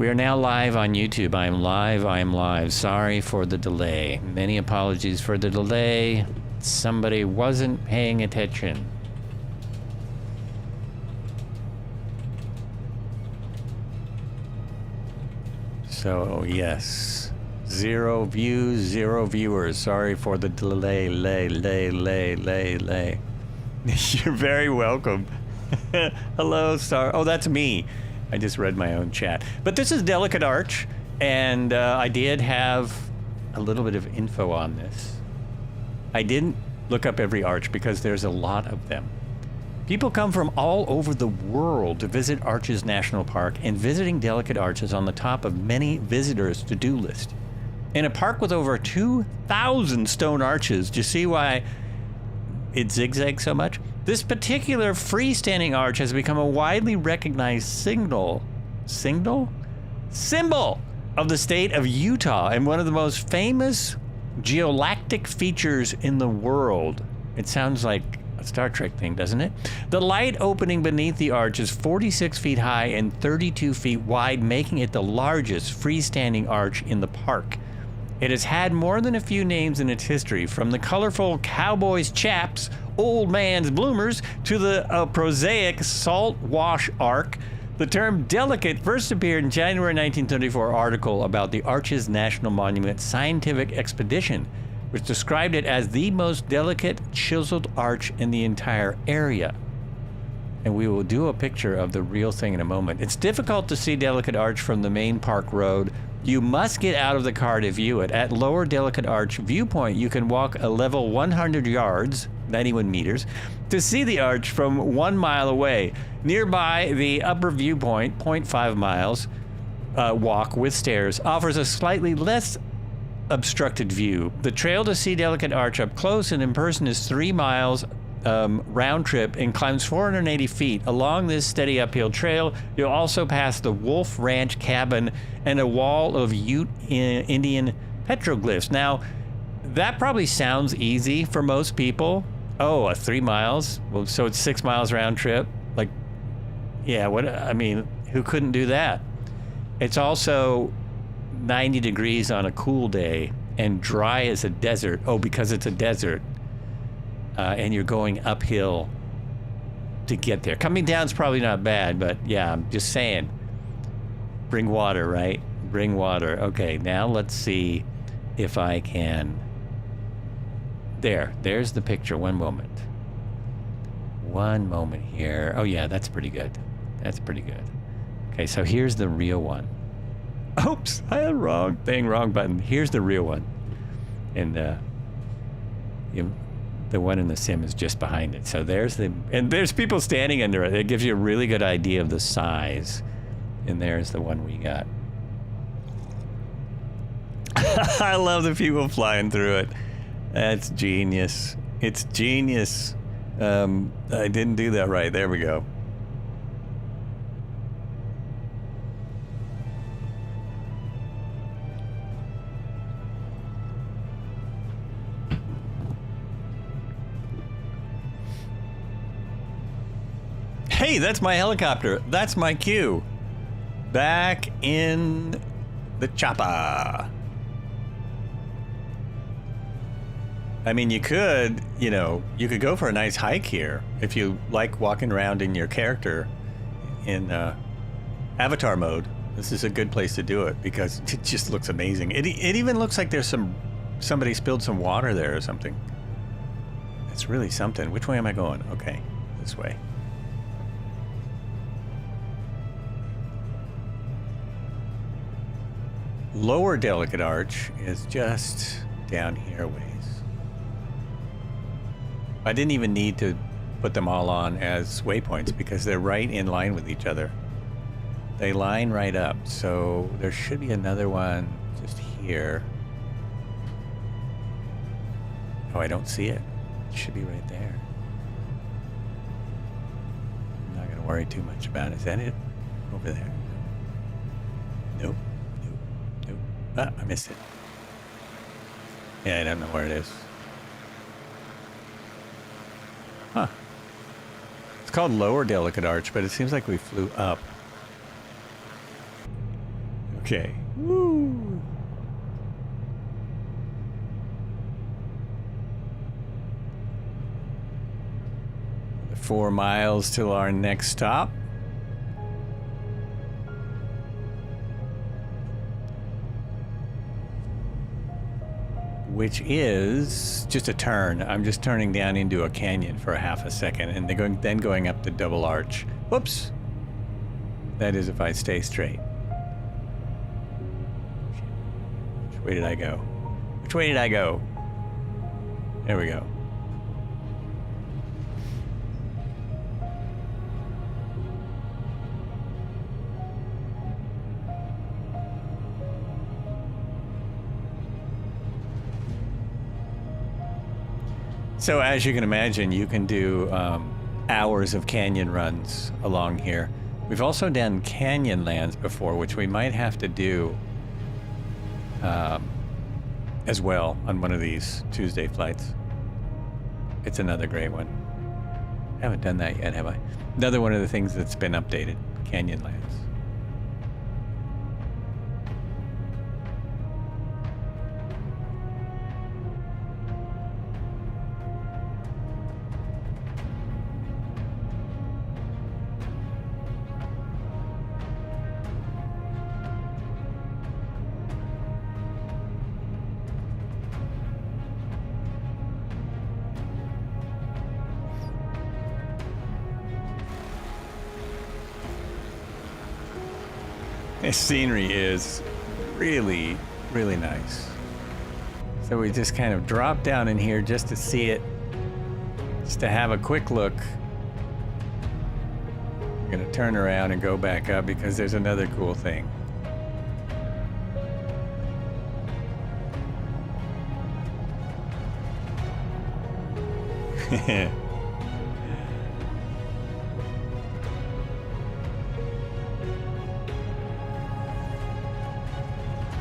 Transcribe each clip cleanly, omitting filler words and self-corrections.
We are now live on YouTube. I am live. Sorry for the delay. Many apologies for the delay. Somebody wasn't paying attention. So, yes. 0 views, 0 viewers. Sorry for the delay. You're very welcome. Hello, Star. Oh, that's me. I just read my own chat. But this is Delicate Arch, and I did have a little bit of info on this. I didn't look up every arch because there's a lot of them. People come from all over the world to visit Arches National Park, and visiting Delicate Arch is on the top of many visitors' to-do list. In a park with over 2,000 stone arches, do you see why it zigzags so much? This particular freestanding arch has become a widely recognized symbol of the state of Utah and one of the most famous geolactic features in the world. It sounds like a Star Trek thing, doesn't it? The light opening beneath the arch is 46 feet high and 32 feet wide, making it the largest freestanding arch in the park. It has had more than a few names in its history, from the colorful Cowboys Chaps, Old Man's Bloomers, to the prosaic Salt Wash Arc. The term delicate first appeared in January 1934 article about the Arches National Monument Scientific Expedition, which described it as the most delicate chiseled arch in the entire area. And we will do a picture of the real thing in a moment. It's difficult to see Delicate Arch from the main park road. You must get out of the car to view it. At Lower Delicate Arch viewpoint, you can walk a level 100 yards, 91 meters, to see the arch from 1 mile away. Nearby, the upper viewpoint, 0.5 miles, walk with stairs, offers a slightly less obstructed view. The trail to see Delicate Arch up close and in person is 3 miles round trip and climbs 480 feet. Along this steady uphill trail, you'll also pass the Wolf Ranch cabin and a wall of Ute Indian petroglyphs. Now, that probably sounds easy for most people. Oh, 3 miles? Well, so it's 6 miles round trip? Like, yeah, what? I mean, who couldn't do that? It's also 90 degrees on a cool day and dry as a desert. Oh, because it's a desert. And you're going uphill to get there. Coming down's probably not bad, but yeah, I'm just saying. Bring water, right? Bring water. Okay, now let's see if I can. There's the picture. One moment here. Oh yeah, that's pretty good. That's pretty good. Okay, so here's the real one. Oops, I had wrong button. Here's the real one. And the one in the sim is just behind it. So there's people standing under it. It gives you a really good idea of the size. And there's the one we got. I love the people flying through it. That's genius. It's genius. I didn't do that right. There we go. Hey, that's my helicopter. That's my cue. Back in the chopper. I mean, you could go for a nice hike here if you like walking around in your character in avatar mode. This is a good place to do it because it just looks amazing. It even looks like there's somebody spilled some water there or something. It's really something. Which way am I going? Okay, this way. Lower Delicate Arch is just down here a ways. I didn't even need to put them all on as waypoints because they're right in line with each other. They line right up, so there should be another one just here. Oh, I don't see it. It should be right there. I'm not gonna worry too much about it. Is that it? Over there? Nope. Ah, I missed it. Yeah, I don't know where it is. Huh. It's called Lower Delicate Arch, but it seems like we flew up. Okay. Woo. The 4 miles till our next stop. Which is just a turn. I'm just turning down into a canyon for a half a second and then going up the double arch. Whoops. That is if I stay straight. Which way did I go? Which way did I go? There we go. So as you can imagine, you can do hours of canyon runs along here. We've also done Canyonlands before, which we might have to do as well on one of these Tuesday flights. It's another great one. I haven't done that yet, have I? Another one of the things that's been updated, Canyonlands. This scenery is really, really nice. So we just kind of drop down in here just to see it, just to have a quick look. I'm gonna turn around and go back up because there's another cool thing.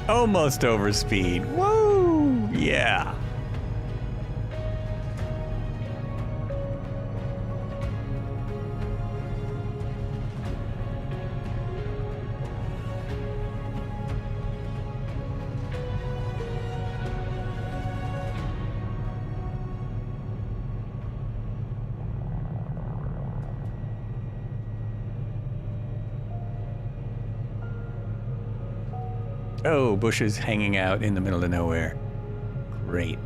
Almost over speed. Woo! Yeah. Oh, bushes hanging out in the middle of nowhere. Great.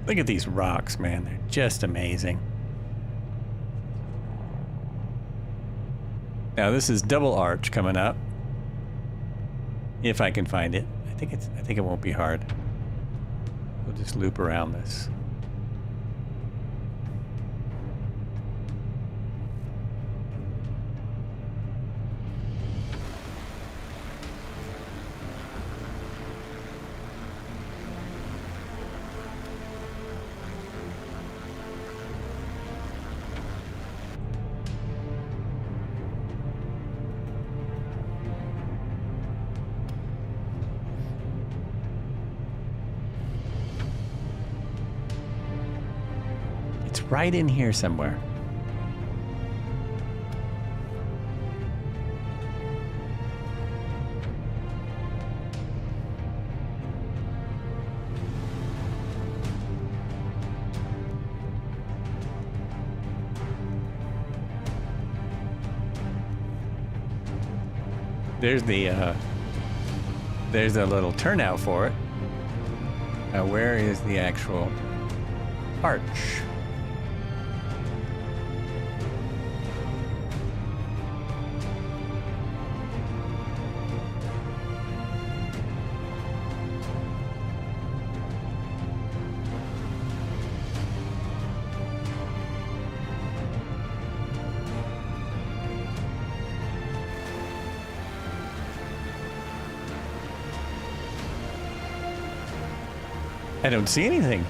Look at these rocks, man. They're just amazing. Now this is double arch coming up. If I can find it. I think it won't be hard. We'll just loop around this. Right in here somewhere. There's a little turnout for it. Now where is the actual arch? I don't see anything.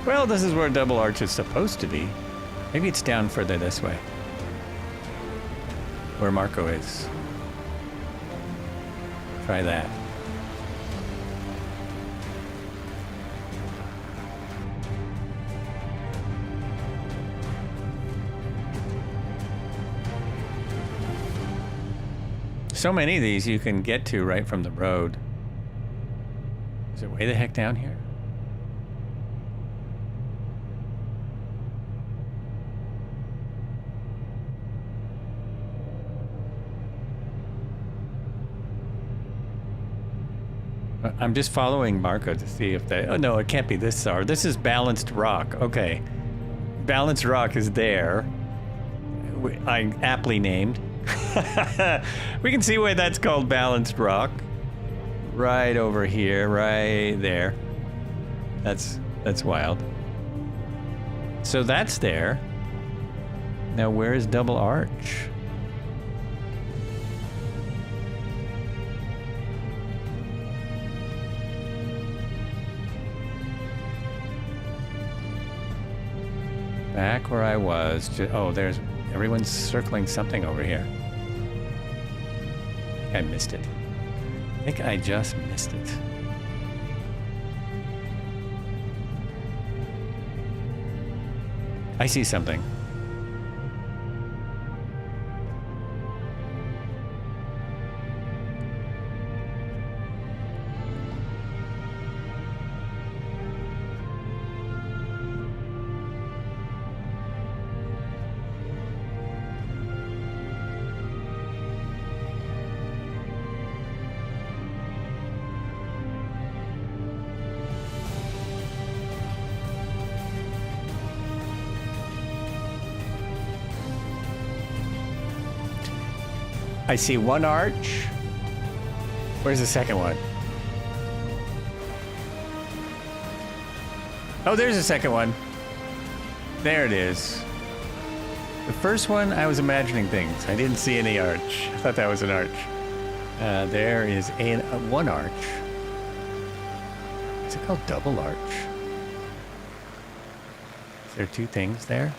Well, this is where double arch is supposed to be. Maybe it's down further this way. Where Marco is. Try that. So many of these you can get to right from the road. Is it way the heck down here? I'm just following Marco to see if they... Oh, no, it can't be this far. This is Balanced Rock. Okay. Balanced Rock is there. I aptly named. We can see why that's called Balanced Rock. Right over here, right there. That's wild. So that's there. Now where is Double Arch? Back where I was. Oh, there's... Everyone's circling something over here. I think I missed it. I think I just missed it. I see something. I see one arch. Where's the second one? Oh, there's the second one. There it is. The first one, I was imagining things. I didn't see any arch. I thought that was an arch. There is one arch. Is it called double arch? Is there two things there?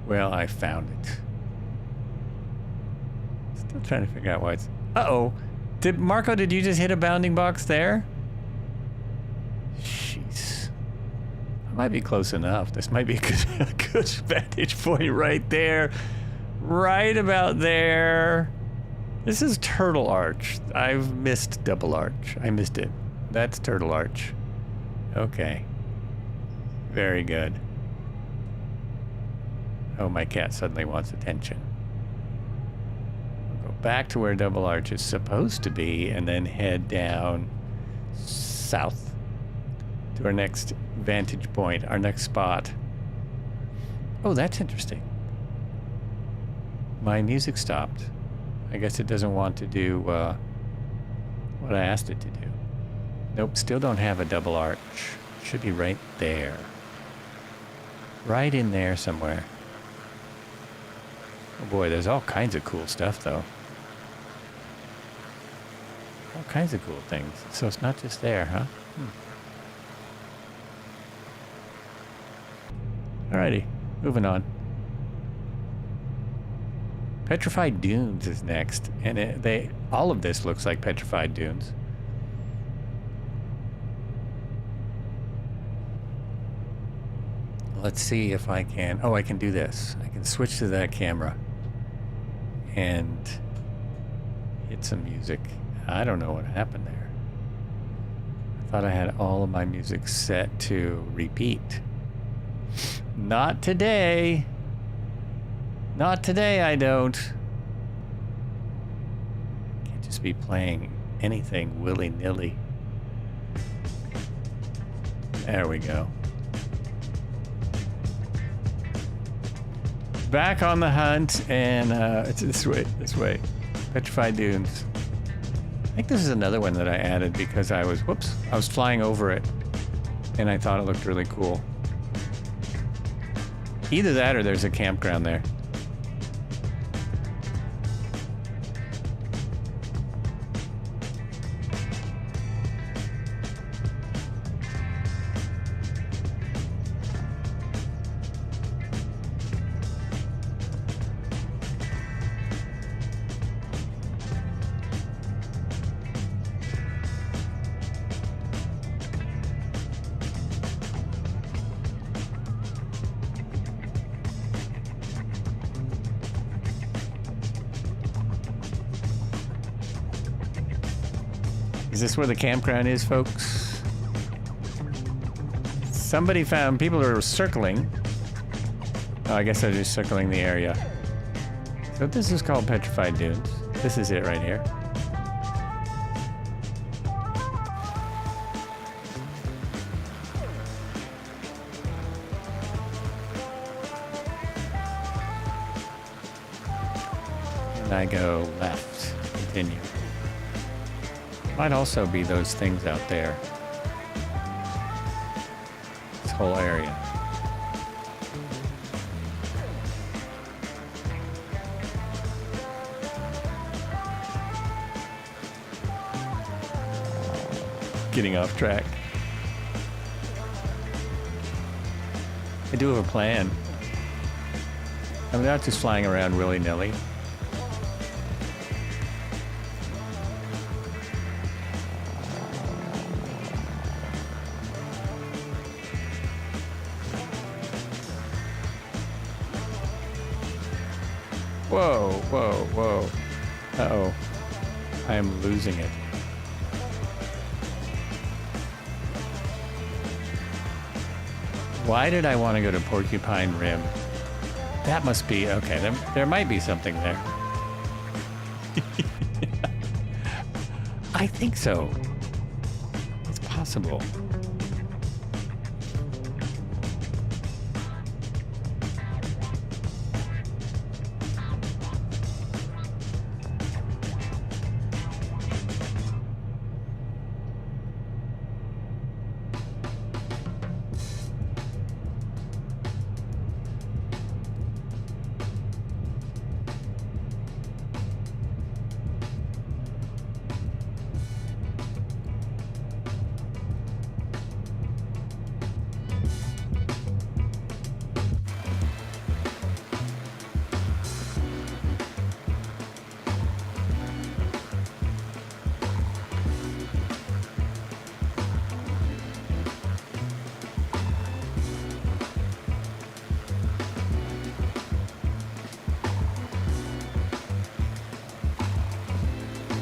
Well, I found it. Still trying to figure out why it's... Uh-oh. Marco, did you just hit a bounding box there? Jeez. I might be close enough. This might be a good vantage point right there. Right about there. This is Turtle Arch. I've missed Double Arch. I missed it. That's Turtle Arch. Okay. Very good. Oh, my cat suddenly wants attention. We'll go back to where Double Arch is supposed to be and then head down south to our next vantage point, our next spot. Oh, that's interesting. My music stopped. I guess it doesn't want to do what I asked it to do. Nope, still don't have a Double Arch. Should be right there. Right in there somewhere. Oh boy, there's all kinds of cool stuff, though. All kinds of cool things. So it's not just there, huh? Alrighty, moving on. Petrified Dunes is next, and all of this looks like Petrified Dunes. Let's see if I can... Oh, I can do this. I can switch to that camera and hit some music. I don't know what happened there. I thought I had all of my music set to repeat. Not today. Not today, I don't. Can't just be playing anything willy-nilly. There we go. Back on the hunt, and it's this way. Petrified Dunes. I think this is another one that I added because I was flying over it, and I thought it looked really cool. Either that or there's a campground there. Is this where the campground is, folks? Somebody found people are circling. Oh, I guess they're just circling the area. So this is called Petrified Dunes. This is it right here. And I go left, continue. Might also be those things out there. This whole area. Getting off track. I do have a plan. I'm not just flying around willy-nilly. Whoa, whoa, whoa. Uh-oh. I am losing it. Why did I want to go to Porcupine Rim? That must be, okay, there might be something there. I think so. It's possible.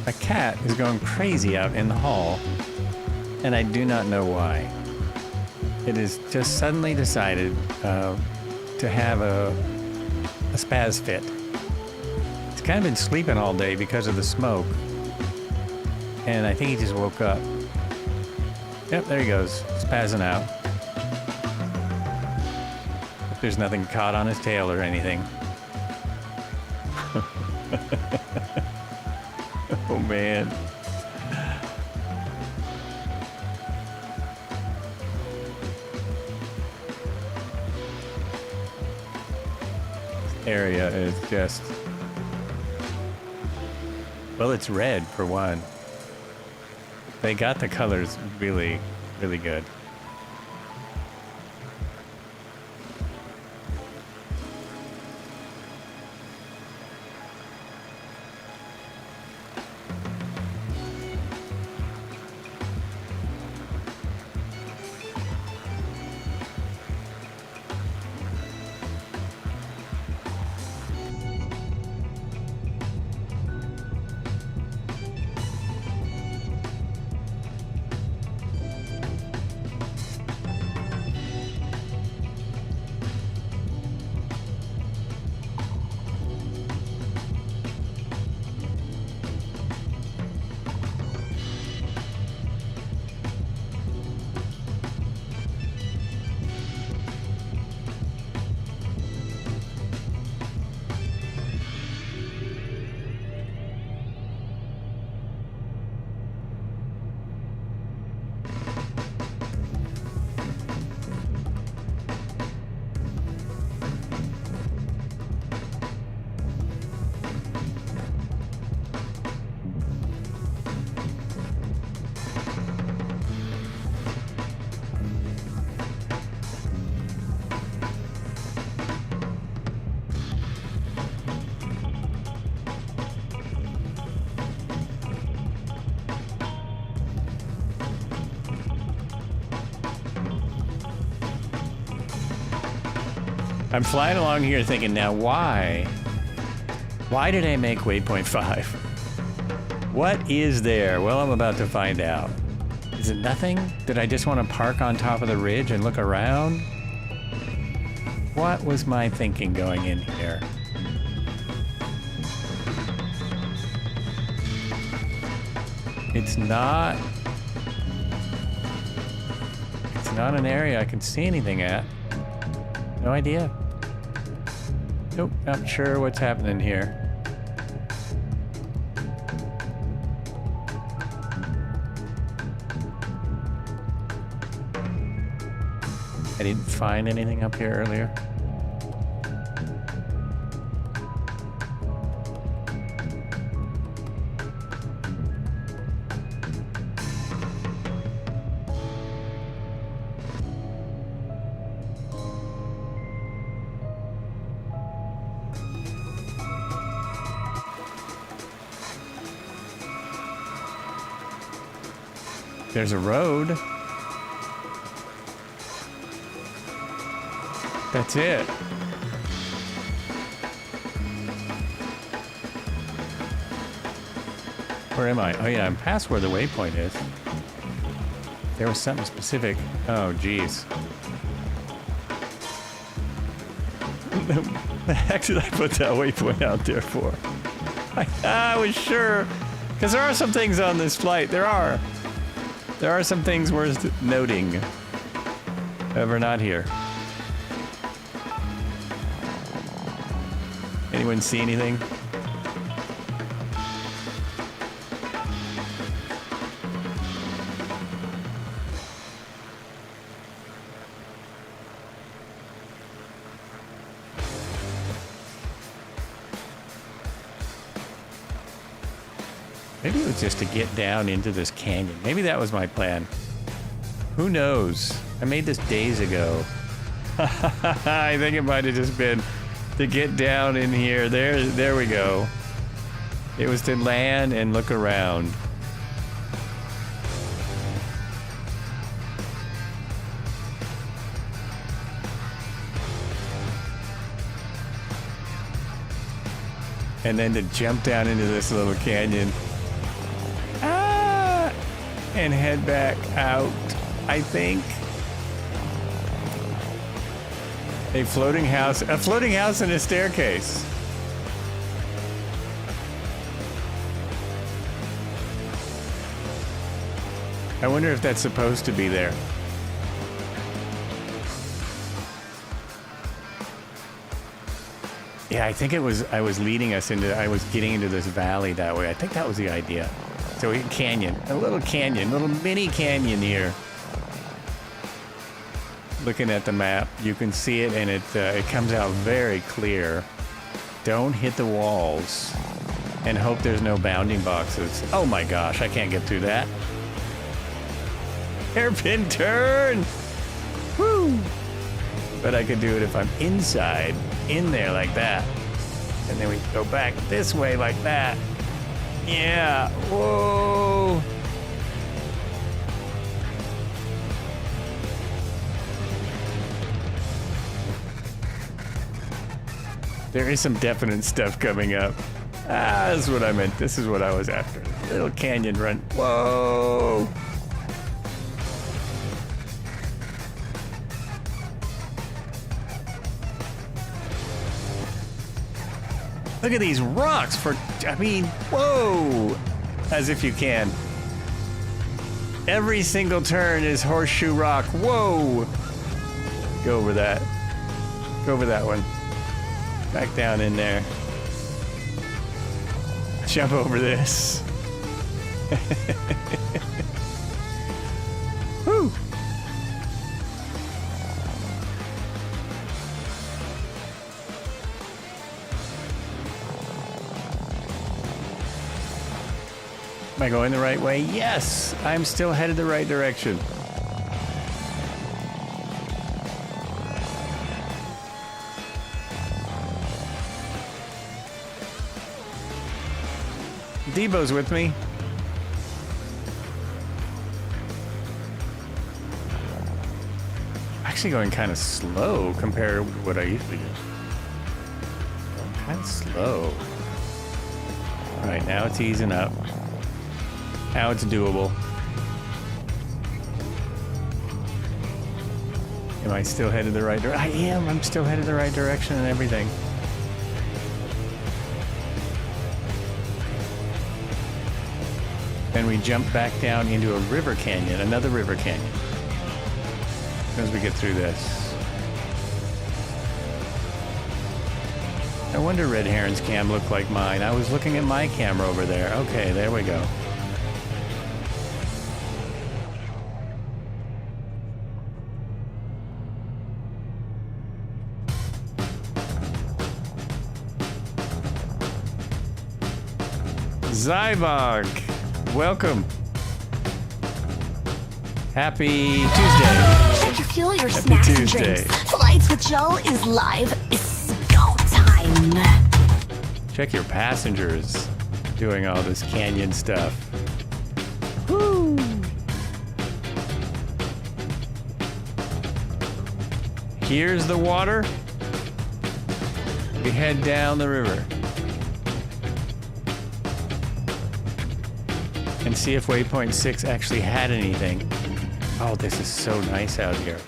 A cat is going crazy out in the hall, and I do not know why. It has just suddenly decided to have a spaz fit. It's kind of been sleeping all day because of the smoke, and I think he just woke up. Yep, there he goes, spazzing out. Hope there's nothing caught on his tail or anything. Oh man. This area is just... Well, it's red for one. They got the colors really, really good. I'm flying along here thinking, now why? Why did I make waypoint 5? What is there? Well, I'm about to find out. Is it nothing? Did I just want to park on top of the ridge and look around? What was my thinking going in here? It's not an area I can see anything at. No idea. Nope, not sure what's happening here. I didn't find anything up here earlier. There's a road. That's it. Where am I? Oh yeah, I'm past where the waypoint is. There was something specific. Oh geez. The heck did I put that waypoint out there for? I was sure. Because there are some things on this flight. There are some things worth noting. However, not here. Anyone see anything? Maybe it was just to get down into this canyon. Maybe that was my plan. Who knows? I made this days ago. I think it might have just been to get down in here. There we go. It was to land and look around. And then to jump down into this little canyon. And head back out, I think. A floating house and a staircase. I wonder if that's supposed to be there. Yeah, I think I was leading us into, I was getting into this valley that way. I think that was the idea. So a little mini canyon here. Looking at the map, you can see it, and it comes out very clear. Don't hit the walls, and hope there's no bounding boxes. Oh my gosh, I can't get through that. Hairpin turn! Woo! But I could do it if I'm inside, in there like that. And then we go back this way like that. Yeah, whoa. There is some definite stuff coming up. This is what I meant. This is what I was after. Little canyon run. Whoa. Look at these rocks whoa! As if you can. Every single turn is horseshoe rock. Whoa! Go over that. Go over that one. Back down in there. Jump over this. Whew! Am I going the right way? Yes! I'm still headed the right direction. Debo's with me. Actually going kind of slow compared to what I usually do. Kind of slow. All right, now it's easing up. Now it's doable. Am I still headed the right direction? I am. I'm still headed the right direction and everything. Then we jump back down into a river canyon, another river canyon. As we get through this. I wonder Red Heron's cam looked like mine. I was looking at my camera over there. Okay, there we go. Zybog, welcome. Happy Tuesday. Check your fuel, your Happy snacks Tuesday. and drinks. Flights with Joe is live. It's go time. Check your passengers doing all this canyon stuff. Woo! Here's the water. We head down the river. And see if waypoint 6 actually had anything. Oh, this is so nice out here.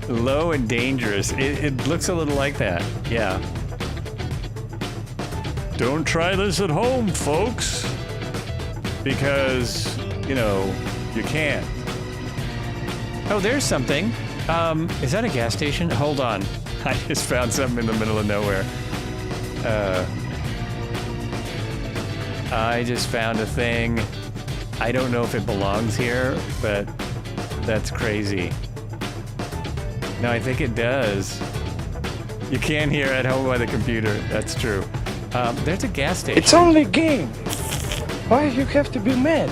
Low and dangerous. It looks a little like that. Yeah. Don't try this at home, folks. Because, you know, you can't. Oh, there's something. Is that a gas station? Hold on. I just found something in the middle of nowhere. I just found a thing. I don't know if it belongs here, but that's crazy. No, I think it does. You can hear at home by the computer. That's true. There's a gas station. It's only a game. Why you have to be mad?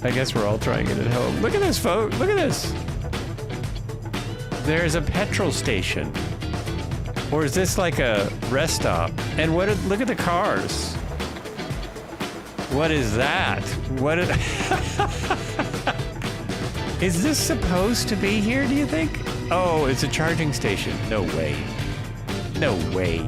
I guess we're all trying it at home. Look at this, folks. Look at this. There's a petrol station. Or is this like a rest stop? And look at the cars. What is that? Is this supposed to be here, do you think? Oh, it's a charging station. No way. No way.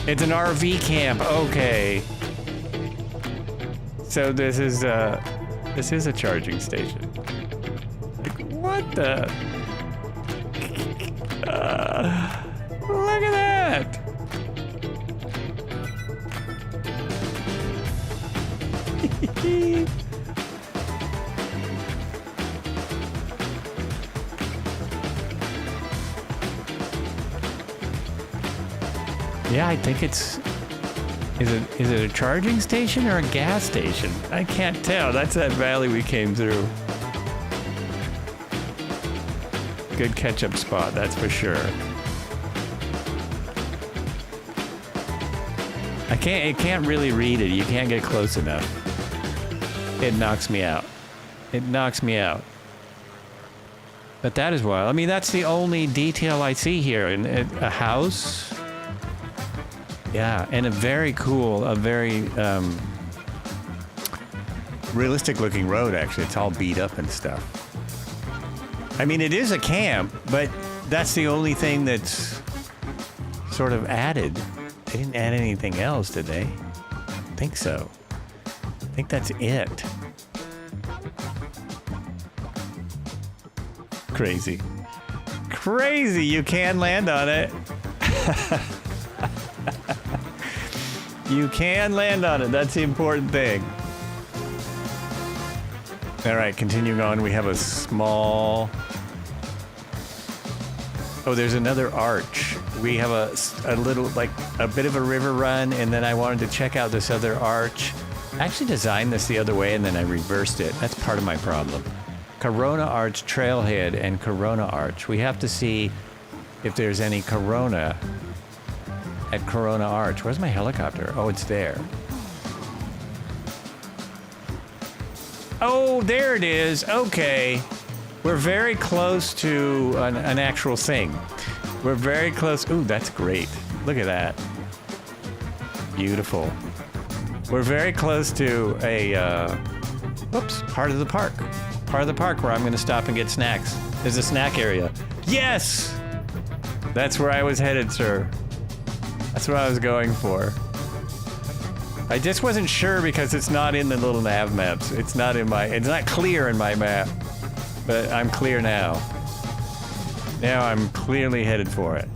It's an RV camp. Okay. So this is a charging station. Like, what the? Look at that. Yeah, I think it's... Is it a charging station or a gas station? I can't tell. That's that valley we came through. Good catch-up spot, that's for sure. It can't really read it. You can't get close enough. It knocks me out. It knocks me out. But that is wild. I mean, that's the only detail I see here. In a house. Yeah, and a very cool, a very realistic looking road, actually. It's all beat up and stuff. I mean, it is a camp, but that's the only thing that's sort of added. They didn't add anything else, did they? I think so. I think that's it. Crazy. Crazy, you can land on it. You can land on it. That's the important thing. All right, continuing on, we have a small... Oh, there's another arch. We have a little, like, a bit of a river run, and then I wanted to check out this other arch. I actually designed this the other way, and then I reversed it. That's part of my problem. Corona Arch Trailhead and Corona Arch. We have to see if there's any Corona at Corona Arch. Where's my helicopter? Oh, it's there. Oh, there it is. Okay. We're very close to an actual thing. We're very close. Ooh, that's great. Look at that. Beautiful. We're very close to a, part of the park. Part of the park where I'm gonna stop and get snacks. There's a snack area. Yes! That's where I was headed, sir. That's what I was going for. I just wasn't sure because it's not in the little nav maps. It's not clear in my map. But I'm clear now. Now I'm clearly headed for it.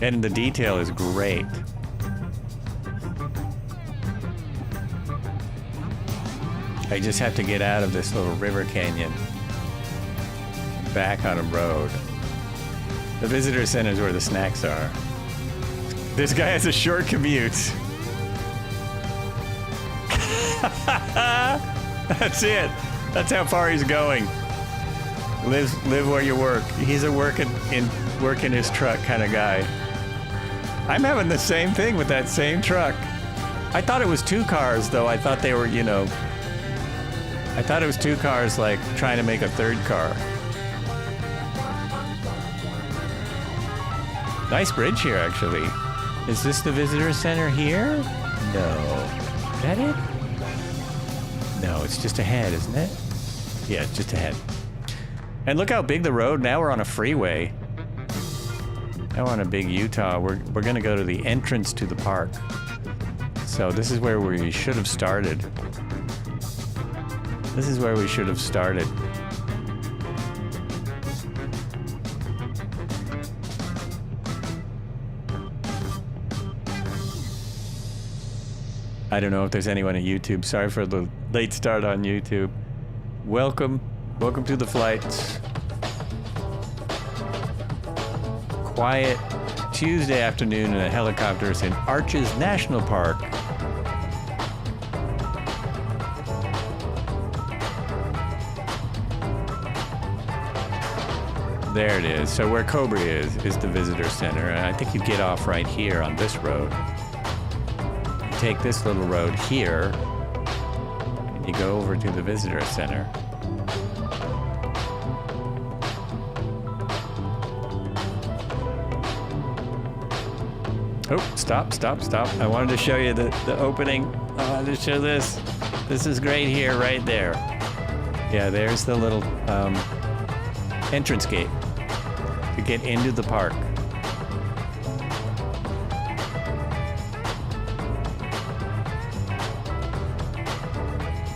And the detail is great. I just have to get out of this little river canyon. Back on a road. The visitor center is where the snacks are. This guy has a short commute. That's it. That's how far he's going. Live where you work. He's a work in his truck kind of guy. I'm having the same thing with that same truck. I thought it was two cars, though. I thought they were, you know... I thought it was two cars, like, trying to make a third car. Nice bridge here, actually. Is this the visitor center here? No. Is that it? No, it's just ahead, isn't it? Yeah, it's just ahead. And look how big the road. Now we're on a freeway. Now we're on a big Utah. We're gonna go to the entrance to the park. So this is where we should have started. This is where we should have started. I don't know if there's anyone at YouTube. Sorry for the late start on YouTube. Welcome to the flights. Quiet Tuesday afternoon in a helicopter in Arches National Park. There it is. So where Cobra is the visitor center. And I think you get off right here on this road. You take this little road here, and you go over to the visitor center. Oh, stop. I wanted to show you the opening. I wanted to show this. This is great here, right there. Yeah, there's the little entrance gate to get into the park.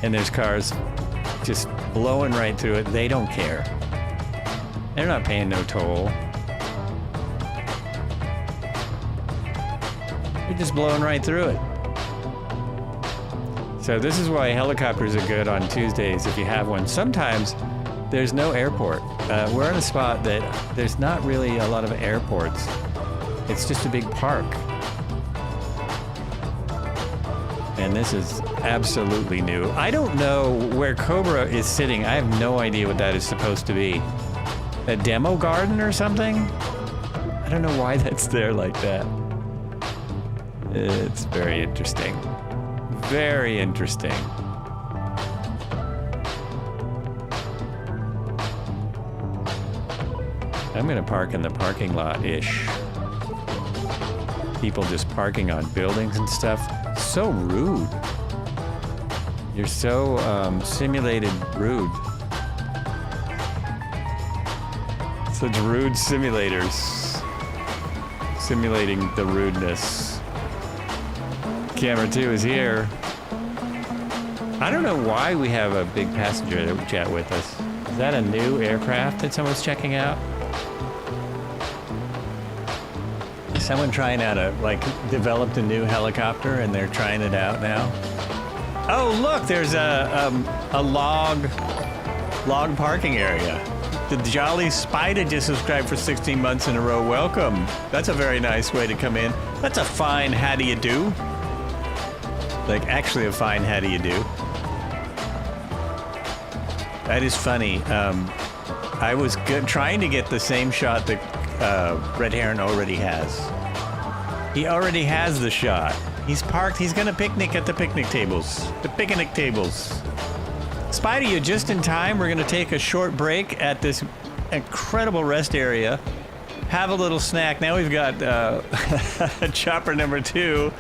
And there's cars just blowing right through it. They don't care. They're not paying no toll. They're just blowing right through it. So this is why helicopters are good on Tuesdays if you have one. Sometimes there's no airport. We're in a spot that there's not really a lot of airports. It's just a big park. And this is absolutely new. I don't know where Cobra is sitting. I have no idea what that is supposed to be. A demo garden or something? I don't know why that's there like that. It's very interesting. Very interesting. I'm gonna park in the parking lot-ish. People just parking on buildings and stuff. So rude. You're so simulated rude. Such rude simulators. Simulating the rudeness. Camera 2 is here. I don't know why we have a big passenger jet with us. Is that a new aircraft that someone's checking out? Is someone trying out developed a new helicopter and they're trying it out now? Oh, look, there's a log parking area. The Jolly Spider just subscribed for 16 months in a row. Welcome. That's a very nice way to come in. That's a fine how do you do. Like, actually a fine how do you do. That is funny. I was trying to get the same shot that Red Heron already has. He already has the shot. He's parked. He's gonna picnic at the picnic tables. The picnic tables. Spidey, you're just in time. We're gonna take a short break at this incredible rest area. have a little snack. Now we've got chopper number 2.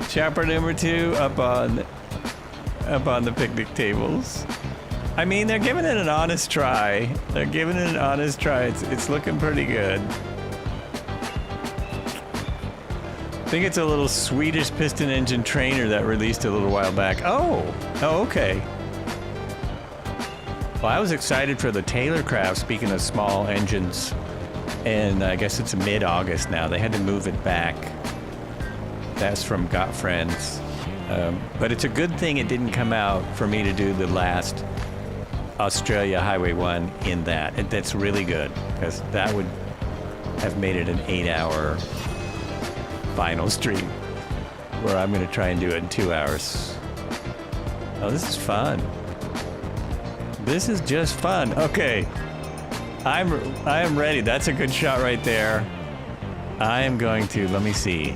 Chopper number 2 up on the picnic tables. I mean, they're giving it an honest try. It's looking pretty good. I think it's a little Swedish piston engine trainer that released a little while back. Oh, okay. Well, I was excited for the Taylorcraft, speaking of small engines, and I guess it's mid-August now. They had to move it back. That's from Got Friends. But it's a good thing it didn't come out for me to do the last Australia Highway 1 in that. That's really good, because that would have made it an 8-hour final stream, where I'm going to try and do it in 2 hours. Oh, this is fun. This is just fun. Okay, I am ready. That's a good shot right there. I am going to, let me see,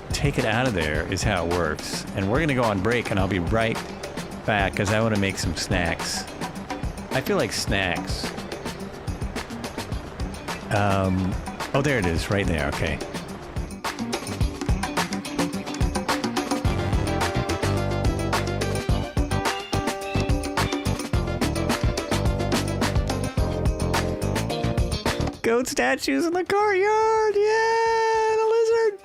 take it out of there is how it works. And we're going to go on break, and I'll be right back because I want to make some snacks. I feel like snacks. Oh, there it is, right there. Okay. Goat statues in the courtyard. Yeah, the lizard.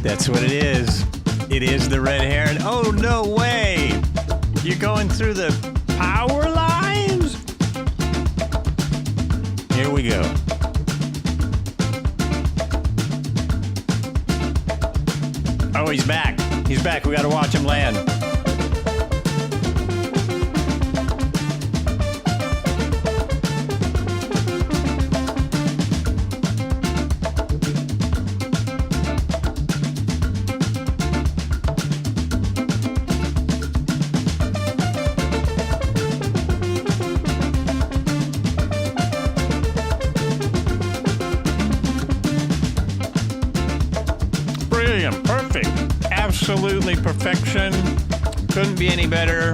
That's what it is. It is the red heron. Oh, no way! You're going through the power lines? Here we go. Oh, he's back. He's back. We gotta watch him land. Brilliant. Perfect. Absolutely perfection. Couldn't be any better.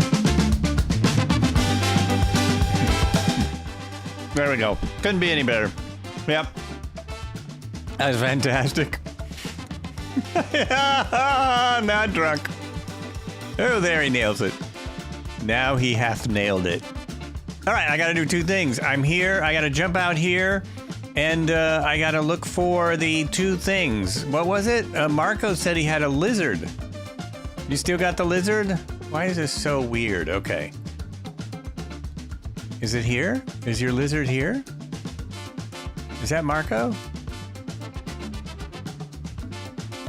There we go. Couldn't be any better. Yep. That was fantastic. Not drunk. Oh, there he nails it. Now he hath nailed it. All right, I got to do two things. I'm here. I got to jump out here. And I got to look for the two things. What was it? Marco said he had a lizard. You still got the lizard? Why is this so weird? Okay. Is it here? Is your lizard here? Is that Marco?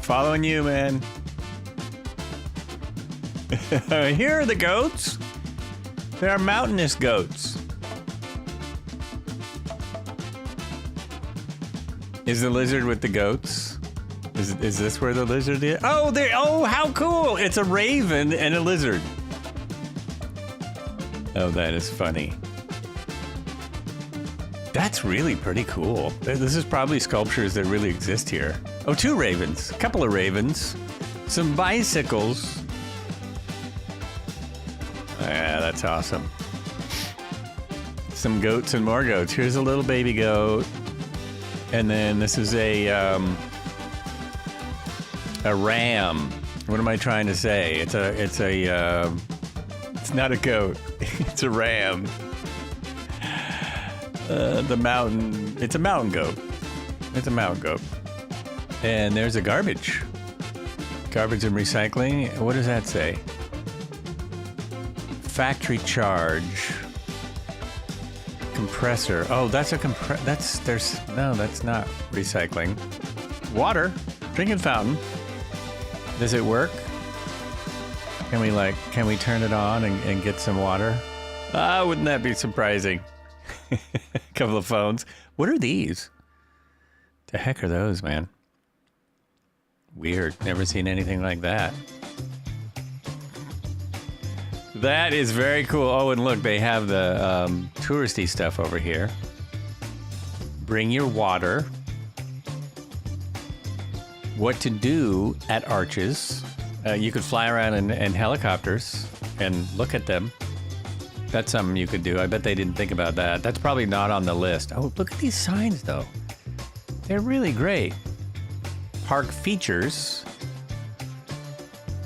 Following you, man. Here are the goats. They are mountainous goats. Is the lizard with the goats? Is this where the lizard is? Oh, there! Oh, how cool! It's a raven and a lizard. Oh, that is funny. That's really pretty cool. This is probably sculptures that really exist here. Oh, two ravens. A couple of ravens. Some bicycles. Yeah, that's awesome. Some goats and more goats. Here's a little baby goat. And then this is a ram. What am I trying to say? It's not a goat. It's a ram. The mountain. It's a mountain goat. It's a mountain goat. And there's a garbage. Garbage and recycling. What does that say? Factory charge. Compressor. Oh, that's a no, that's not recycling. Water. Drinking fountain. Does it work? Can we turn it on and get some water? Wouldn't that be surprising? A couple of phones. What are these? The heck are those, man? Weird. Never seen anything like that. That is very cool. Oh, and look, they have the touristy stuff over here. Bring your water. What to do at arches. You could fly around in helicopters and look at them. That's something you could do. I bet they didn't think about that. That's probably not on the list. Oh, look at these signs, though. They're really great. Park features.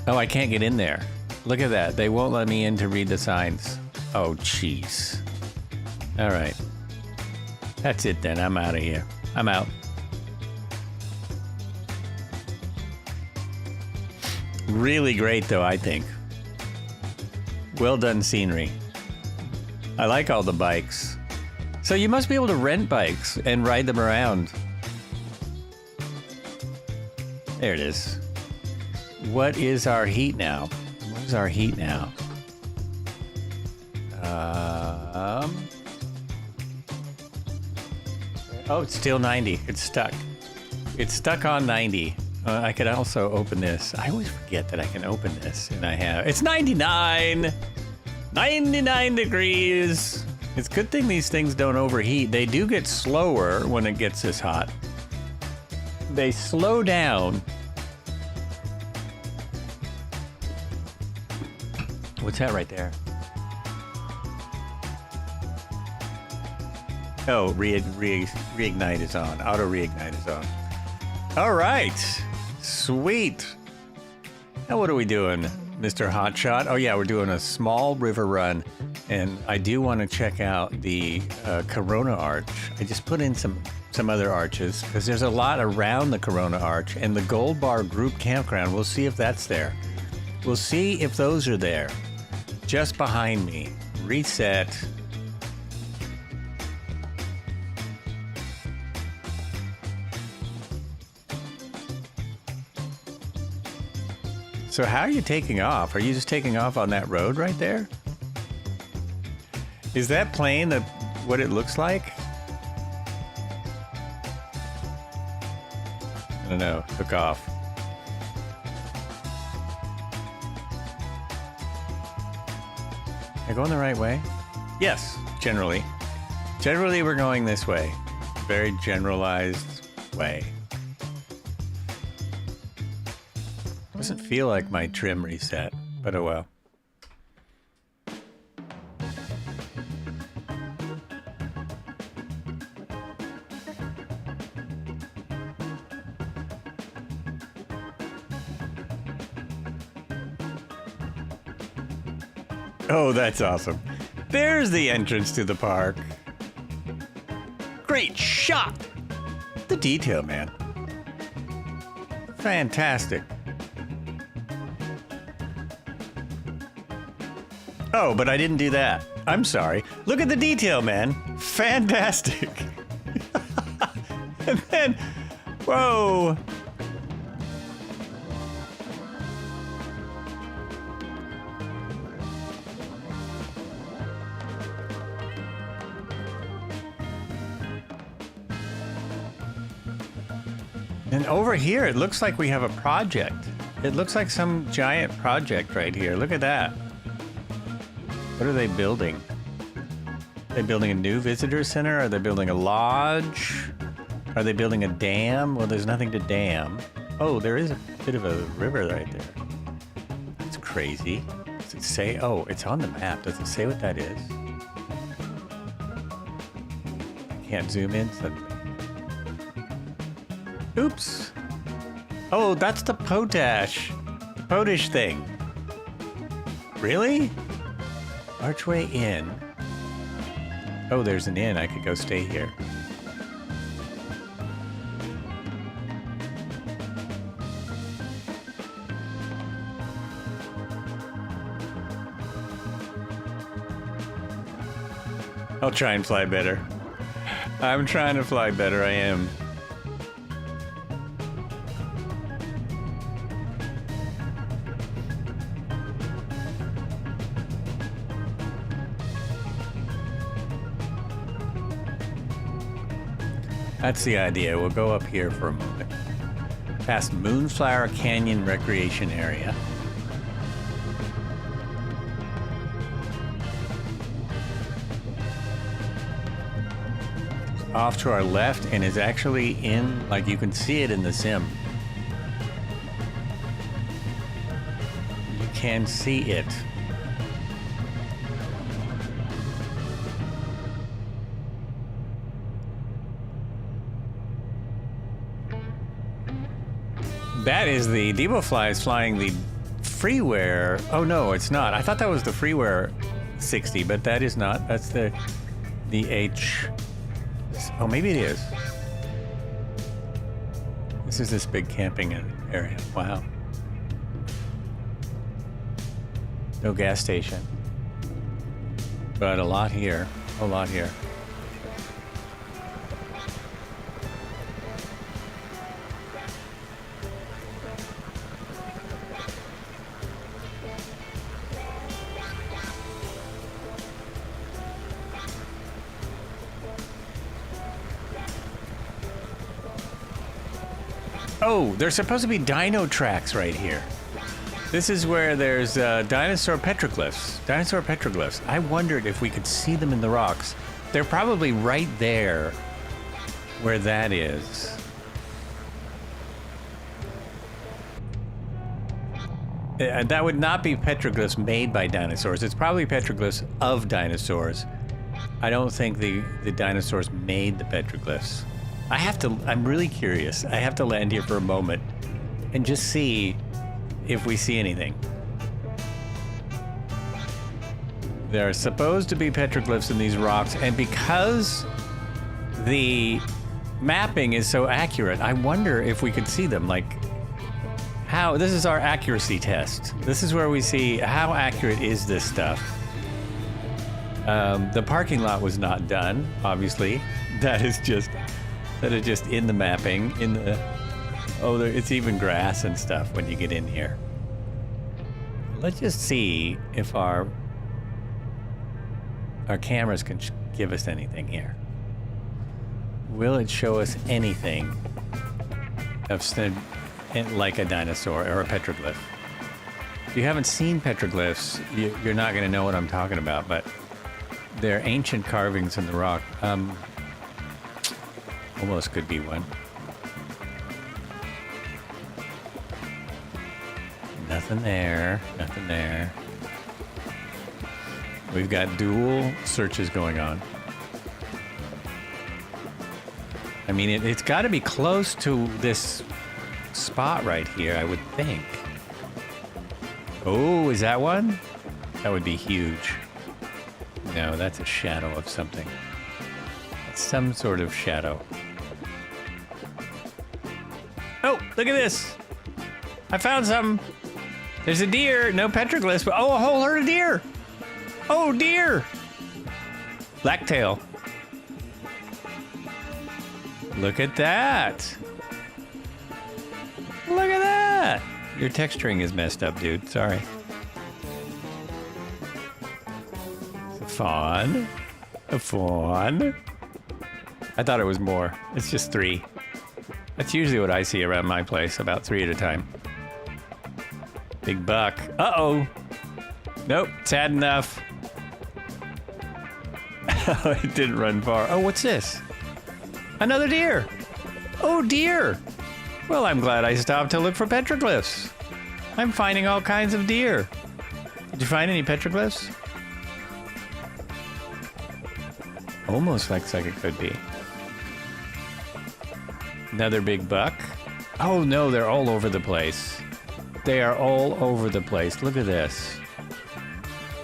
Oh, I can't get in there. Look at that. They won't let me in to read the signs. Oh, jeez. All right. That's it then. I'm out of here. I'm out. Really great, though, I think. Well done scenery. I like all the bikes. So you must be able to rent bikes and ride them around. There it is. What is our heat now? What is our heat now? Oh, it's still 90. It's stuck. It's stuck on 90. I could also open this. I always forget that I can open this, and I have. It's 99! 99 degrees! It's a good thing these things don't overheat. They do get slower when it gets this hot. They slow down. What's that right there? Oh, reignite is on. Auto reignite is on. All right. Sweet. Now what are we doing, Mr. Hotshot? Oh yeah, we're doing a small river run. And I do want to check out the Corona Arch. I just put in some other arches because there's a lot around the Corona Arch, and the Gold Bar Group Campground. We'll see if that's there. We'll see if those are there. Just behind me. Reset. So how are you taking off? Are you just taking off on that road right there? Is that plane what it looks like? I don't know. Took off. Am I going the right way? Yes, generally. Generally, we're going this way. Very generalized way. Doesn't feel like my trim reset, but oh well. Oh, that's awesome. There's the entrance to the park. Great shot! The detail, man. Fantastic. Oh, but I didn't do that. I'm sorry. Look at the detail, man. Fantastic. And then, whoa. And over here, it looks like we have a project. It looks like some giant project right here. Look at that. What are they building? Are they building a new visitor center? Are they building a lodge? Are they building a dam? Well, there's nothing to dam. Oh, there is a bit of a river right there. That's crazy. Does it say? Oh, it's on the map. Does it say what that is? I can't zoom in suddenly. Oops. Oh, that's the potash thing. Really? Archway Inn. Oh, there's an inn. I could go stay here. I'll try and fly better. I'm trying to fly better, I am. That's the idea. We'll go up here for a moment. Past Moonflower Canyon Recreation Area. Off to our left and is actually in, like you can see it in the sim. You can see it. That is the DevoFly is flying the Freeware. Oh no, it's not. I thought that was the Freeware 60, but that is not. That's the H. Oh, maybe it is. This is this big camping area. Wow. No gas station. But a lot here. A lot here. Oh, there's supposed to be dino tracks right here. This is where there's dinosaur petroglyphs. Dinosaur petroglyphs. I wondered if we could see them in the rocks. They're probably right there where that is. That would not be petroglyphs made by dinosaurs. It's probably petroglyphs of dinosaurs. I don't think the dinosaurs made the petroglyphs. I'm really curious. I have to land here for a moment and just see if we see anything. There are supposed to be petroglyphs in these rocks, and because the mapping is so accurate, I wonder if we could see them. Like, how, this is our accuracy test. This is where we see how accurate is this stuff. The parking lot was not done, obviously. That is just in the mapping, in the, it's even grass and stuff when you get in here. Let's just see if our cameras can give us anything here. Will it show us anything of like a dinosaur or a petroglyph? If you haven't seen petroglyphs, you're not going to know what I'm talking about, but they're ancient carvings in the rock. Almost could be one. Nothing there. Nothing there. We've got dual searches going on. I mean, it's got to be close to this spot right here, I would think. Oh, is that one? That would be huge. No, that's a shadow of something. It's some sort of shadow. Oh, look at this. I found something. There's a deer. No petroglyphs, but a whole herd of deer. Oh, deer. Blacktail. Look at that. Look at that. Your texturing is messed up, dude. Sorry. A fawn. A fawn. I thought it was more. It's just 3. That's usually what I see around my place, about 3 at a time. Big buck. Uh-oh. Nope, it's had enough. It didn't run far. Oh, what's this? Another deer. Oh, deer. Well, I'm glad I stopped to look for petroglyphs. I'm finding all kinds of deer. Did you find any petroglyphs? Almost looks like it could be. Another big buck. Oh no, they're all over the place. They are all over the place. Look at this.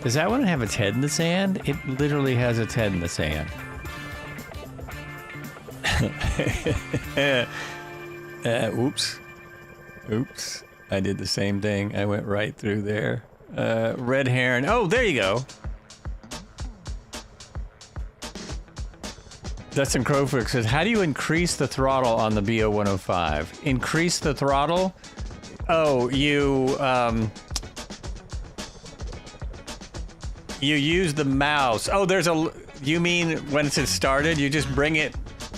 Does that one have its head in the sand? It literally has its head in the sand. Oops. Oops. I did the same thing. I went right through there. Red heron. Oh, there you go. Dustin Crowfoot says, how do you increase the throttle on the BO-105? Increase the throttle? Oh, you use the mouse. Oh, you mean once it's started, you just bring it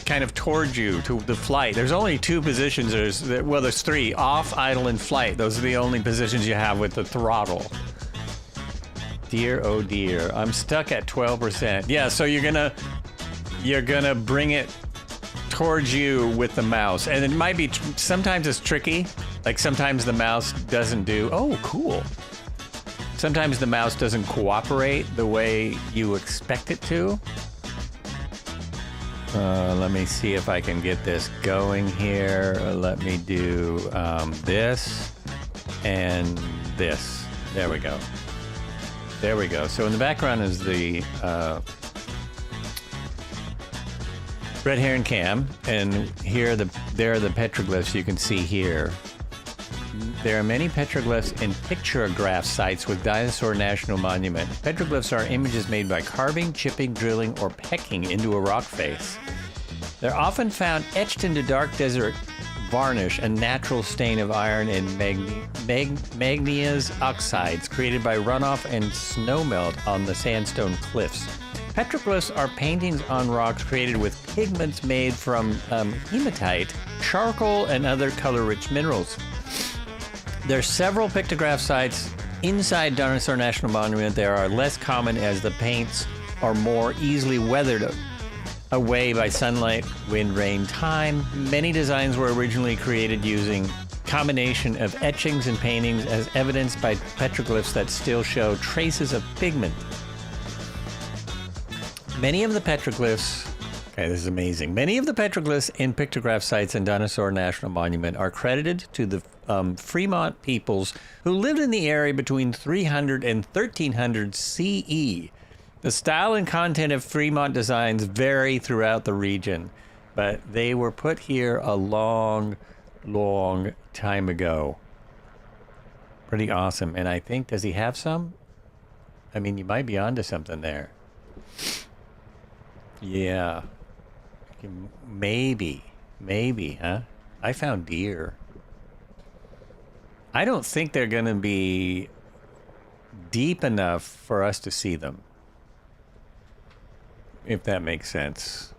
kind of towards you to the flight. There's only 2 positions. There's 3, off, idle, and flight. Those are the only positions you have with the throttle. Dear, oh dear. I'm stuck at 12%. Yeah, so you're gonna bring it towards you with the mouse. And it might be, sometimes it's tricky. Like sometimes the mouse doesn't do, oh, cool. Sometimes the mouse doesn't cooperate the way you expect it to. Let me see if I can get this going here. Let me do this and this. There we go. There we go. So in the background is the red heron cam, and here there are the petroglyphs you can see here. There are many petroglyphs in pictograph sites with Dinosaur National Monument. Petroglyphs are images made by carving, chipping, drilling, or pecking into a rock face. They're often found etched into dark desert varnish, a natural stain of iron and manganese oxides created by runoff and snowmelt on the sandstone cliffs. Petroglyphs are paintings on rocks created with pigments made from hematite, charcoal, and other color-rich minerals. There are several pictograph sites inside Dinosaur National Monument. They are less common as the paints are more easily weathered away by sunlight, wind, rain, time. Many designs were originally created using combination of etchings and paintings, as evidenced by petroglyphs that still show traces of pigment. Many of the petroglyphs, Okay, this is amazing. Many of the petroglyphs in pictograph sites in Dinosaur National Monument are credited to the Fremont peoples who lived in the area between 300 and 1300 CE. The style and content of Fremont designs vary throughout the region, but they were put here a long, long time ago. Pretty awesome. And I think, does he have some? I mean, you might be onto something there. Yeah. Maybe, huh? I found deer. I don't think they're going to be deep enough for us to see them. If that makes sense.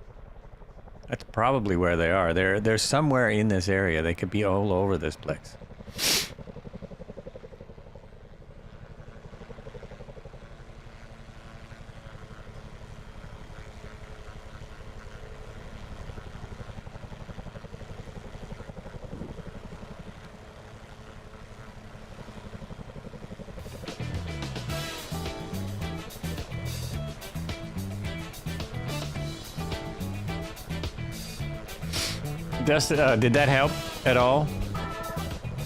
That's probably where they are. They're somewhere in this area. They could be all over this place. Dustin, did that help at all?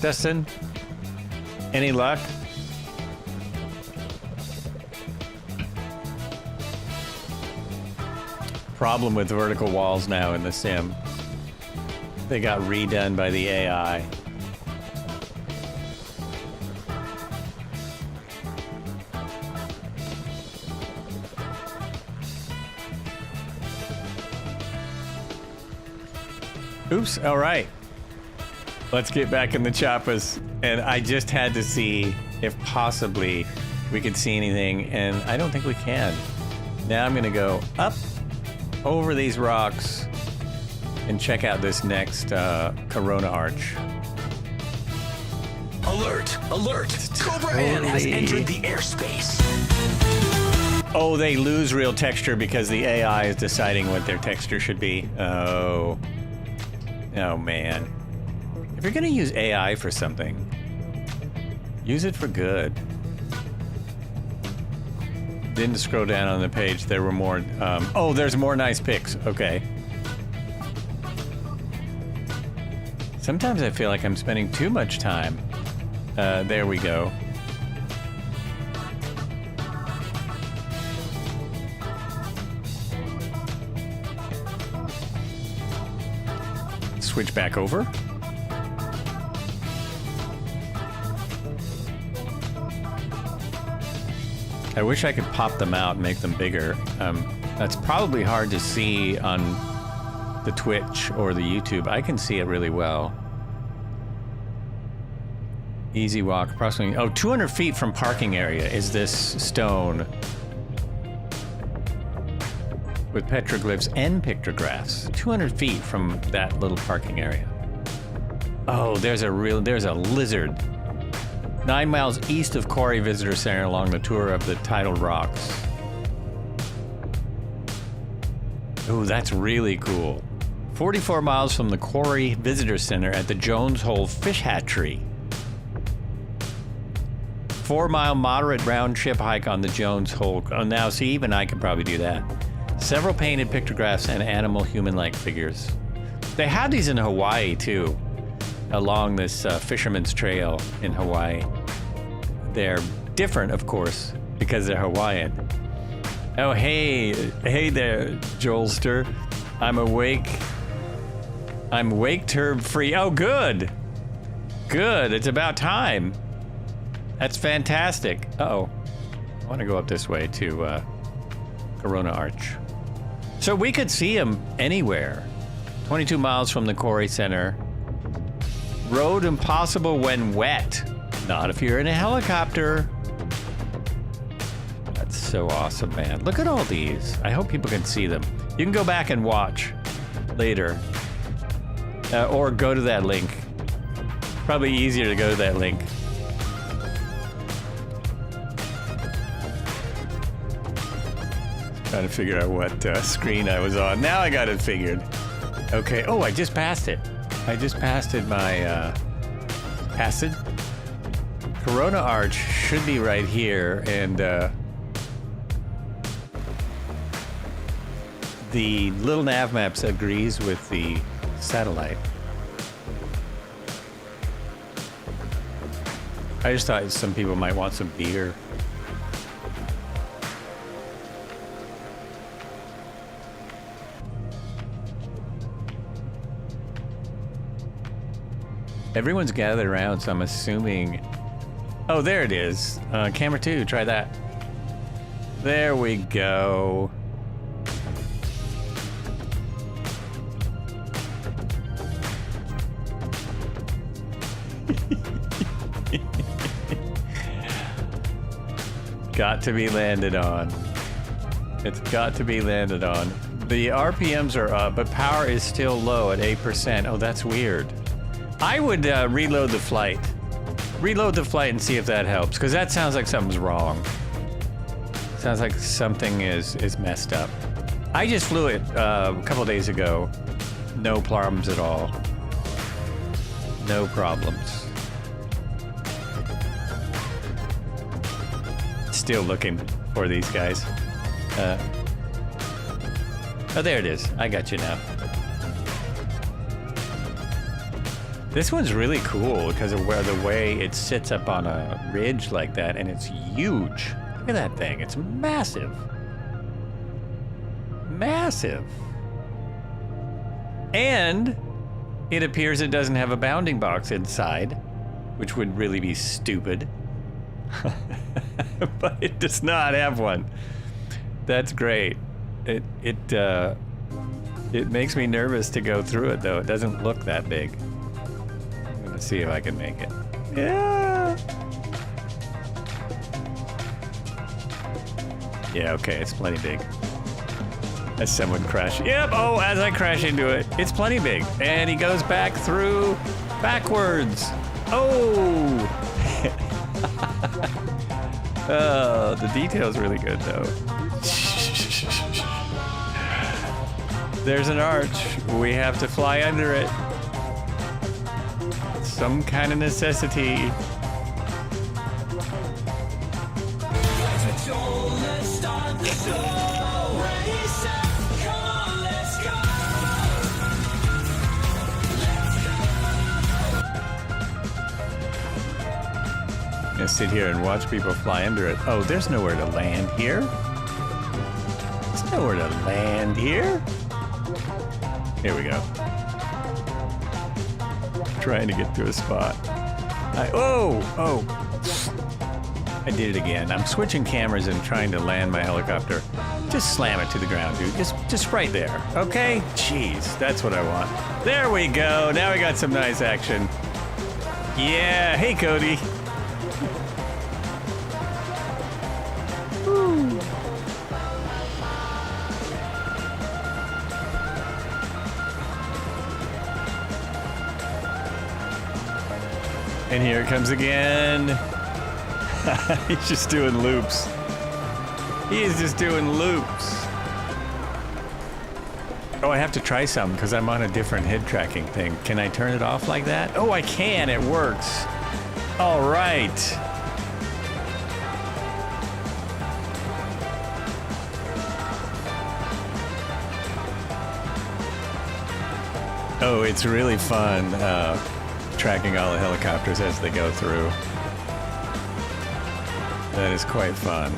Dustin? Any luck? Problem with vertical walls now in the sim. They got redone by the AI. Oops, all right. Let's get back in the choppas. And I just had to see if possibly we could see anything, and I don't think we can. Now I'm gonna go up over these rocks and check out this next Corona Arch. Alert! Alert! Cobra N has entered the airspace. Oh, they lose real texture because the AI is deciding what their texture should be. Oh. Oh, man. If you're going to use AI for something, use it for good. Didn't scroll down on the page. There were more... oh, there's more nice pics. Okay. Sometimes I feel like I'm spending too much time. There we go. Switch back over. I wish I could pop them out and make them bigger. That's probably hard to see on the Twitch or the YouTube. I can see it really well. Easy walk, approximately, 200 feet from parking area is this stone with petroglyphs and pictographs. 200 feet from that little parking area. Oh, there's a lizard. 9 miles east of Quarry Visitor Center along the tour of the tidal rocks. Oh, that's really cool. 44 miles from the Quarry Visitor Center at the Jones Hole Fish Hatchery. 4-mile moderate round trip hike on the Jones Hole. Oh, now, see, even I could probably do that. Several painted pictographs and animal human-like figures. They have these in Hawaii, too, along this fisherman's trail in Hawaii. They're different, of course, because they're Hawaiian. Oh, hey there, Joelster. I'm awake. I'm wake turb free. Oh, good. Good, it's about time. That's fantastic. Uh-oh. I want to go up this way to Corona Arch. So we could see him anywhere. 22 miles from the Quarry Center. Road impossible when wet. Not if you're in a helicopter. That's so awesome, man. Look at all these. I hope people can see them. You can go back and watch later. Or go to that link. Probably easier to go to that link. Trying to figure out what screen I was on. Now I got it figured. Okay. Oh, I just passed it. I just passed it my passage. Corona Arch should be right here, and the little nav maps agrees with the satellite. I just thought some people might want some beer. Everyone's gathered around, so I'm assuming... Oh, there it is. Camera 2, try that. There we go. Got to be landed on. It's got to be landed on. The RPMs are up, but power is still low at 8%. Oh, that's weird. I would reload the flight. Reload the flight and see if that helps, because that sounds like something's wrong. Sounds like something is messed up. I just flew it a couple days ago. No problems at all. No problems. Still looking for these guys. Oh, there it is. I got you now. This one's really cool because of where the way it sits up on a ridge like that, and it's huge. Look at that thing. It's massive. Massive. And it appears it doesn't have a bounding box inside, which would really be stupid. But it does not have one. That's great. It makes me nervous to go through it, though. It doesn't look that big. I'm gonna see if I can make it. Yeah. Yeah, okay, it's plenty big. As someone crashed. Yep, oh, as I crash into it, it's plenty big. And he goes back through backwards. Oh! Oh, the detail's really good, though. There's an arch. We have to fly under it. Some kind of necessity. Gonna sit here and watch people fly under it. Oh, there's nowhere to land here. There's nowhere to land here. Here we go. Trying to get to a spot. Oh! I did it again. I'm switching cameras and trying to land my helicopter. Just slam it to the ground, dude. Just right there, okay? Jeez, that's what I want. There we go. Now we got some nice action. Yeah, hey, Cody. And here it comes again. He's just doing loops. He is just doing loops. Oh, I have to try something because I'm on a different head tracking thing. Can I turn it off like that? Oh, I can. It works. All right. Oh, it's really fun. Tracking all the helicopters as they go through. That is quite fun.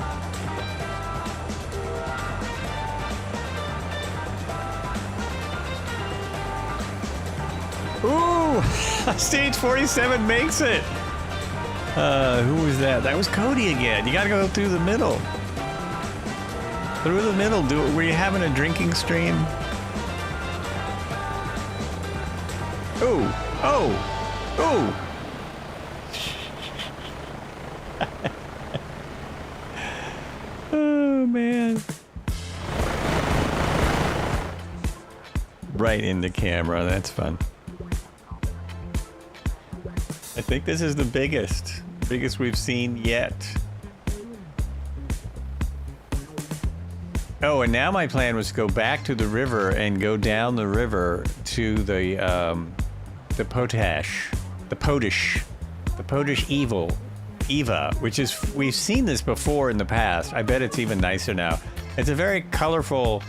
Ooh! Stage 47 makes it! Who was that? That was Cody again. You gotta go through the middle. Through the middle. Were you having a drinking stream? Ooh! Oh! Oh! Oh, man. Right in the camera. That's fun. I think this is the biggest we've seen yet. Oh, and now my plan was to go back to the river and go down the river to the Potash Eva, which is, we've seen this before in the past. I bet it's even nicer now. It's a very colorful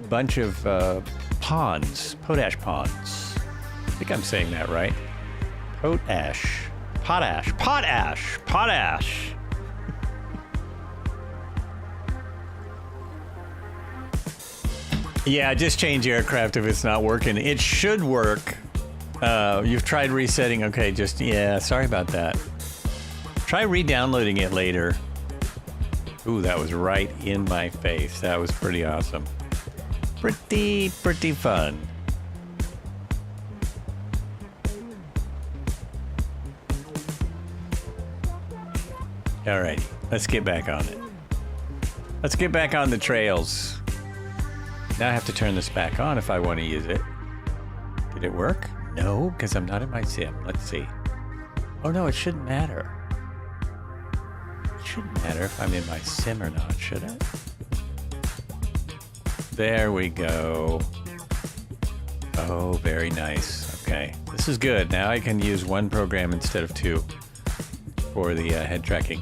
bunch of ponds, potash ponds. I think I'm saying that right. Potash. Yeah, just change aircraft if it's not working. It should work. You've tried resetting. Okay, yeah, sorry about that. Try re-downloading it later. Ooh, that was right in my face. That was pretty awesome. Pretty fun. All right, let's get back on it. Let's get back on the trails. Now I have to turn this back on if I want to use it. Did it work? No, because I'm not in my sim. Let's see. Oh no, it shouldn't matter. It shouldn't matter if I'm in my sim or not, should it? There we go. Oh, very nice. Okay, this is good. Now I can use one program instead of two for the head tracking.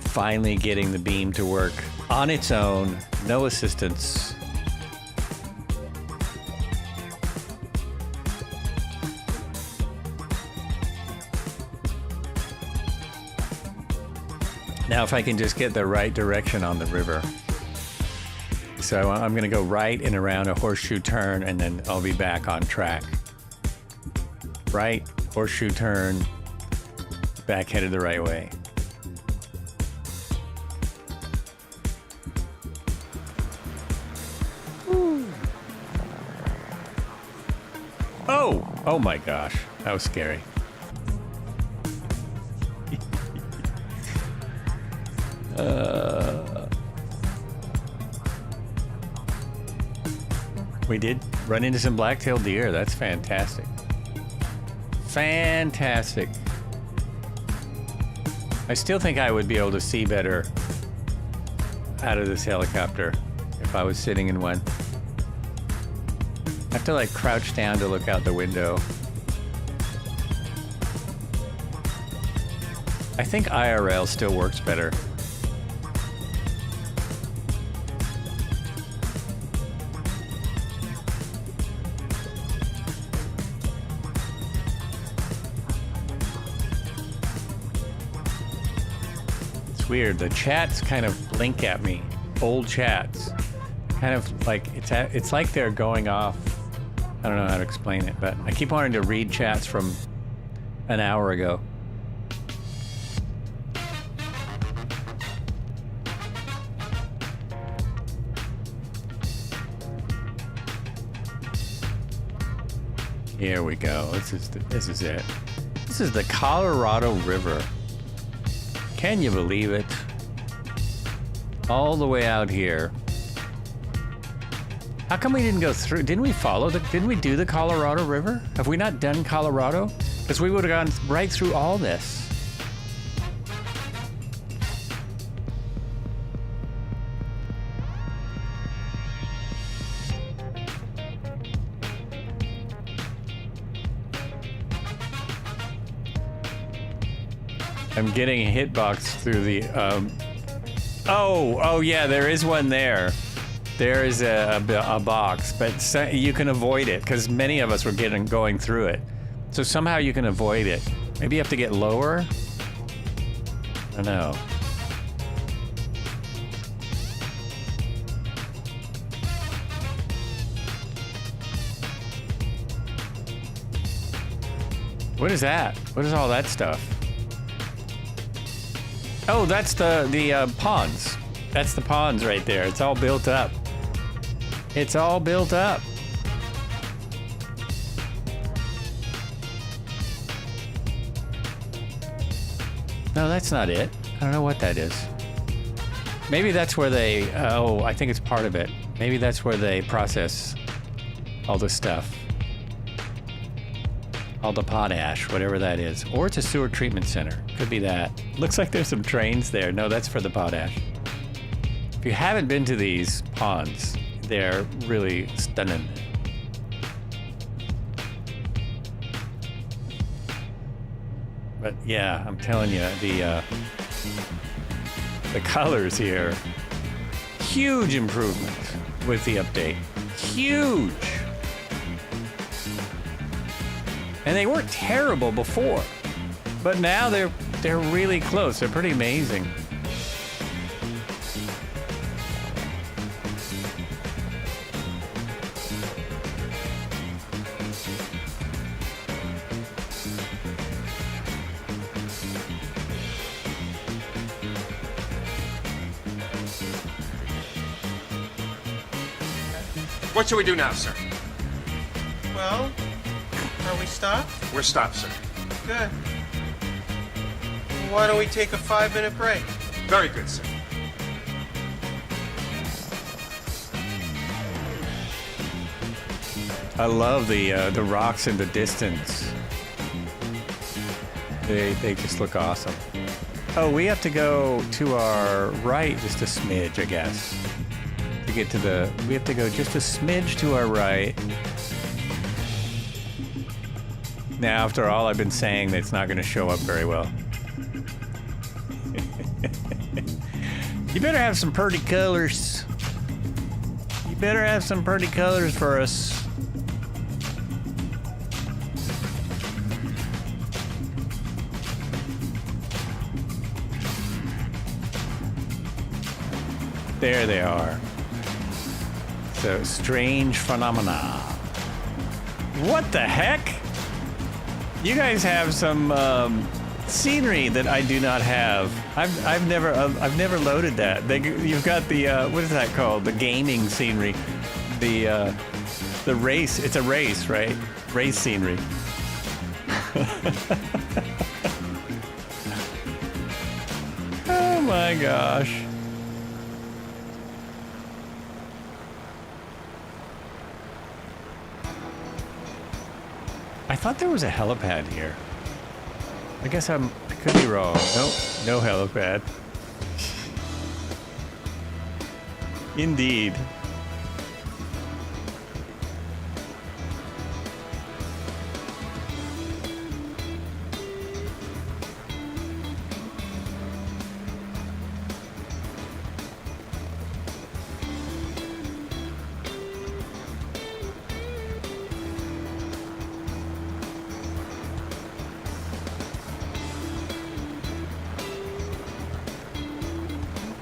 Finally getting the beam to work on its own, no assistance. Now if I can just get the right direction on the river. So I'm gonna go right and around a horseshoe turn and then I'll be back on track. Right, horseshoe turn, back headed the right way. Oh my gosh, that was scary. We did run into some black-tailed deer. That's fantastic. Fantastic. I still think I would be able to see better out of this helicopter if I was sitting in one. I have to like crouch down to look out the window. I think IRL still works better. It's weird. The chats kind of blink at me. Old chats. Kind of like, it's like they're going off. I don't know how to explain it, but I keep wanting to read chats from an hour ago. Here we go. This is it. This is the Colorado River. Can you believe it? All the way out here. How come we didn't go through? Didn't we do the Colorado River? Have we not done Colorado? Because we would have gone right through all this. I'm getting a hitbox through the, oh yeah, there is one there. There is a box, but you can avoid it because many of us were going through it. So somehow you can avoid it. Maybe you have to get lower? I don't know. What is that? What is all that stuff? Oh, that's the ponds. That's the ponds right there. It's all built up. It's all built up. No, that's not it. I don't know what that is. Maybe that's where they, oh, I think it's part of it. Maybe that's where they process all the stuff. All the potash, whatever that is. Or it's a sewer treatment center. Could be that. Looks like there's some trains there. No, that's for the potash. If you haven't been to these ponds, they're really stunning. But yeah, I'm telling you, the colors here, Huge improvement with the update. Huge. And they weren't terrible before, but now they're really close. They're pretty amazing. What should we do now, sir? Well, are we stopped? We're stopped, sir. Good. Why don't we take a 5-minute break? Very good, sir. I love the rocks in the distance. They just look awesome. Oh, we have to go to our right just a smidge, I guess. To get to the, we have to go just a smidge to our right. Now, after all I've been saying, that's not going to show up very well. You better have some pretty colors. You better have some pretty colors for us. There they are. So, strange phenomena. What the heck? You guys have some scenery that I do not have. I've never loaded that. You've got the what is that called? The gaming scenery. The race. It's a race, right? Race scenery. Oh my gosh. I thought there was a helipad here. I guess I could be wrong. Nope, no helipad. Indeed.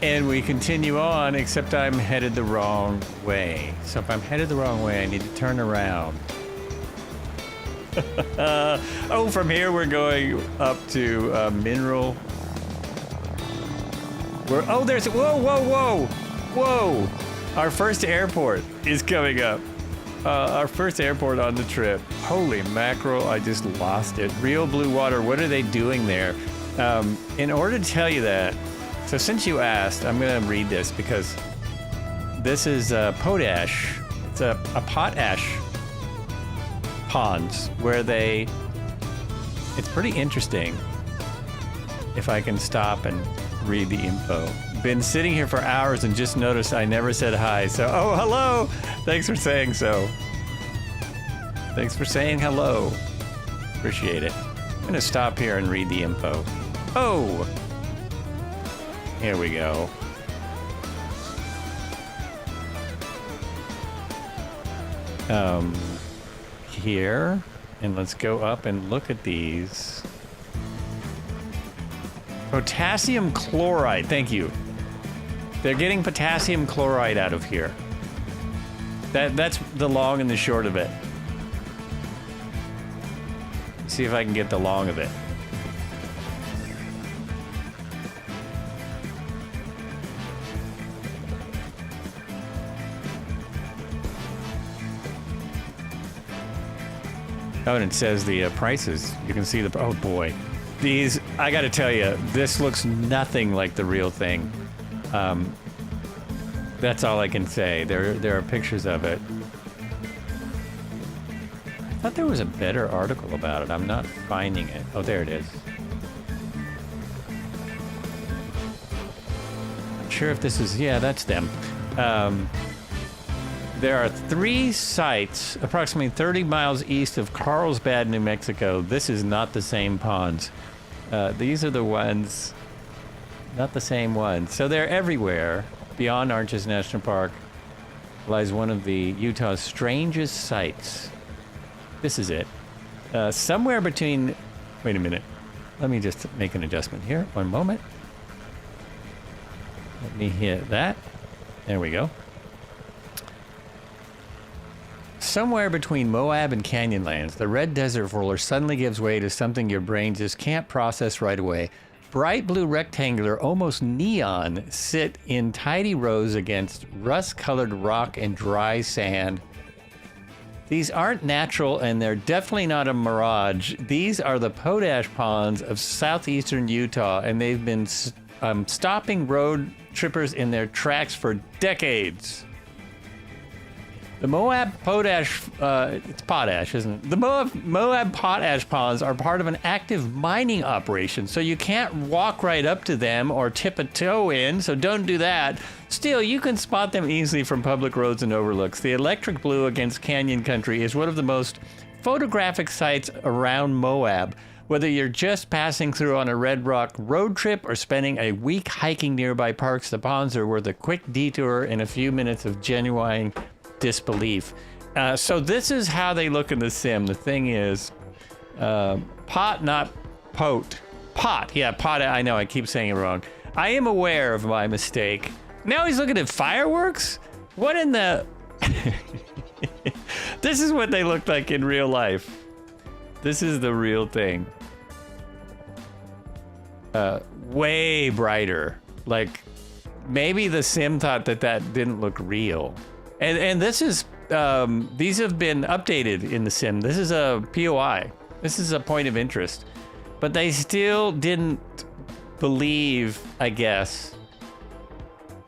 And we continue on, except I'm headed the wrong way. So if I'm headed the wrong way, I need to turn around. Oh, from here we're going up to Mineral. Oh, there's, whoa, whoa, whoa, whoa. Our first airport is coming up. Our first airport on the trip. Holy mackerel, I just lost it. Real blue water, what are they doing there? In order to tell you that, so since you asked, I'm going to read this because this is potash. It's a potash ponds where it's pretty interesting if I can stop and read the info. Been sitting here for hours and just noticed I never said hi. So, oh, hello. Thanks for saying so. Thanks for saying hello. Appreciate it. I'm going to stop here and read the info. Oh. Here we go. Here, and let's go up and look at these. Potassium chloride, thank you. They're getting potassium chloride out of here. That's the long and the short of it. Let's see if I can get the long of it. Oh, and it says the prices. You can see the, oh boy. These, I gotta tell you, this looks nothing like the real thing. That's all I can say. There are pictures of it. I thought there was a better article about it. I'm not finding it. Oh, there it is. Not sure if this is, yeah, that's them. There are 3 sites approximately 30 miles east of Carlsbad, New Mexico. This is not the same ponds. These are the ones, not the same ones. So they're everywhere. beyond Arches National Park, lies one of the Utah's strangest sights. This is it. Somewhere between... Wait a minute. Let me just make an adjustment here. One moment. Let me hit that. There we go. Somewhere between Moab and Canyonlands, the red desert roller suddenly gives way to something your brain just can't process right away. Bright blue rectangular, almost neon, sit in tidy rows against rust-colored rock and dry sand. These aren't natural, and they're definitely not a mirage. These are the potash ponds of southeastern Utah, and they've been stopping road trippers in their tracks for decades. The Moab potash, it's potash, isn't it? The Moab potash ponds are part of an active mining operation, so you can't walk right up to them or tip a toe in, so don't do that. Still, you can spot them easily from public roads and overlooks. The electric blue against canyon country is one of the most photographic sites around Moab. Whether you're just passing through on a Red Rock road trip or spending a week hiking nearby parks, the ponds are worth a quick detour and a few minutes of genuine disbelief. So this is how they look in the sim. The thing is, pot, not pote. Pot, yeah, pot. I know, I keep saying it wrong. I am aware of my mistake. Now he's looking at fireworks? What in the... This is what they look like in real life. This is the real thing. Way brighter. Like, maybe the sim thought that didn't look real. And this is, these have been updated in the sim. This is a POI. This is a point of interest. But they still didn't believe, I guess,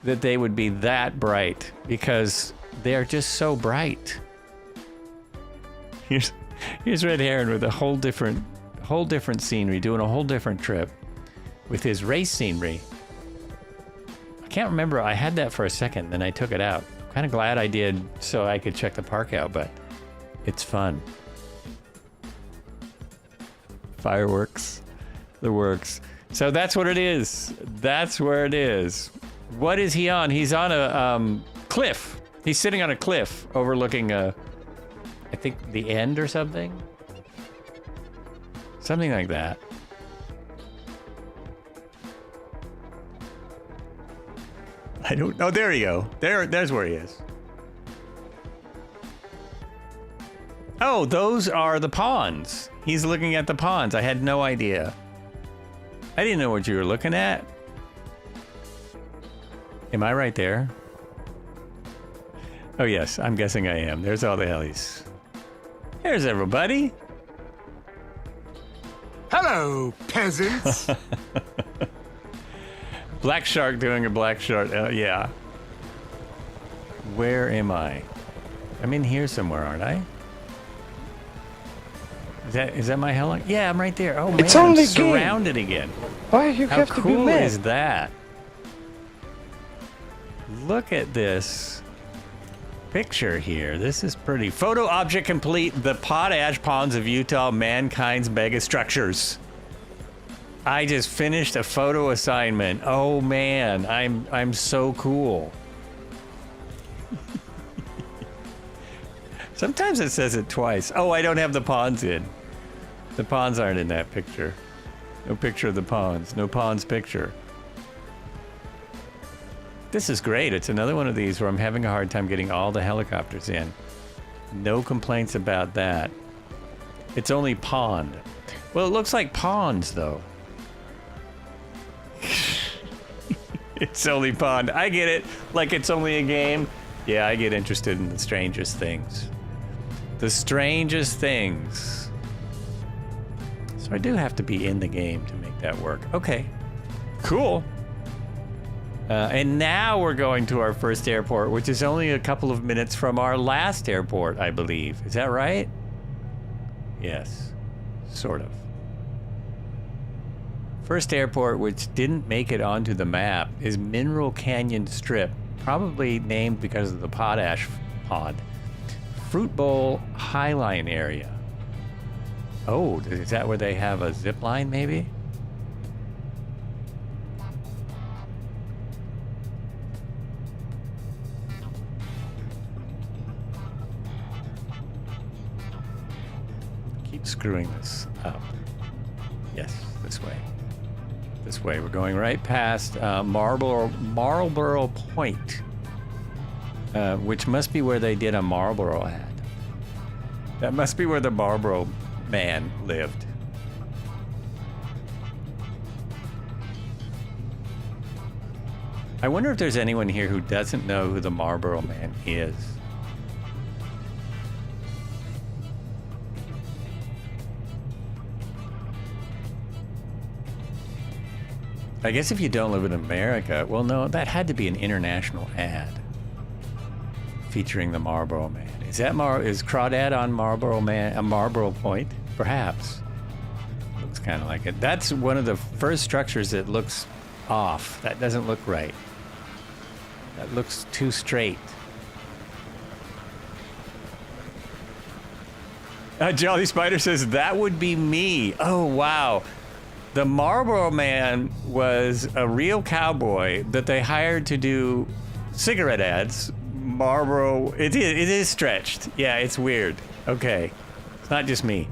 that they would be that bright because they're just so bright. Here's Red Heron with a whole different scenery, doing a whole different trip with his race scenery. I can't remember. I had that for a second, then I took it out. Kind of glad I did so I could check the park out, but it's fun. Fireworks, the works. So that's what it is. That's where it is. What is he on? He's on a cliff. He's sitting on a cliff overlooking I think the end or something. Something like that. I don't know. There you go. There's where he is. Oh, those are the ponds. He's looking at the ponds. I had no idea. I didn't know what you were looking at. Am I right there? Oh, yes. I'm guessing I am. There's all the helis. There's everybody. Hello, peasants. Black shark doing a black shark. Yeah. Where am I? I'm in here somewhere, aren't I? Is that my heli? Yeah, I'm right there. Oh man, It's only I'm surrounded again. Why you How have to be cool mad? is that? Look at this picture here. This is pretty. Photo object complete. The potash ponds of Utah, mankind's mega structures. I just finished a photo assignment. Oh man, I'm so cool. Sometimes it says it twice. Oh, I don't have the ponds in. The ponds aren't in that picture. No picture of the ponds. No ponds picture. This is great. It's another one of these where I'm having a hard time getting all the helicopters in. No complaints about that. It's only pond. Well, it looks like ponds though. It's only pond. I get it. Like it's only a game. Yeah, I get interested in the strangest things. The strangest things. So I do have to be in the game to make that work. Okay. Cool. And now we're going to our first airport, which is only a couple of minutes from our last airport, I believe. Is that right? Yes. Sort of. First airport which didn't make it onto the map is Mineral Canyon Strip, probably named because of the potash pond. Fruit Bowl Highline area. Oh, is that where they have a zip line maybe? screwing this up. Yes, this way. This way. We're going right past Marlborough Point, which must be where they did a Marlboro ad. That must be where the Marlboro man lived. I wonder if there's anyone here who doesn't know who the Marlboro man is. I guess if you don't live in America, well, no, that had to be an international ad featuring the Marlboro man. Is Crawdad on Marlboro man, a Marlboro Point? Perhaps. Looks kind of like it. That's one of the first structures that looks off. That doesn't look right. That looks too straight. Jolly Spider says, that would be me. Oh, wow. The Marlboro man was a real cowboy that they hired to do cigarette ads. Marlboro, it is stretched. Yeah, it's weird. Okay. It's not just me.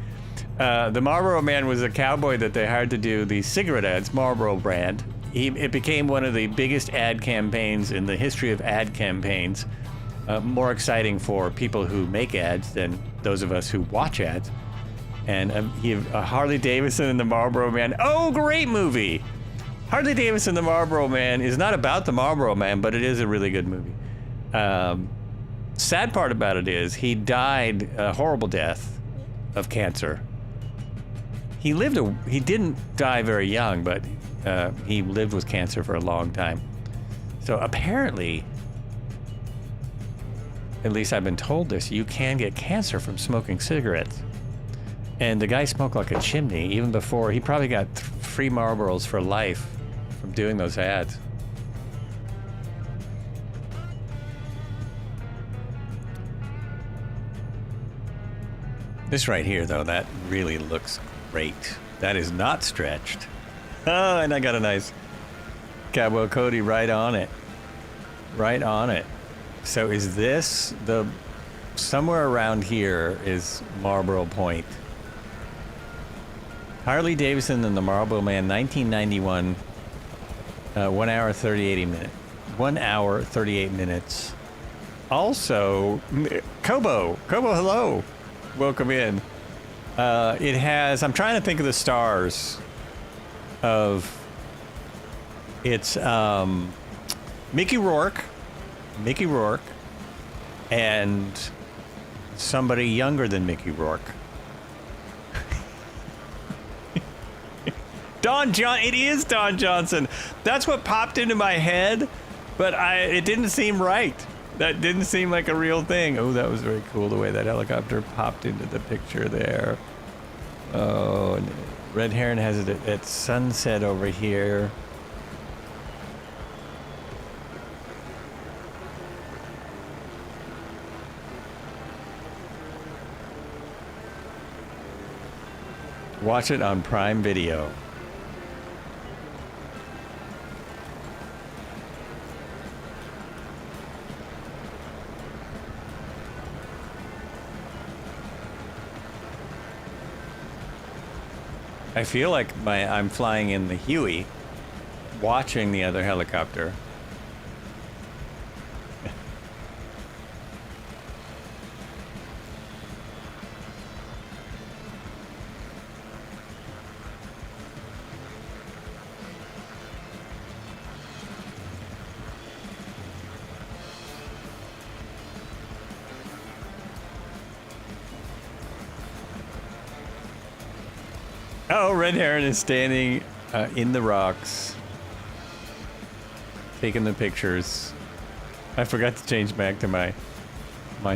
The Marlboro man was a cowboy that they hired to do the cigarette ads, Marlboro brand. It became one of the biggest ad campaigns in the history of ad campaigns. More exciting for people who make ads than those of us who watch ads. And Harley Davidson and the Marlboro Man. Oh, great movie! Harley Davidson and the Marlboro Man is not about the Marlboro Man, but it is a really good movie. Sad part about it is he died a horrible death of cancer. He didn't die very young, but he lived with cancer for a long time. So apparently, at least I've been told this, you can get cancer from smoking cigarettes. And the guy smoked like a chimney even before. He probably got free Marlboros for life from doing those ads. This right here, though, that really looks great. That is not stretched. Oh, and I got a nice Cowboy Cody right on it. Right on it. So is this somewhere around here is Marlboro Point. Harley Davidson and the Marlboro Man, 1991, 1 hour 38 minutes. 1 hour 38 minutes. Also, Kobo, hello, welcome in. It has. I'm trying to think of the stars. It's Mickey Rourke, and somebody younger than Mickey Rourke. It is Don Johnson. That's what popped into my head, but it didn't seem right. That didn't seem like a real thing. Oh, that was very cool the way that helicopter popped into the picture there. Oh, and Red Heron has it at sunset over here. Watch it on Prime Video. I feel like I'm flying in the Huey, watching the other helicopter. Oh, Red Heron is standing in the rocks, taking the pictures. I forgot to change back to my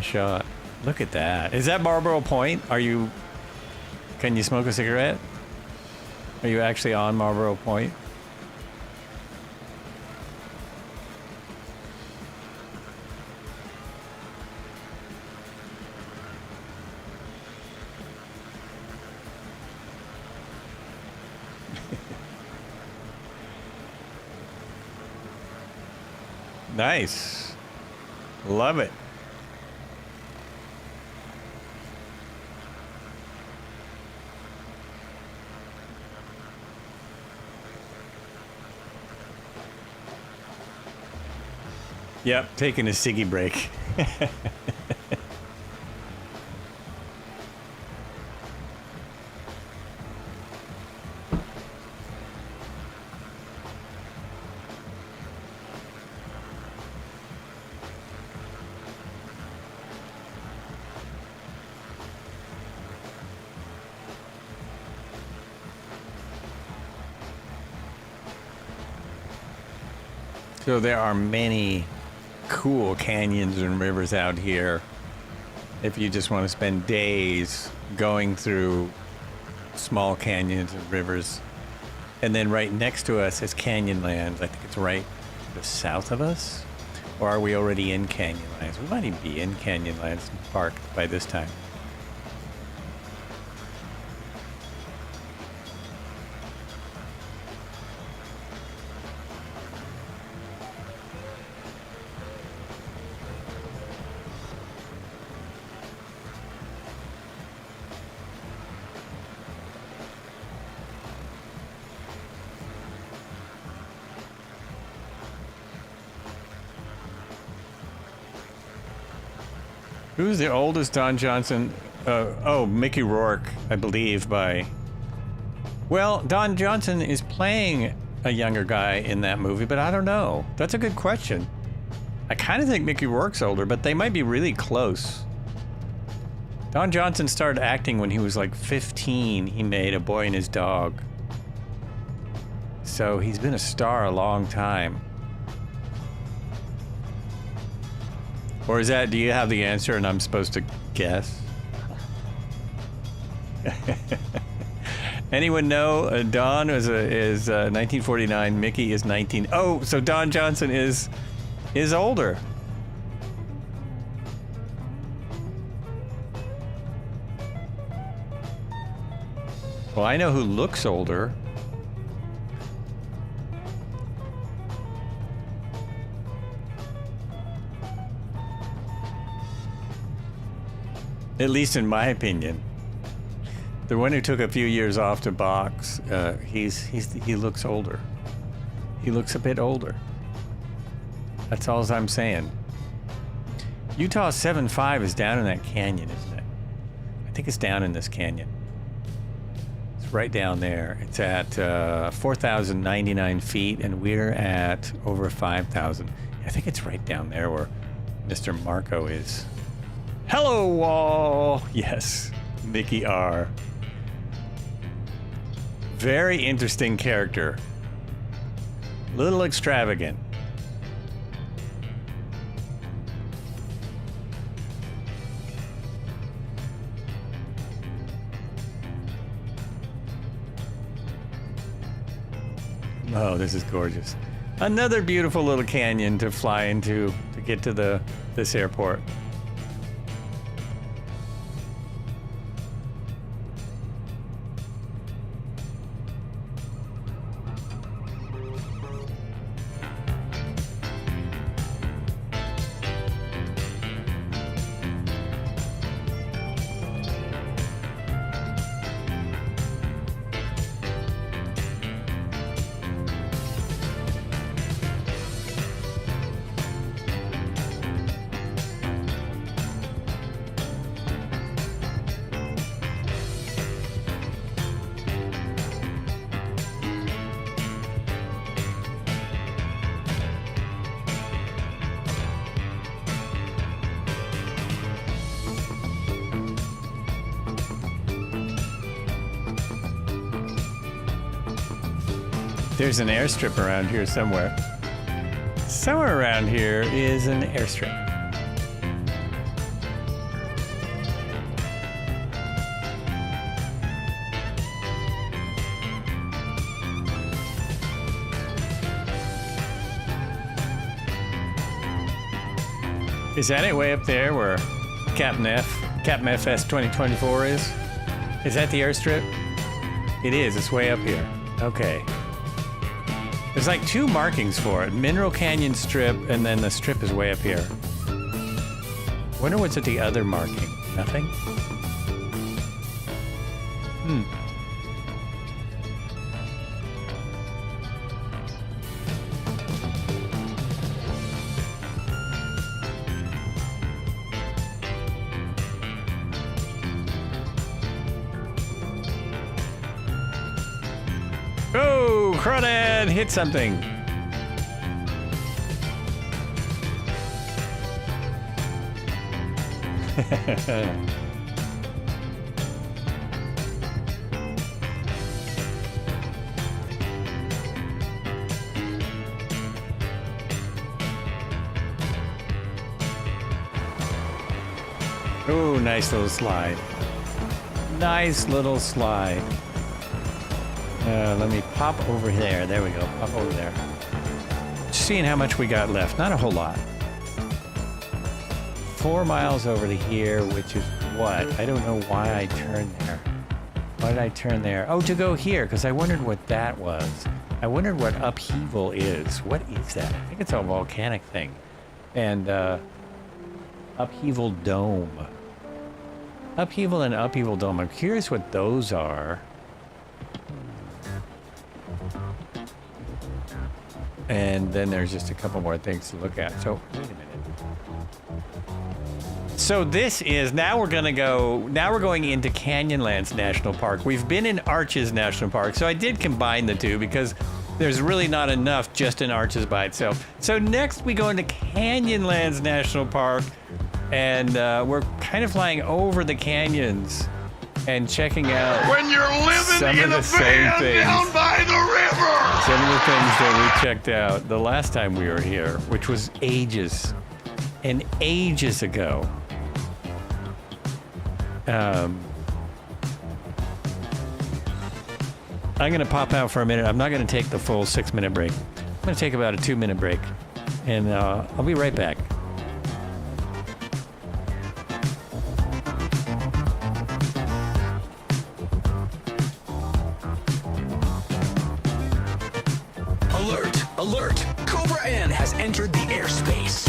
shot. Look at that. Is that Marlboro Point? Can you smoke a cigarette? Are you actually on Marlboro Point? Nice. Love it. Yep, taking a ciggy break. So there are many cool canyons and rivers out here if you just want to spend days going through small canyons and rivers. And then right next to us is Canyonlands. I think it's right to the south of us. Or are we already in Canyonlands? We might even be in Canyonlands Park by this time. Who's the oldest Don Johnson? Oh, Mickey Rourke, I believe, by... Well, Don Johnson is playing a younger guy in that movie, but I don't know. That's a good question. I kind of think Mickey Rourke's older, but they might be really close. Don Johnson started acting when he was like 15. He made A Boy and His Dog. So he's been a star a long time. Or is that, do you have the answer and I'm supposed to guess? Anyone know? Don is 1949, Mickey is 19. Oh, so Don Johnson is older. Well, I know who looks older. At least in my opinion. The one who took a few years off to box, he looks older. He looks a bit older. That's all I'm saying. Utah 7.5 is down in that canyon, isn't it? I think it's down in this canyon. It's right down there. It's at 4,099 feet, and we're at over 5,000. I think it's right down there where Mr. Marco is. Hello, Wall! Yes, Mickey R. Very interesting character. Little extravagant. Oh, this is gorgeous. Another beautiful little canyon to fly into to get to this airport. There's an airstrip around here somewhere. Somewhere around here is an airstrip. Is that it way up there where Captain FS 2024 is? Is that the airstrip? It is, it's way up here. Okay. There's like two markings for it. Mineral Canyon Strip, and then the strip is way up here. Wonder what's at the other marking. Nothing? Crawdad, hit something. Ooh, nice little slide. Nice little slide. Let me pop over there. There we go. Pop over there. Just seeing how much we got left. Not a whole lot. 4 miles over to here, which is what? I don't know why I turned there. Why did I turn there? Oh, to go here, because I wondered what that was. I wondered what upheaval is. What is that? I think it's a volcanic thing. And, upheaval dome. Upheaval and upheaval dome. I'm curious what those are. And then there's just a couple more things to look at. So, wait a minute. So this is, now we're going into Canyonlands National Park. We've been in Arches National Park, so I did combine the two because there's really not enough just in Arches by itself. So next we go into Canyonlands National Park, and we're kind of flying over the canyons and checking out When you're living some in of the a same van things. down by the river. Some of the things that we checked out the last time we were here, which was ages and ages ago. I'm going to pop out for a minute. I'm not going to take the full 6-minute break. I'm going to take about a 2-minute break, and I'll be right back. Alert! Alert! Cobra N has entered the airspace.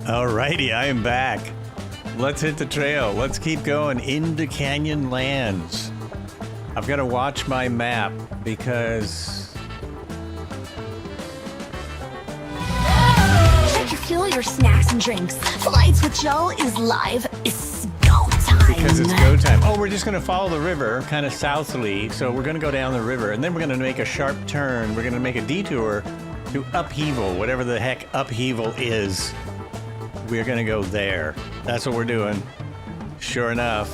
Alrighty, I am back. Let's hit the trail. Let's keep going into Canyonlands. I've got to watch my map because Check your fuel, your snacks and drinks. Flights with Joe is live. It's go time. because it's go time. Oh, we're just going to follow the river, kind of southly. So we're going to go down the river, and then we're going to make a sharp turn. We're going to make a detour to upheaval, whatever the heck upheaval is. We're going to go there. That's what we're doing. Sure enough.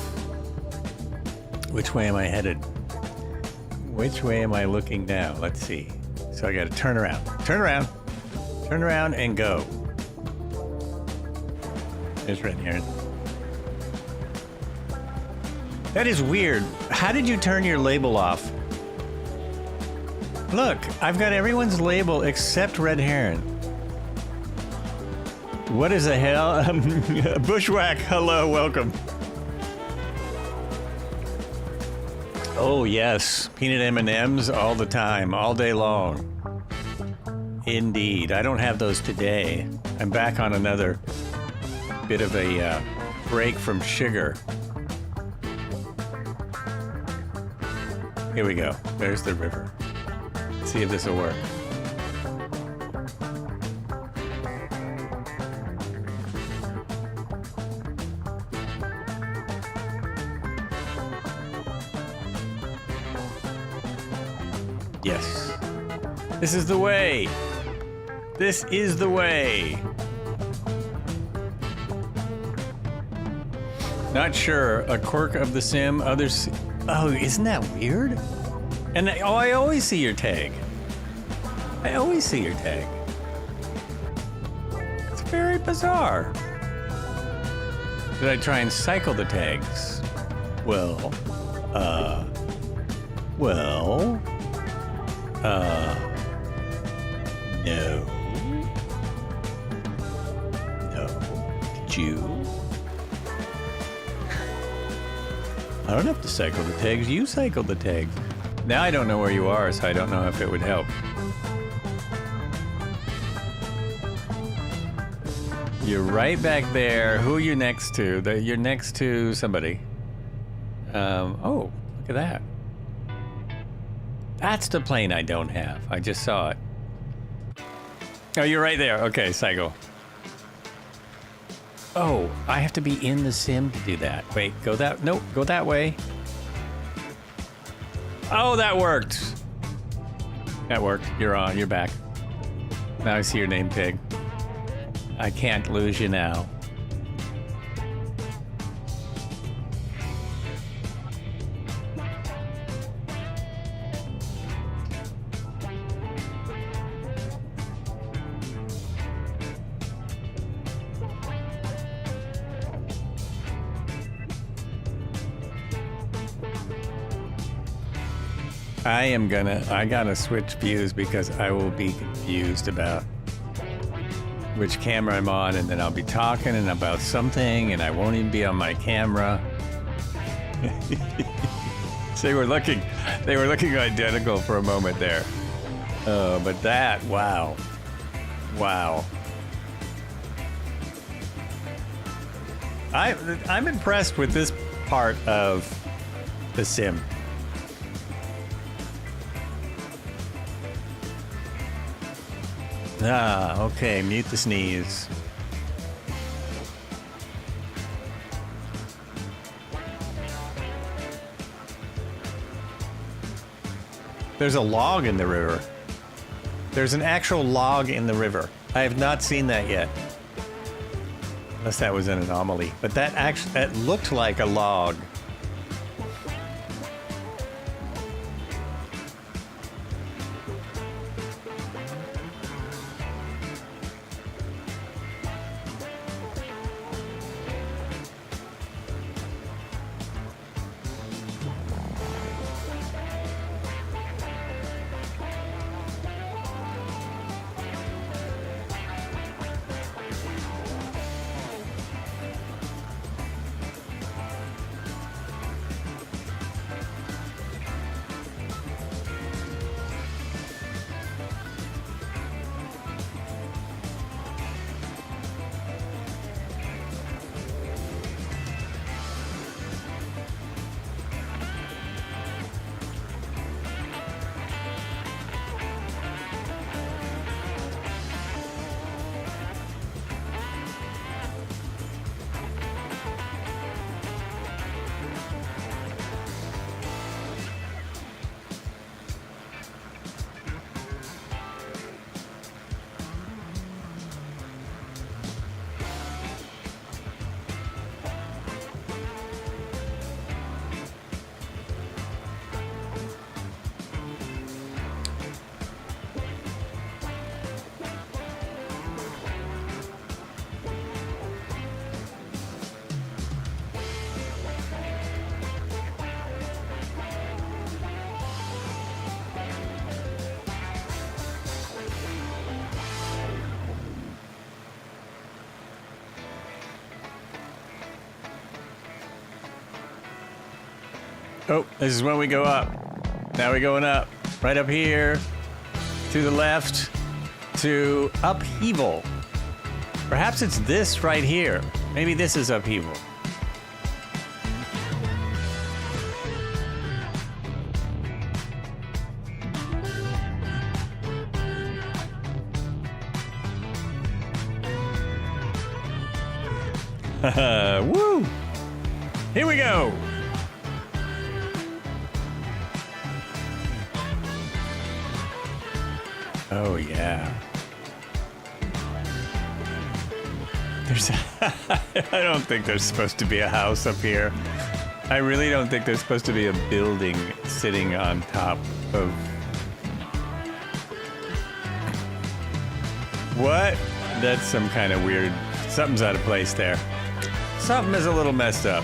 Which way am I headed? Which way am I looking now? Let's see. So I got to turn around. Turn around. Turn around and go. There's red heron. That is weird. How did you turn your label off? Look, I've got everyone's label except red heron. What is the hell? Bushwhack, hello, welcome. Oh yes, peanut M&Ms all the time, all day long. Indeed, I don't have those today. I'm back on another bit of a break from sugar. Here we go. There's the river. Let's see if this will work. Yes. This is the way. This is the way. Not sure. A quirk of the sim. Others. Oh, isn't that weird? And I always see your tag. I always see your tag. It's very bizarre. Did I try and cycle the tags? Well, no. No. Did you? I don't have to cycle the tags. You cycle the tags. Now I don't know where you are, so I don't know if it would help. You're right back there. Who are you next to? You're next to somebody. Oh, look at that. That's the plane I don't have. I just saw it. Oh, you're right there. Okay, cycle. Oh, I have to be in the sim to do that. Wait, go that... Nope, go that way. Oh, that worked. That worked. You're on. You're back. Now I see your name tag. I can't lose you now. I gotta switch views because I will be confused about which camera I'm on, and then I'll be talking and about something and I won't even be on my camera. So they were looking identical for a moment there. But that, wow. Wow. I'm impressed with this part of the sim. Ah, okay, mute the sneeze. There's a log in the river. There's an actual log in the river. I have not seen that yet. Unless that was an anomaly. But that looked like a log. Oh, this is when we go up. Now we're going up. Right up here. To the left. To upheaval. Perhaps it's this right here. Maybe this is upheaval. Woo! Here we go! Oh, yeah. There's I don't think there's supposed to be a house up here. I really don't think there's supposed to be a building sitting on top of... What? That's some kind of weird... Something's out of place there. Something is a little messed up.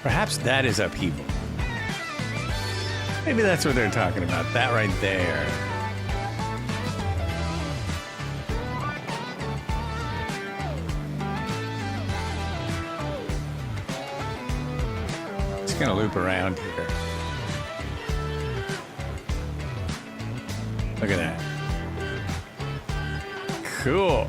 Perhaps that is upheaval. Maybe that's what they're talking about. That right there. Just gonna loop around here. Look at that. Cool.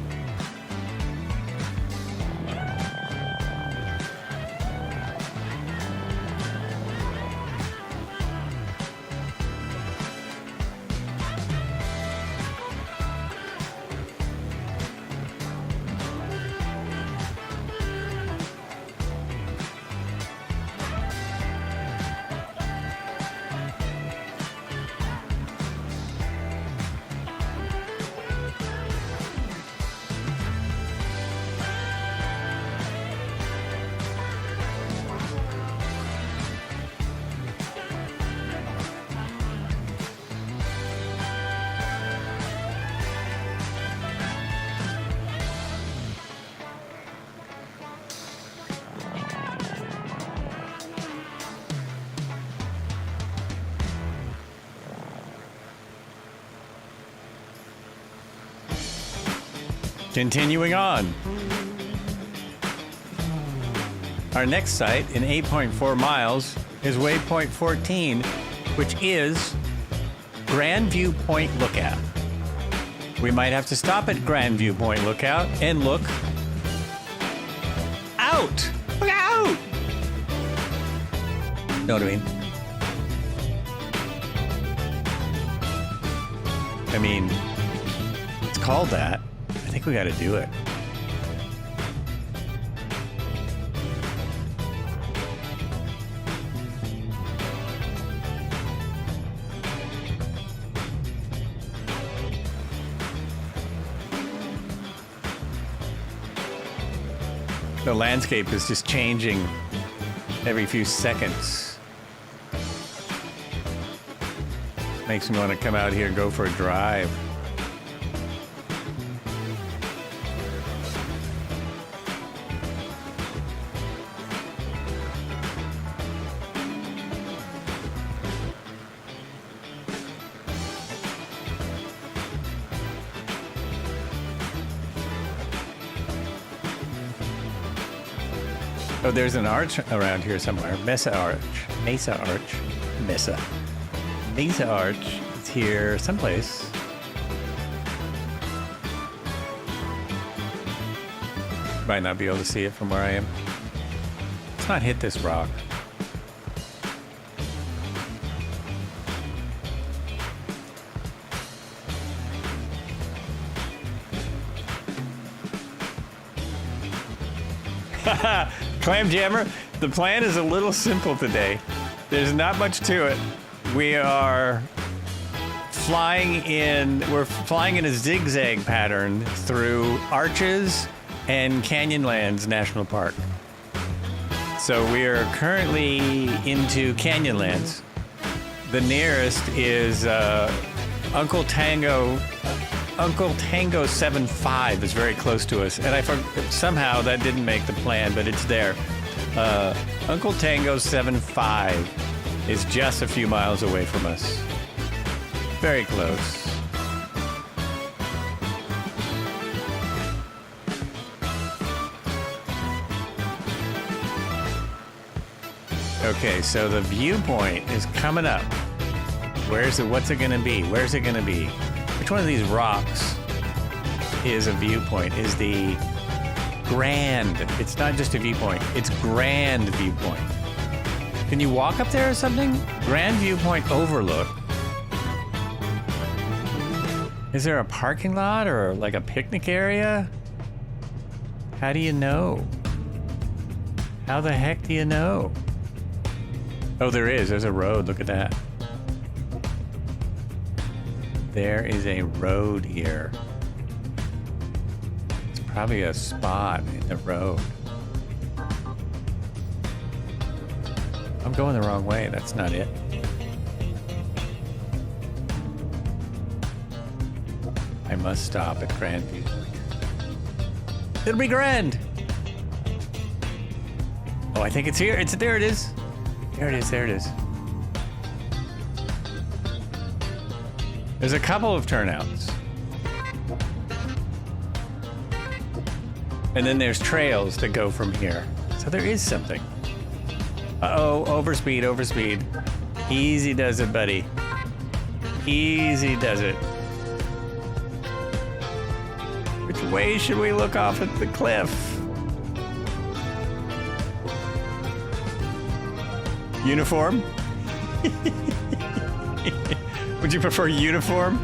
Continuing on. Our next site in 8.4 miles is waypoint 14, which is Grandview Point Lookout. We might have to stop at Grandview Point Lookout and look out. Look out! Know what I mean, it's called that. I think we got to do it. The landscape is just changing every few seconds. Makes me want to come out here and go for a drive. Oh, there's an arch around here somewhere. Mesa Arch. Mesa Arch. Mesa. Mesa Arch. It's here someplace. Might not be able to see it from where I am. Let's not hit this rock. Clam Jammer, the plan is a little simple today. There's not much to it. We're flying in a zigzag pattern through arches and Canyonlands National Park. So we are currently into Canyonlands. The nearest is Uncle Tango 75 is very close to us, and somehow that didn't make the plan, but it's there. Uncle Tango 75 is just a few miles away from us. Very close. Okay, so the viewpoint is coming up. What's it gonna be? Where's it gonna be? Which one of these rocks is a viewpoint? Is the grand? It's not just a viewpoint, it's grand viewpoint. Can you walk up there or something? Grand viewpoint overlook. Is there a parking lot or like a picnic area? How do you know? How the heck do you know? Oh, there is. There's a road. Look at that. There is a road here. It's probably a spot in the road. I'm going the wrong way. That's not it. I must stop at Grand Viewpoint. It'll be grand. Oh, I think it's here. There it is. There it is. There it is. There's a couple of turnouts. And then there's trails that go from here. So there is something. Uh-oh, overspeed, overspeed. Easy does it, buddy. Easy does it. Which way should we look off at the cliff? Uniform? Would you prefer uniform?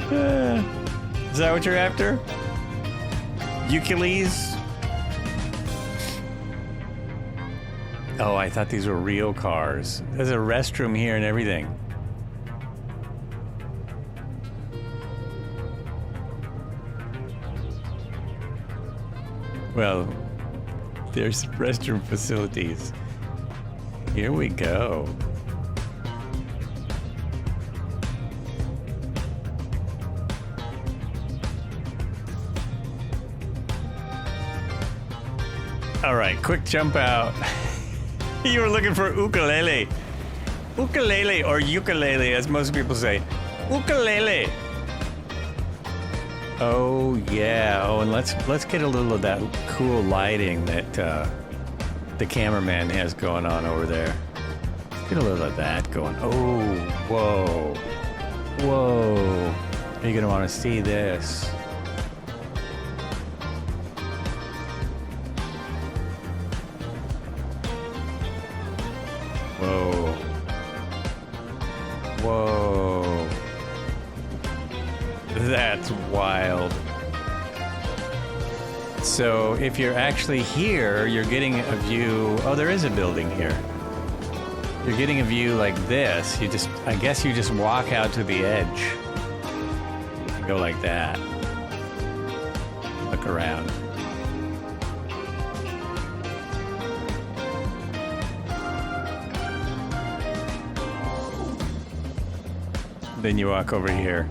Is that what you're after? Ukuleles? Oh, I thought these were real cars. There's a restroom here and everything. Well, there's restroom facilities. Here we go. All right, quick jump out. You were looking for ukulele. Ukulele or ukulele, as most people say. Ukulele. Oh yeah. Oh, and let's get a little of that cool lighting that the cameraman has going on over there. Get a little of that going. Oh, whoa, whoa. You're gonna want to see this. Whoa. Whoa. That's wild. So if you're actually here, you're getting a view. Oh, there is a building here. You're getting a view like this. I guess you just walk out to the edge. You go like that. Look around. Then you walk over here.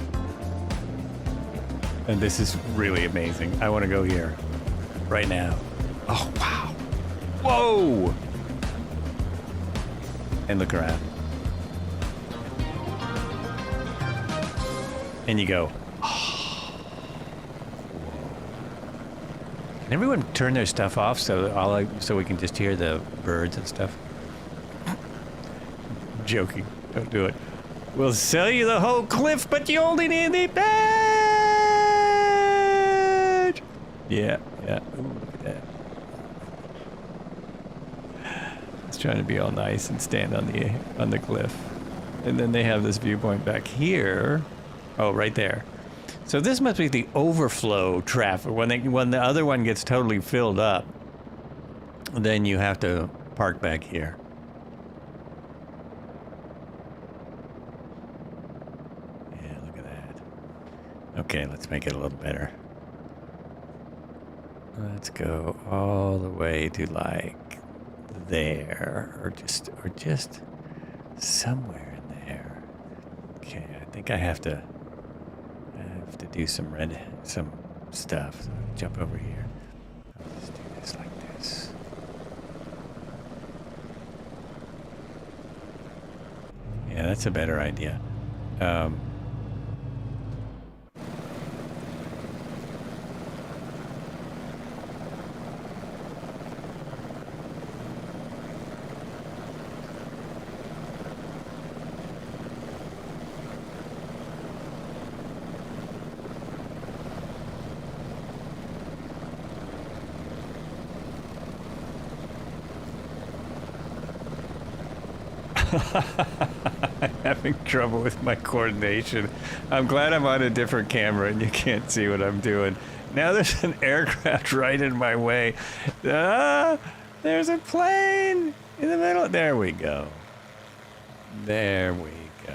And this is really amazing. I want to go here right now. Oh, wow. Whoa! And look around. And you go, oh. Can everyone turn their stuff off so we can just hear the birds and stuff? Joking. Don't do it. We'll sell you the whole cliff, but you only need the badge. Yeah. Ooh, look at that. It's trying to be all nice and stand on the cliff. And then they have this viewpoint back here. Oh, right there. So this must be the overflow traffic. When the other one gets totally filled up, then you have to park back here. Yeah, look at that. Okay, let's make it a little better. Let's go all the way to like there, or just somewhere in there. Okay, I think I have to do some stuff. So jump over here. I'll just do this like this. Yeah, that's a better idea. I'm having trouble with my coordination. I'm glad I'm on a different camera and you can't see what I'm doing. Now there's an aircraft right in my way. There's a plane in the middle. There we go. There we go.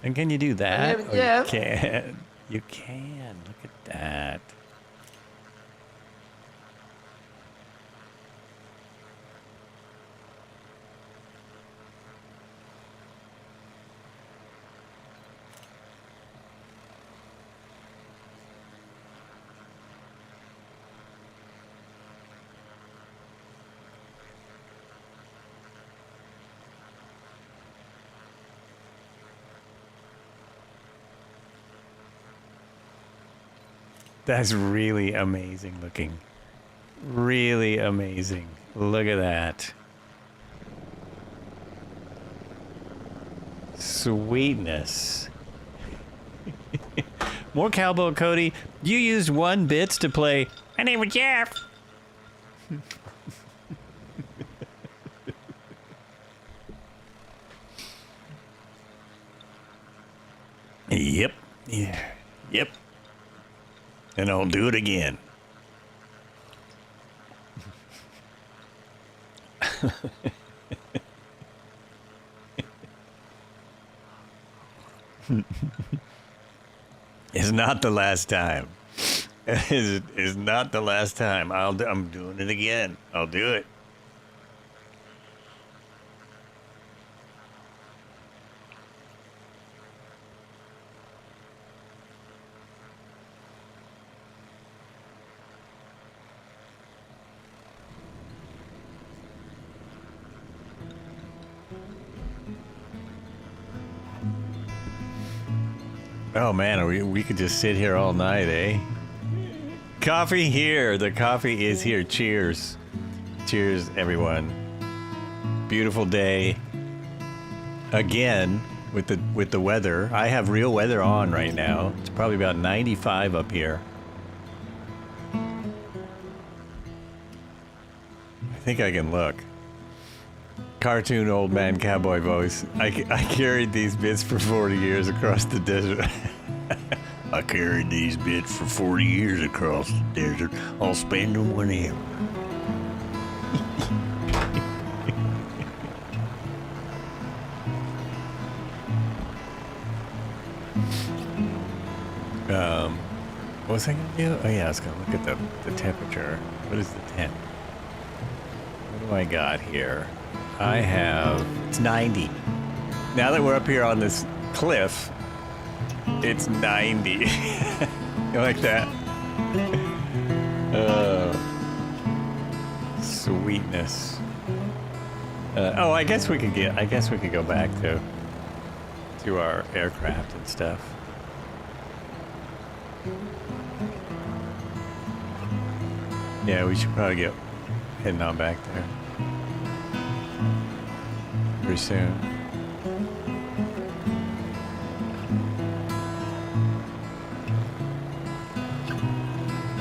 And can you do that? Yeah. You can. You can. Look at that. That's really amazing looking. Really amazing. Look at that. Sweetness. More cowboy Cody. You used 1 bits to play My Name is Jeff. Yep. Yeah. Yep. And I'll do it again. It's not the last time. It's not the last time. I'm doing it again. I'll do it. Oh man, we could just sit here all night, eh? Coffee here. The coffee is here. Cheers. Cheers, everyone. Beautiful day. Again, with the weather. I have real weather on right now. It's probably about 95 up here. I think I can look. Cartoon old man cowboy voice. I carried these bits for 40 years across the desert. I carried these bits for 40 years across the desert. I'll spend them whenever. What was I gonna do? Oh yeah, I was gonna look at the temperature. What is the temp? What do I got here? I have, it's 90. Now that we're up here on this cliff, it's 90. You like that? Sweetness. Oh, I guess we could go back to our aircraft and stuff. Yeah, we should probably get heading on back there pretty soon.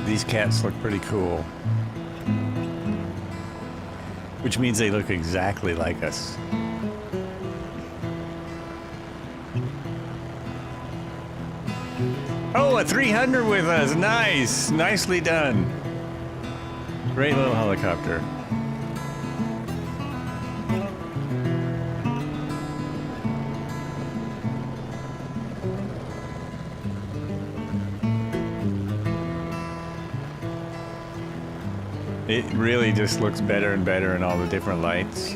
These cats look pretty cool. Which means they look exactly like us. Oh, a 300 with us. Nice. Nicely done. Great little helicopter. It really just looks better and better in all the different lights.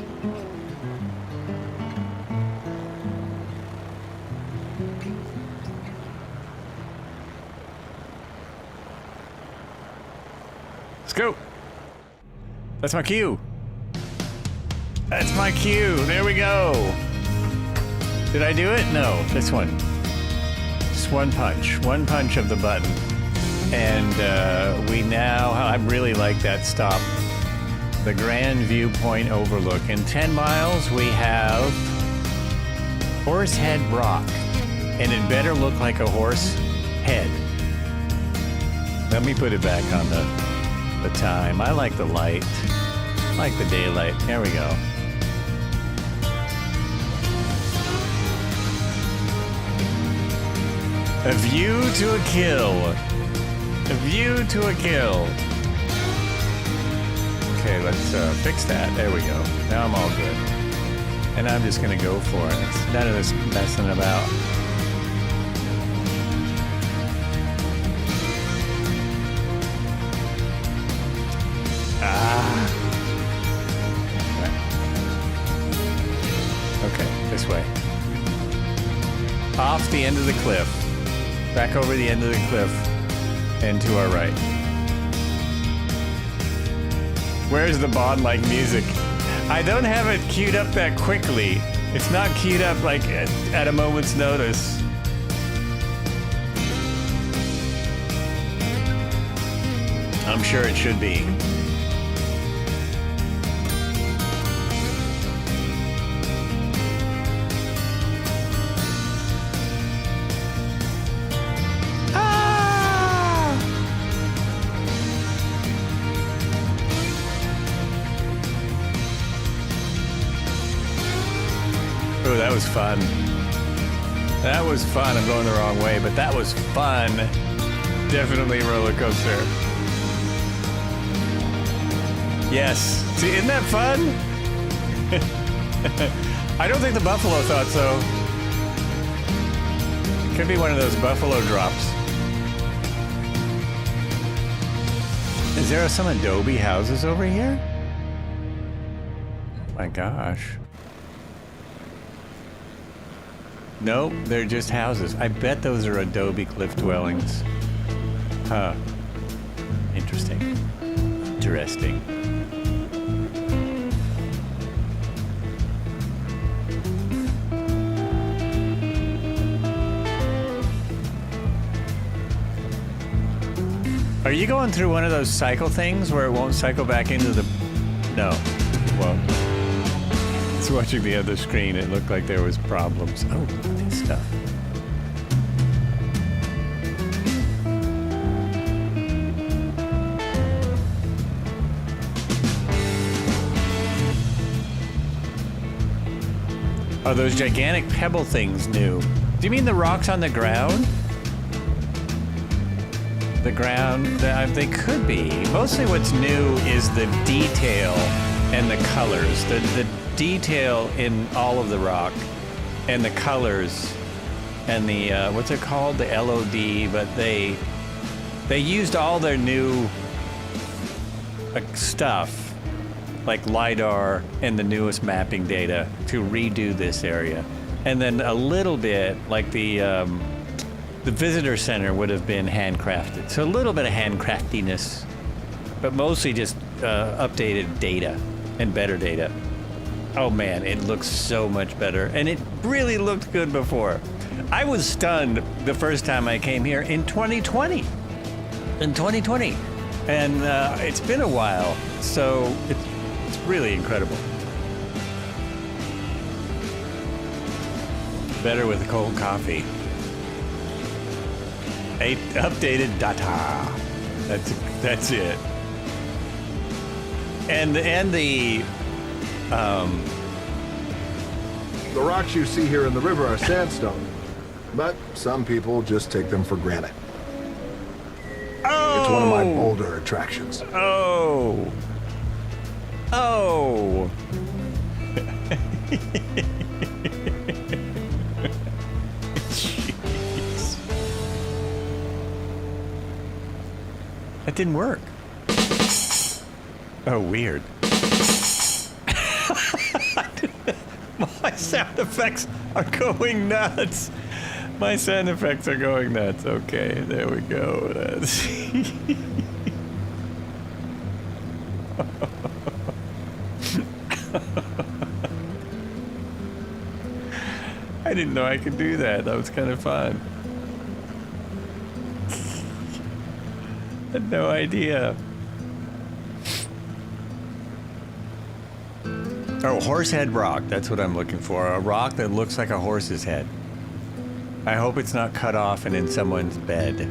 Let's go. That's my cue. That's my cue. There we go. Did I do it? No, this one. Just one punch. One punch of the button. And we now, I really like that stop. The Grand Viewpoint Overlook. In 10 miles, we have Horsehead Rock. And it better look like a horse head. Let me put it back on the time. I like the light. I like the daylight. There we go. A view to a kill. A view to a kill. Okay, let's fix that. There we go. Now I'm all good. And I'm just gonna go for it. It's none of this messing about. Okay, this way. Off the end of the cliff. Back over the end of the cliff. And to our right. Where's the Bond-like music? I don't have it queued up that quickly. It's not queued up like at a moment's notice. I'm sure it should be. Oh, that was fun. That was fun. I'm going the wrong way, but that was fun. Definitely a roller coaster. Yes. See, isn't that fun? I don't think the buffalo thought so. It could be one of those buffalo drops. Is there some adobe houses over here? Oh my gosh. Nope, they're just houses. I bet those are adobe cliff dwellings. Huh. Interesting. Interesting. Are you going through one of those cycle things where it won't cycle back into the... No. Well... Watching the other screen, it looked like there was problems. Oh, look at this stuff. Are those gigantic pebble things new? Do you mean the rocks on the ground? The ground, they could be. Mostly what's new is the detail and the colors. The detail in all of the rock and the colors and the what's it called, the LOD, but they used all their new stuff like LiDAR and the newest mapping data to redo this area, and then a little bit like the visitor center would have been handcrafted, so a little bit of handcraftiness, but mostly just updated data and better data. Oh man, it looks so much better. And it really looked good before. I was stunned the first time I came here in 2020. In 2020. And it's been a while, so it's really incredible. Better with a cold coffee. Updated data. That's it. And the rocks you see here in the river are sandstone, but some people just take them for granite. Oh! It's one of my boulder attractions. Oh! Oh! Jeez. That didn't work. Oh, weird. My sound effects are going nuts. My sound effects are going nuts. Okay, there we go. That's I didn't know I could do that. That was kind of fun. Had no idea. Oh, horsehead rock. That's what I'm looking for. A rock that looks like a horse's head. I hope it's not cut off and in someone's bed.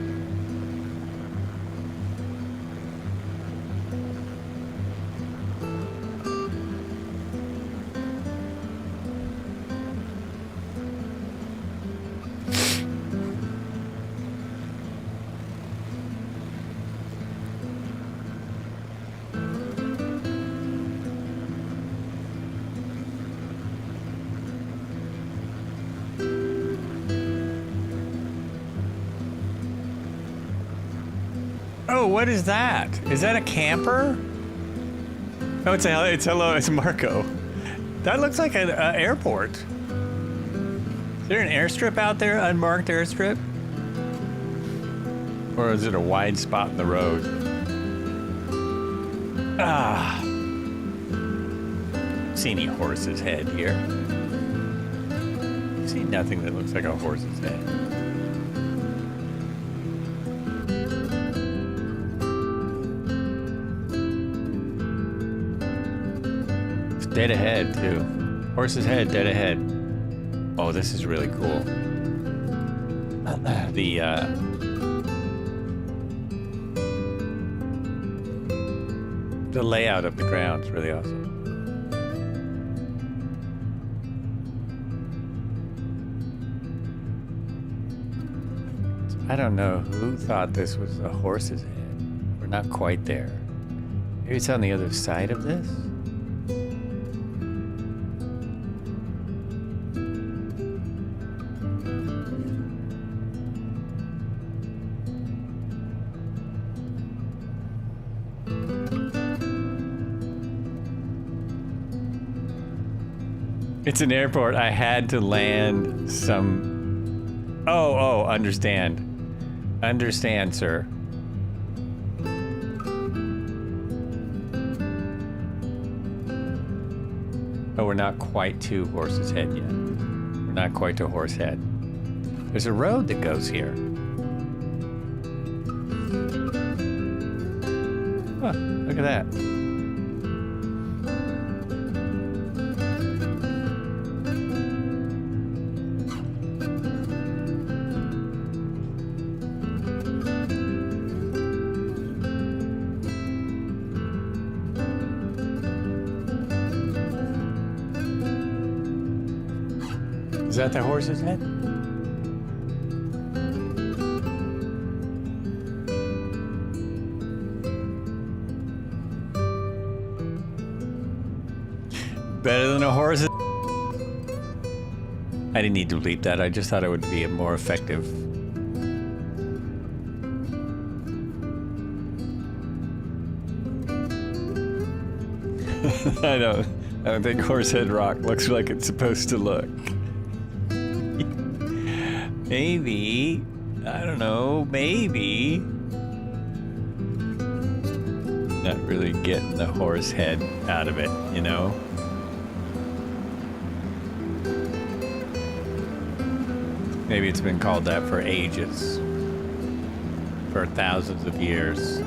Oh, what is that? Is that a camper? Oh, it's Marco. That looks like an airport. Is there an airstrip out there, unmarked airstrip? Or is it a wide spot in the road? Ah. See any horse's head here? See nothing that looks like a horse's head. Dead ahead, too. Horse's head, dead ahead. Oh, this is really cool. The layout of the ground is really awesome. I don't know who thought this was a horse's head. We're not quite there. Maybe it's on the other side of this? It's an airport. I had to land some... Oh, understand. Understand, sir. Oh, we're not quite to Horse's Head yet. We're not quite to Horse Head. There's a road that goes here. Huh, look at that. Is that the horse's head? Better than a horse's. I didn't need to bleep that. I just thought it would be a more effective. I don't think Horsehead Rock looks like it's supposed to look. Maybe, I don't know, maybe. Not really getting the horse head out of it, you know? Maybe it's been called that for ages. For thousands of years.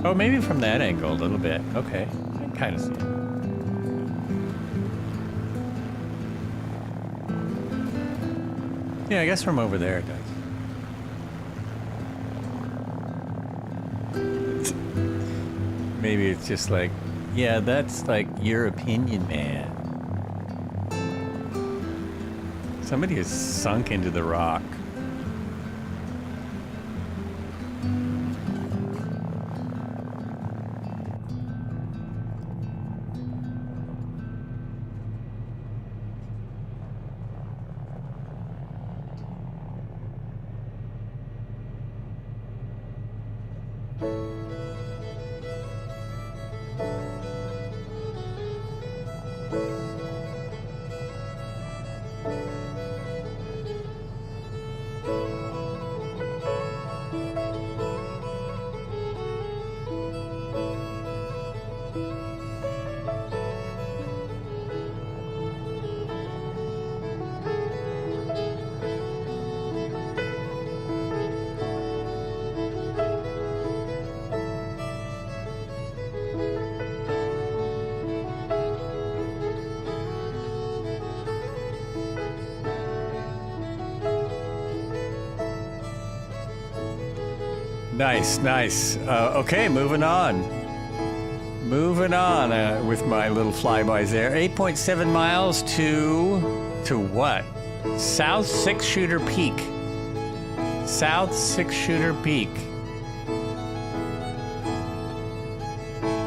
Oh, maybe from that angle a little bit. Okay, I can kind of see it. Yeah, I guess from over there it does. Maybe it's just like, yeah, that's like your opinion, man. Somebody has sunk into the rock. Nice, nice. Okay, moving on. Moving on with my little flybys there. 8.7 miles to what? South Six Shooter Peak. South Six Shooter Peak.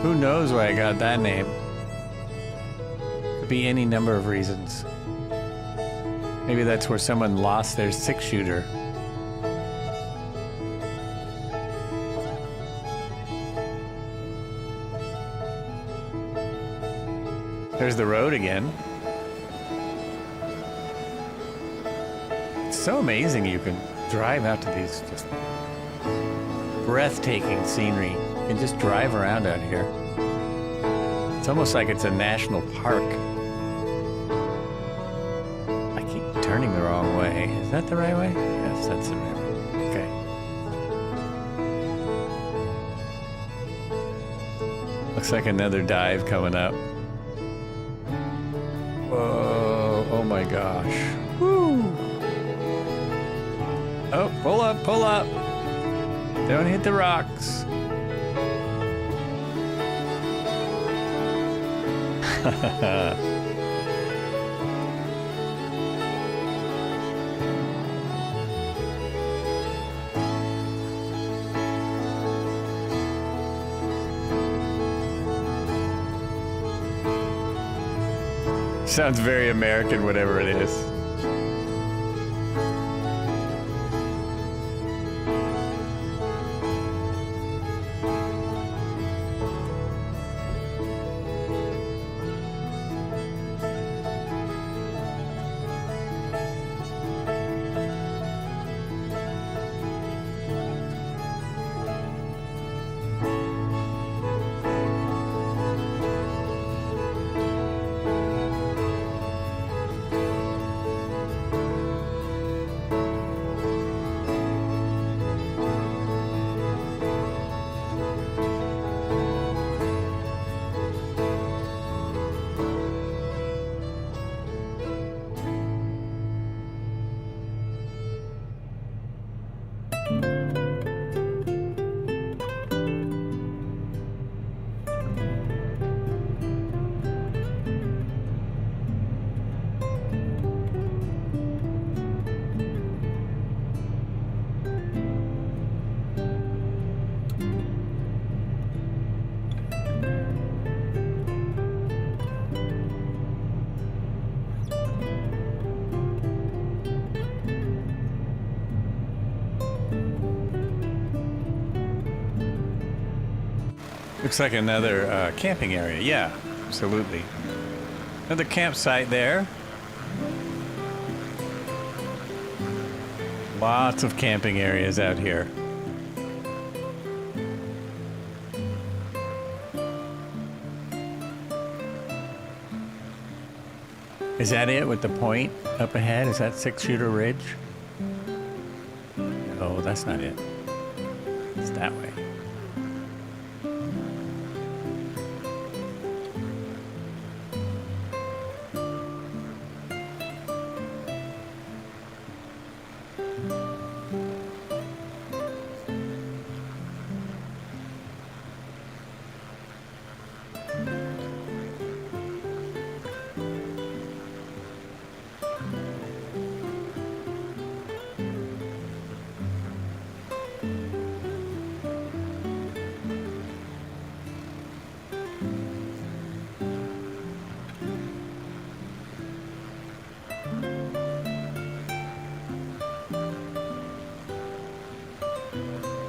Who knows why I got that name? Could be any number of reasons. Maybe that's where someone lost their six shooter. There's the road again. It's so amazing you can drive out to these just breathtaking scenery. You can just drive around out here. It's almost like it's a national park. I keep turning the wrong way. Is that the right way? Yes, that's the right way. Okay. Looks like another dive coming up. Whoa, oh my gosh. Woo! Oh, pull up, pull up. Don't hit the rocks. Sounds very American, whatever it is. Looks like another camping area. Yeah, absolutely. Another campsite there. Lots of camping areas out here. Is that it with the point up ahead? Is that Six Shooter Ridge? No, that's not it. It's that way.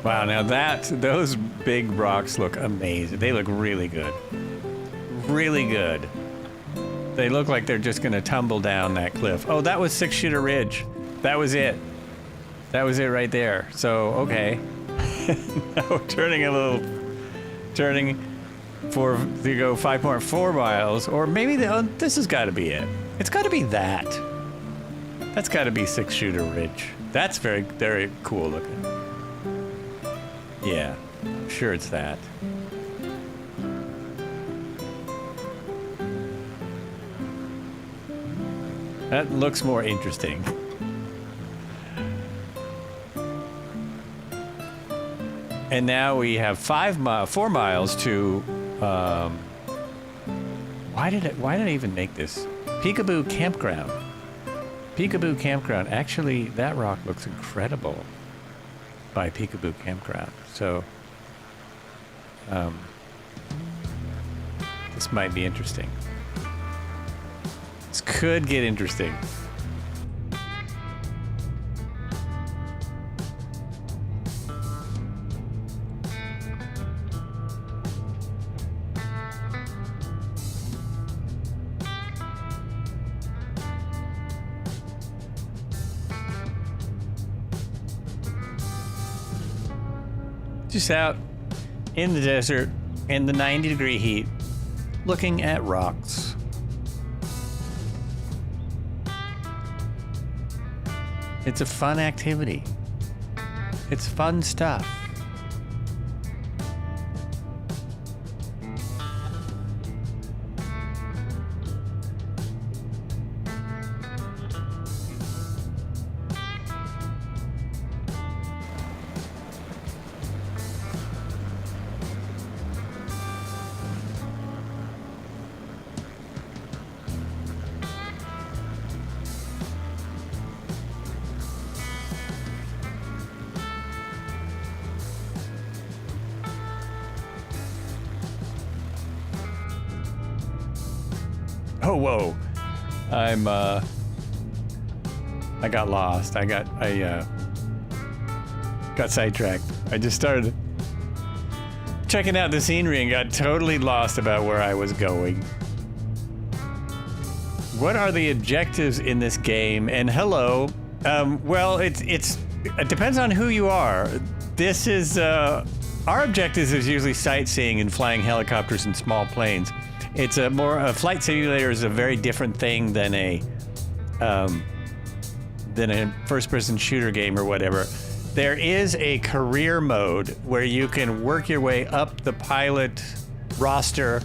Wow, now those big rocks look amazing. They look really good. Really good. They look like they're just gonna tumble down that cliff. Oh, that was 6-Shooter Ridge. That was it. That was it right there. So, okay. Now we're turning to go 5.4 miles, or maybe this has got to be it. It's got to be that. That's got to be 6-Shooter Ridge. That's very, very cool looking. Yeah, I'm sure it's that. That looks more interesting. And now we have 4 miles to. Why did I even make this? Peekaboo Campground. Peekaboo Campground. Actually, that rock looks incredible by Peekaboo Campground. So, this might be interesting. This could get interesting. Just out in the desert in the 90-degree heat, looking at rocks. It's a fun activity. It's fun stuff. Oh, whoa. I got lost. I got sidetracked. I just started checking out the scenery and got totally lost about where I was going. What are the objectives in this game? And hello. Well, it depends on who you are. This is, our objectives is usually sightseeing and flying helicopters and small planes. It's a flight simulator is a very different thing than a first-person shooter game or whatever. There is a career mode where you can work your way up the pilot roster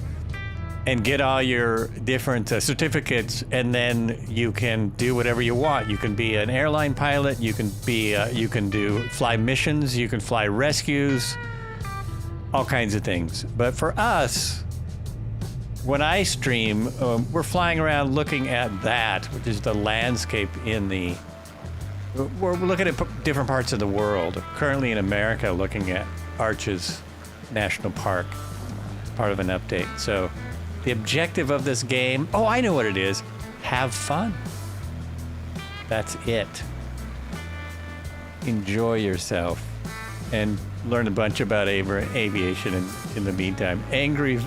and get all your different certificates, and then you can do whatever you want. You can be an airline pilot. You can fly missions. You can fly rescues. All kinds of things. But for us, when I stream, we're flying around looking at that, which is the landscape we're looking at different parts of the world. Currently in America, looking at Arches National Park, part of an update. So the objective of this game, oh, I know what it is. Have fun. That's it. Enjoy yourself and learn a bunch about aviation in the meantime. Angry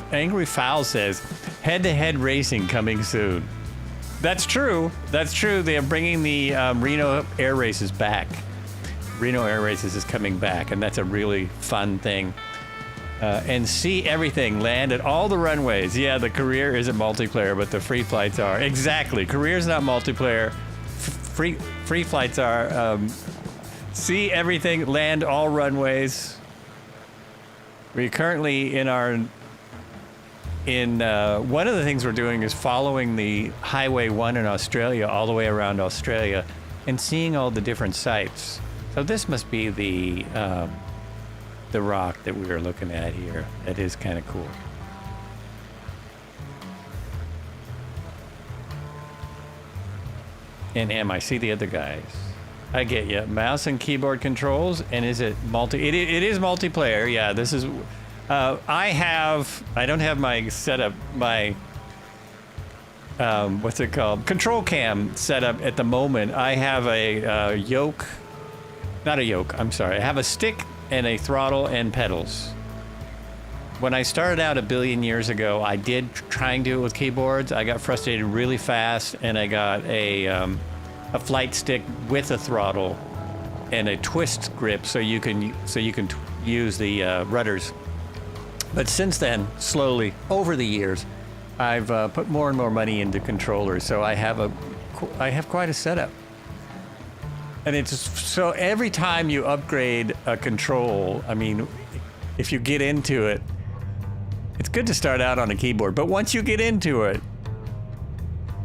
Fowl says, head-to-head racing coming soon. That's true. That's true. They are bringing the Reno Air Races back. Reno Air Races is coming back, and that's a really fun thing. And see everything, land at all the runways. Yeah, the career isn't multiplayer, but the free flights are. Exactly. Career's not multiplayer. Free flights are. See everything, land all runways. We're currently one of the things we're doing is following the Highway 1 in Australia all the way around Australia and seeing all the different sites. So this must be the rock that we are looking at here. That is kind of cool. And I see the other guys. I get you. Mouse and keyboard controls, and is it it is multiplayer. Yeah, this is. I don't have my setup. My what's it called? Control cam setup at the moment. I have a yoke. Not a yoke. I'm sorry. I have a stick and a throttle and pedals. When I started out a billion years ago, I did try and do it with keyboards. I got frustrated really fast, and I got a flight stick with a throttle and a twist grip, so you can use the rudders. But since then, slowly over the years, I've put more and more money into controllers, so I have quite a setup. And it's so every time you upgrade a control, I mean, if you get into it, it's good to start out on a keyboard, but once you get into it,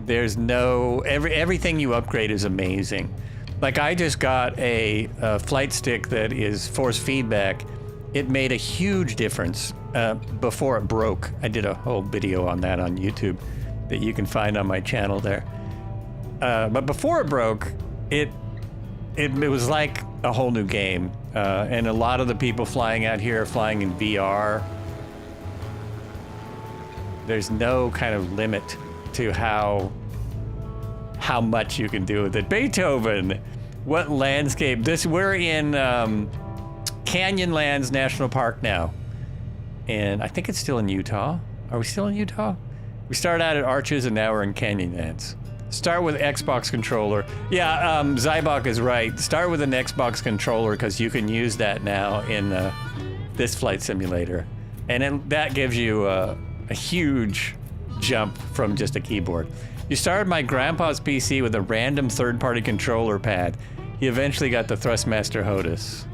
there's everything you upgrade is amazing. Like I just got a flight stick that is force feedback. It made a huge difference before it broke. I did a whole video on that on YouTube that you can find on my channel there. But before it broke, it was like a whole new game. And a lot of the people flying out here are flying in VR. There's no kind of limit to how much you can do with it. Beethoven, what landscape? We're in Canyonlands National Park now. And I think it's still in Utah. Are we still in Utah? We started out at Arches and now we're in Canyonlands. Start with Xbox controller. Yeah, Zybok is right. Start with an Xbox controller because you can use that now in this flight simulator. And that gives you a huge jump from just a keyboard. You started my grandpa's PC with a random third-party controller pad. He eventually got the Thrustmaster HOTAS.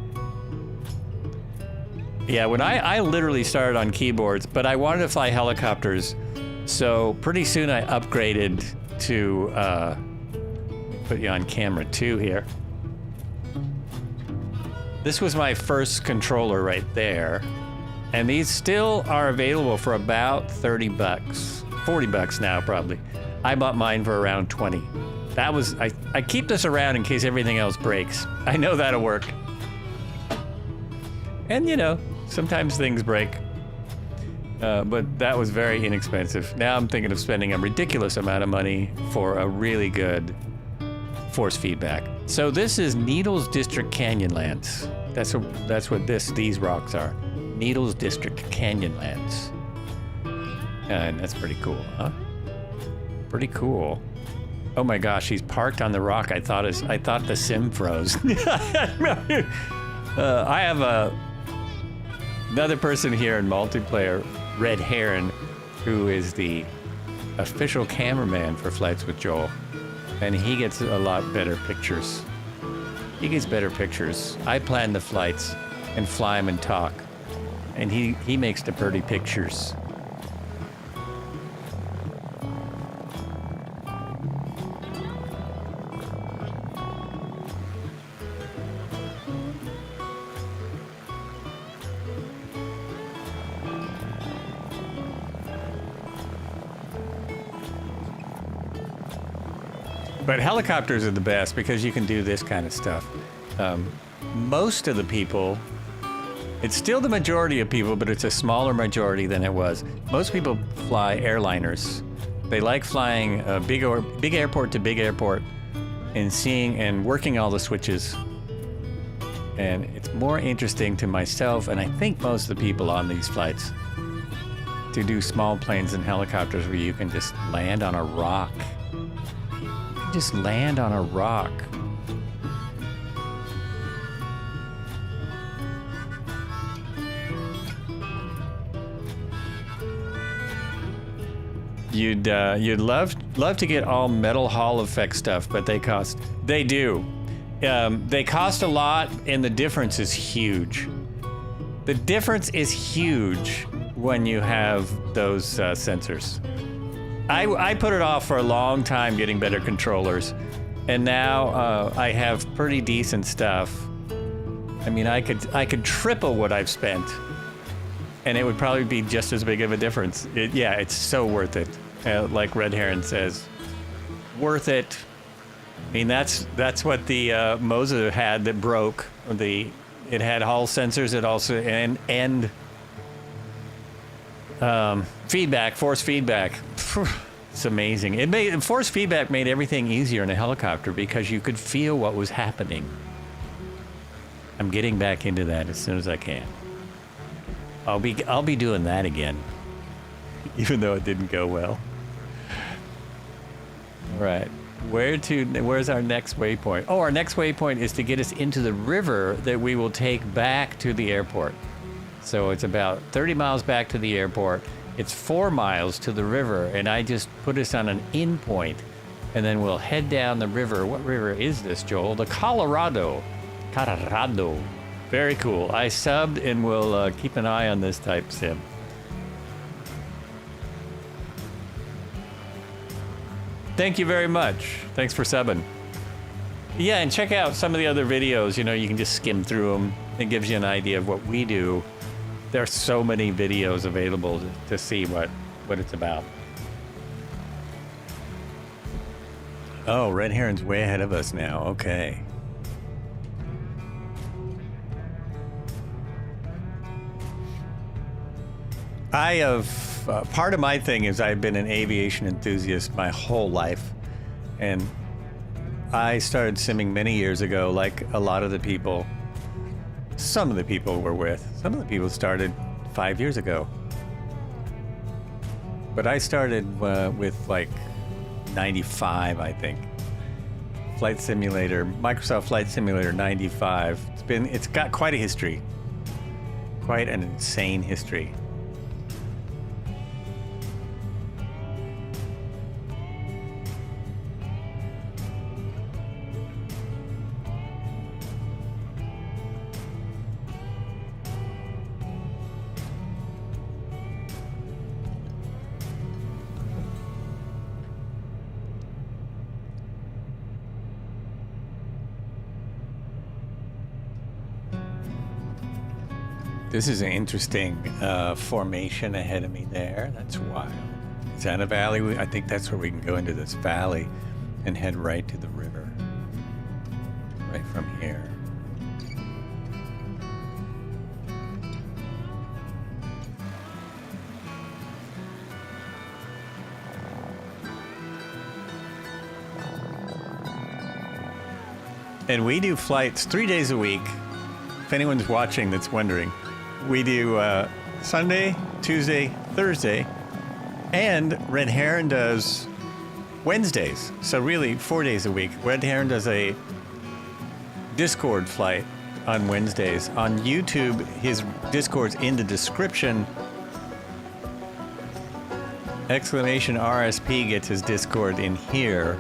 Yeah, when I literally started on keyboards, but I wanted to fly helicopters, so pretty soon I upgraded to put you on camera 2 here. This was my first controller right there. And these still are available for about 30 bucks. 40 bucks now, probably. I bought mine for around 20. That was, I keep this around in case everything else breaks. I know that'll work. And you know, sometimes things break. But that was very inexpensive. Now I'm thinking of spending a ridiculous amount of money for a really good force feedback. So this is Needles District Canyonlands. That's what these rocks are. Needles District Canyonlands. And that's pretty cool, huh? Pretty cool. Oh my gosh, he's parked on the rock. I thought the sim froze. I have another person here in multiplayer, Red Heron, who is the official cameraman for Flights with Joel. And he gets a lot better pictures. He gets better pictures. I plan the flights and fly them and talk. And he makes the pretty pictures. But helicopters are the best because you can do this kind of stuff. Most of the people, it's still the majority of people, but it's a smaller majority than it was. Most people fly airliners. They like flying big airport to big airport and seeing and working all the switches. And it's more interesting to myself, and I think most of the people on these flights, to do small planes and helicopters where you can just land on a rock. Just land on a rock. You'd love to get all metal Hall effect stuff, but they do. They cost a lot, and the difference is huge. The difference is huge when you have those sensors. I put it off for a long time getting better controllers, and now I have pretty decent stuff. I mean, I could triple what I've spent, and it would probably be just as big of a difference. Yeah, it's so worth it. Like Red Heron says, worth it. I mean, that's what the Moza had that broke. It had Hall sensors. It also and feedback, force feedback. It's amazing. Force feedback made everything easier in a helicopter because you could feel what was happening. I'm getting back into that as soon as I can. I'll be doing that again, even though it didn't go well. All right, where's our next waypoint? Oh, our next waypoint is to get us into the river that we will take back to the airport. So it's about 30 miles back to the airport. It's 4 miles to the river, and I just put us on an in point, and then we'll head down the river. What river is this, Joel? The Colorado. Colorado. Very cool. I subbed, and we'll keep an eye on this type sim. Thank you very much. Thanks for subbing. Yeah, and check out some of the other videos. You know, you can just skim through them. It gives you an idea of what we do. There are so many videos available to see what it's about. Oh, Red Heron's way ahead of us now. Okay. I have, part of my thing is I've been an aviation enthusiast my whole life. And I started simming many years ago, like a lot of the people. Some of the people we're with. Some of the people started 5 years ago. But I started with like 95, I think. Flight Simulator, Microsoft Flight Simulator 95. It's got quite a history. Quite an insane history. This is an interesting formation ahead of me there. That's wild. Is that a valley? I think that's where we can go into this valley and head right to the river. Right from here. And we do flights 3 days a week. If anyone's watching that's wondering, we do Sunday, Tuesday, Thursday, and Red Heron does Wednesdays. So really 4 days a week. Red Heron does a Discord flight on Wednesdays. On YouTube, his Discord's in the description. Exclamation RSP gets his Discord in here.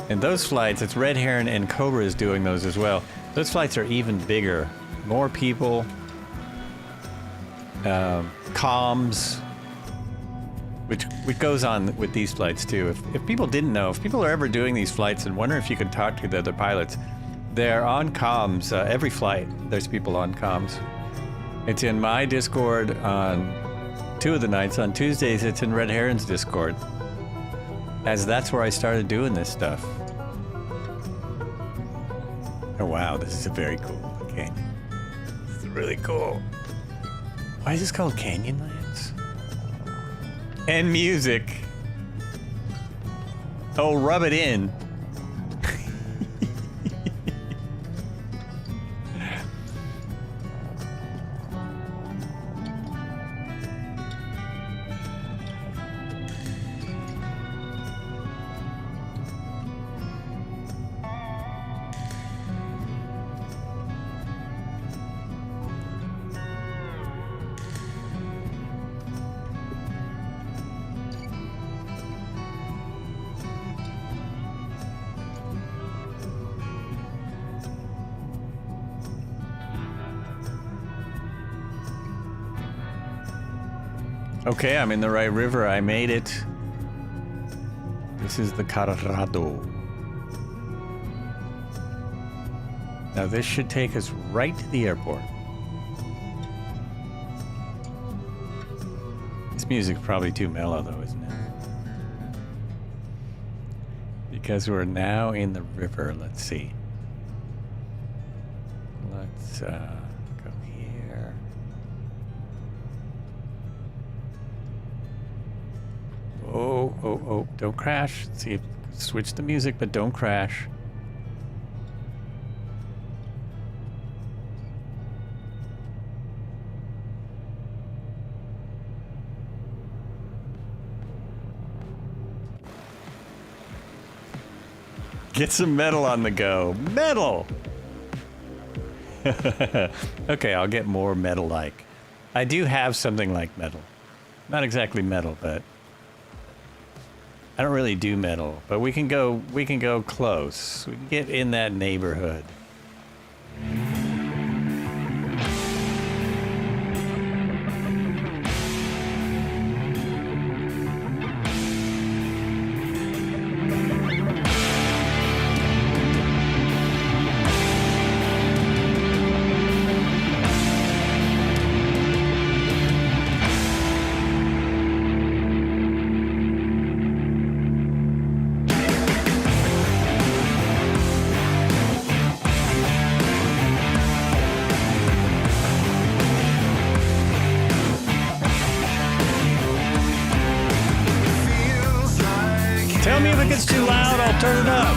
And those flights, it's Red Heron and Cobra is doing those as well. Those flights are even bigger. More people, comms, which goes on with these flights too. If people didn't know, if people are ever doing these flights and wonder if you could talk to the other pilots, they're on comms. Every flight, there's people on comms. It's in my Discord on 2 of the nights. On Tuesdays, it's in Red Heron's Discord, as that's where I started doing this stuff. Oh wow, this is a very cool canyon. This is really cool. Why is this called Canyonlands? And music. Oh, rub it in. Okay, I'm in the right river. I made it. This is the Colorado. Now this should take us right to the airport. This music's probably too mellow though, isn't it? Because we're now in the river. Let's see. Let's go here. Oh, don't crash. See if switch the music, but don't crash. Get some metal on the go. Metal! Okay, I'll get more metal-like. I do have something like metal. Not exactly metal, but I don't really do metal. But we can go close. We can get in that neighborhood. Tell me if it gets too loud, I'll turn it up.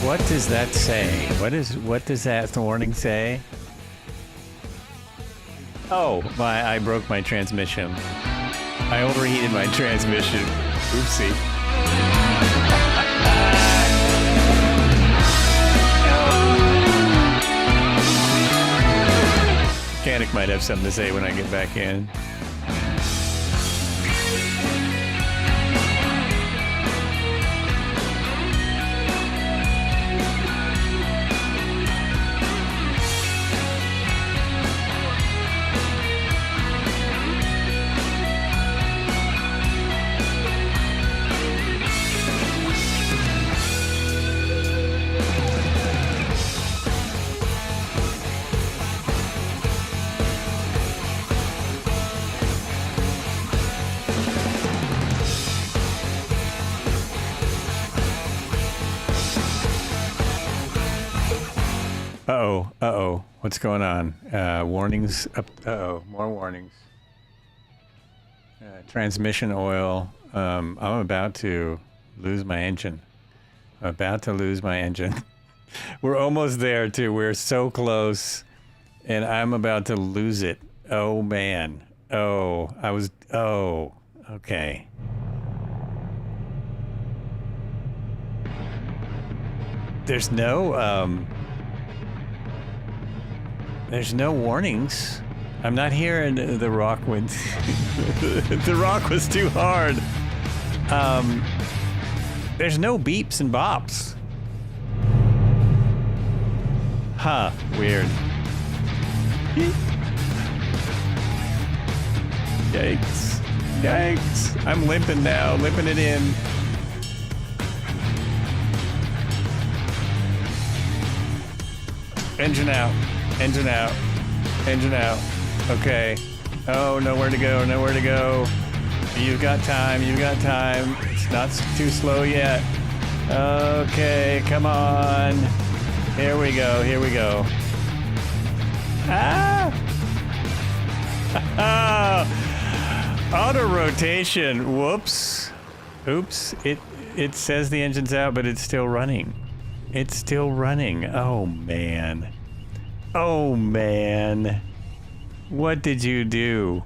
What does that say? What does that warning say? Oh, I broke my transmission. I overheated my transmission. Oopsie. Mechanic might have something to say when I get back in. Uh-oh. Uh-oh. What's going on? Warnings up. Uh-oh. More warnings. Transmission oil. I'm about to lose my engine. I'm about to lose my engine. We're almost there, too. We're so close. And I'm about to lose it. Oh, man. Oh, oh, okay. There's no warnings. I'm not hearing the rock wind. The rock was too hard. There's no beeps and bops. Huh, weird. Yikes. Yikes. I'm limping now, limping it in. Engine out. Engine out. Engine out. Okay. Oh, nowhere to go. Nowhere to go. You've got time. You've got time. It's not too slow yet. Okay. Come on. Here we go. Here we go. Ah! Auto rotation. Whoops. Oops. It says the engine's out, but it's still running. It's still running. Oh, man. Oh, man. What did you do?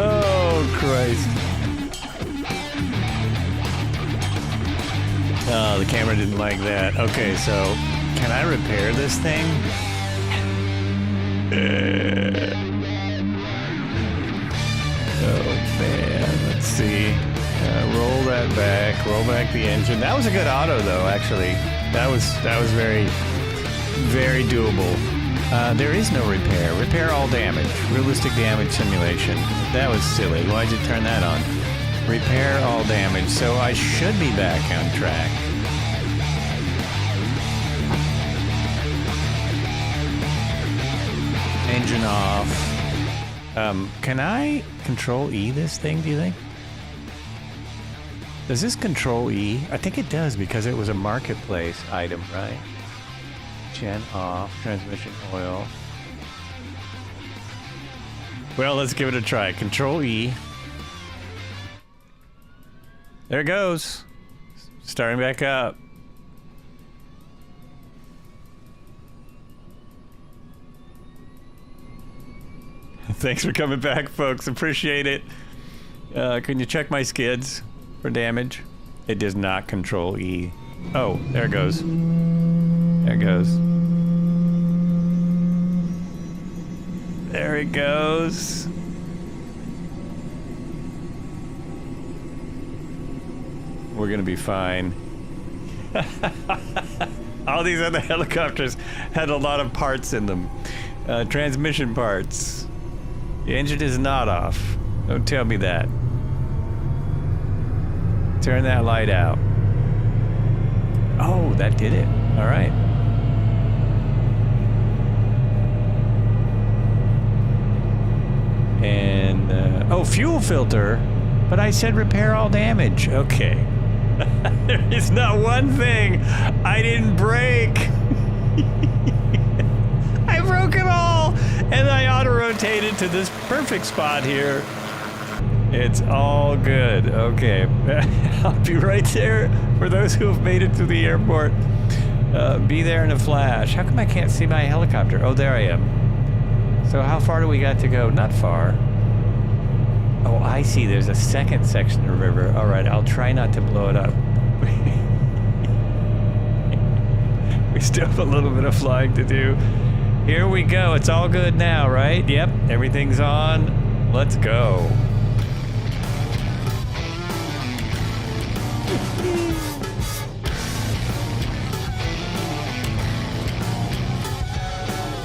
Oh, Christ. Oh, the camera didn't like that. Okay, so can I repair this thing? Oh, man. Let's see. Roll that back. Roll back the engine. That was a good auto, though, actually. That was very, very doable. There is no repair. Repair all damage. Realistic damage simulation. That was silly. Why'd you turn that on? Repair all damage. So I should be back on track. Engine off. Can I control E this thing, do you think? Does this control E? I think it does because it was a marketplace item, right? Gen off, transmission oil. Well, let's give it a try. Control E. There it goes. Starting back up. Thanks for coming back, folks. Appreciate it. Can you check my skids for damage? It does not control E. Oh, there it goes. There it goes. There it goes. We're gonna be fine. All these other helicopters had a lot of parts in them. Transmission parts. The engine is not off. Don't tell me that. Turn that light out. Oh, that did it. All right. And, oh, fuel filter. But I said repair all damage. Okay. There is not one thing I didn't break. I broke it all. And I auto-rotated to this perfect spot here. It's all good. Okay. I'll be right there for those who have made it to the airport. Be there in a flash. How come I can't see my helicopter? Oh, there I am. So how far do we got to go? Not far. Oh, I see. There's a second section of the river. All right. I'll try not to blow it up. We still have a little bit of flying to do. Here we go. It's all good now, right? Yep. Everything's on. Let's go.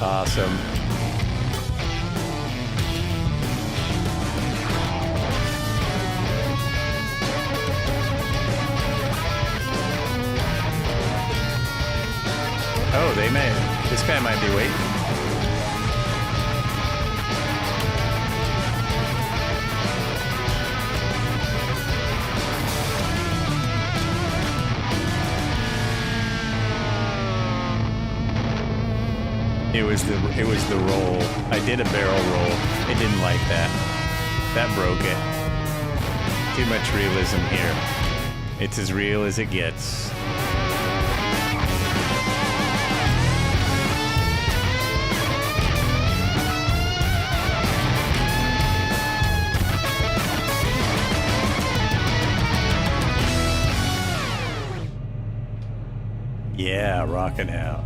Awesome. Oh, they may. This guy might be waiting. It was the roll. I did a barrel roll. It didn't like that. That broke it. Too much realism here. It's as real as it gets. Yeah, rocking out.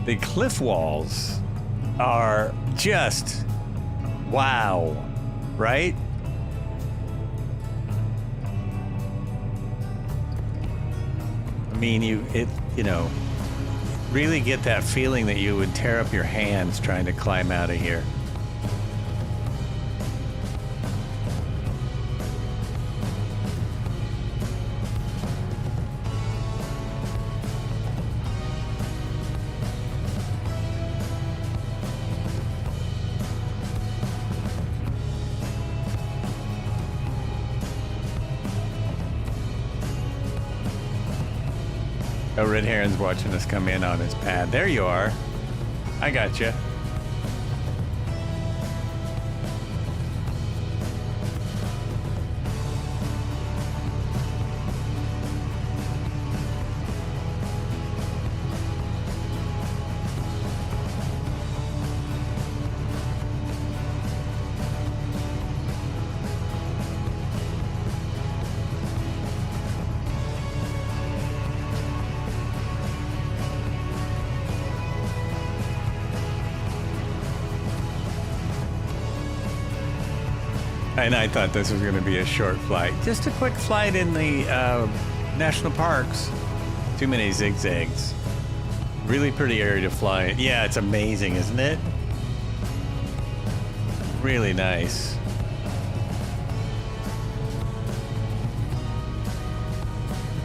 The cliff walls are just wow, right? I mean, you really get that feeling that you would tear up your hands trying to climb out of here. Oh, Red Heron's watching us come in on his pad. There you are. I got you. And I thought this was going to be a short flight. Just a quick flight in the national parks. Too many zigzags. Really pretty area to fly in. Yeah, it's amazing, isn't it? Really nice.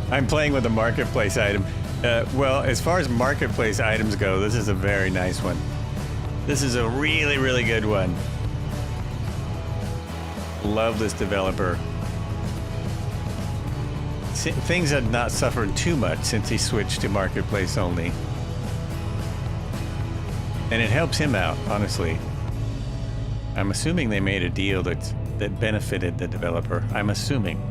I'm playing with a marketplace item. Well, as far as marketplace items go, this is a very nice one. This is a really, really good one. Love this developer. Things have not suffered too much since he switched to marketplace only. And it helps him out, honestly. I'm assuming they made a deal that benefited the developer. I'm assuming.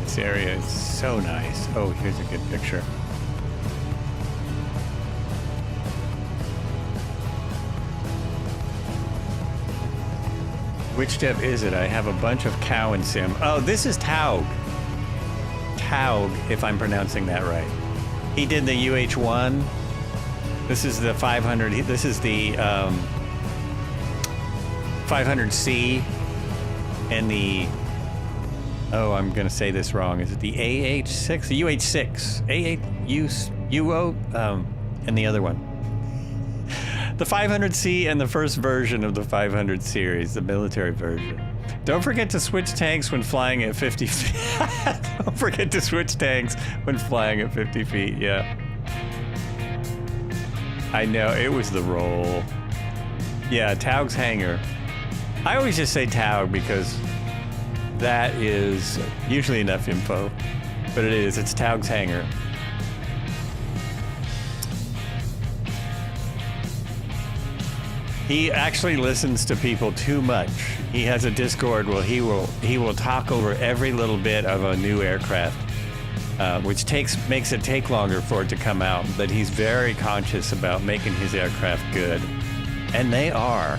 This area is so nice. Oh, here's a good picture. Which dev is it? I have a bunch of cow and sim. Oh, this is Taog. Taog, if I'm pronouncing that right. He did the UH1. This is the 500. This is the 500C and the. Oh, I'm going to say this wrong. Is it the AH6? The UH6. UO, and the other one. The 500C and the first version of the 500 series, the military version. Don't forget to switch tanks when flying at 50 feet. Don't forget to switch tanks when flying at 50 feet, yeah. I know, it was the roll. Yeah, Taog's hangar. I always just say Taog because that is usually enough info, but it is. It's Taog's hangar. He actually listens to people too much. He has a Discord where he will talk over every little bit of a new aircraft, which makes it take longer for it to come out. But he's very conscious about making his aircraft good, and they are.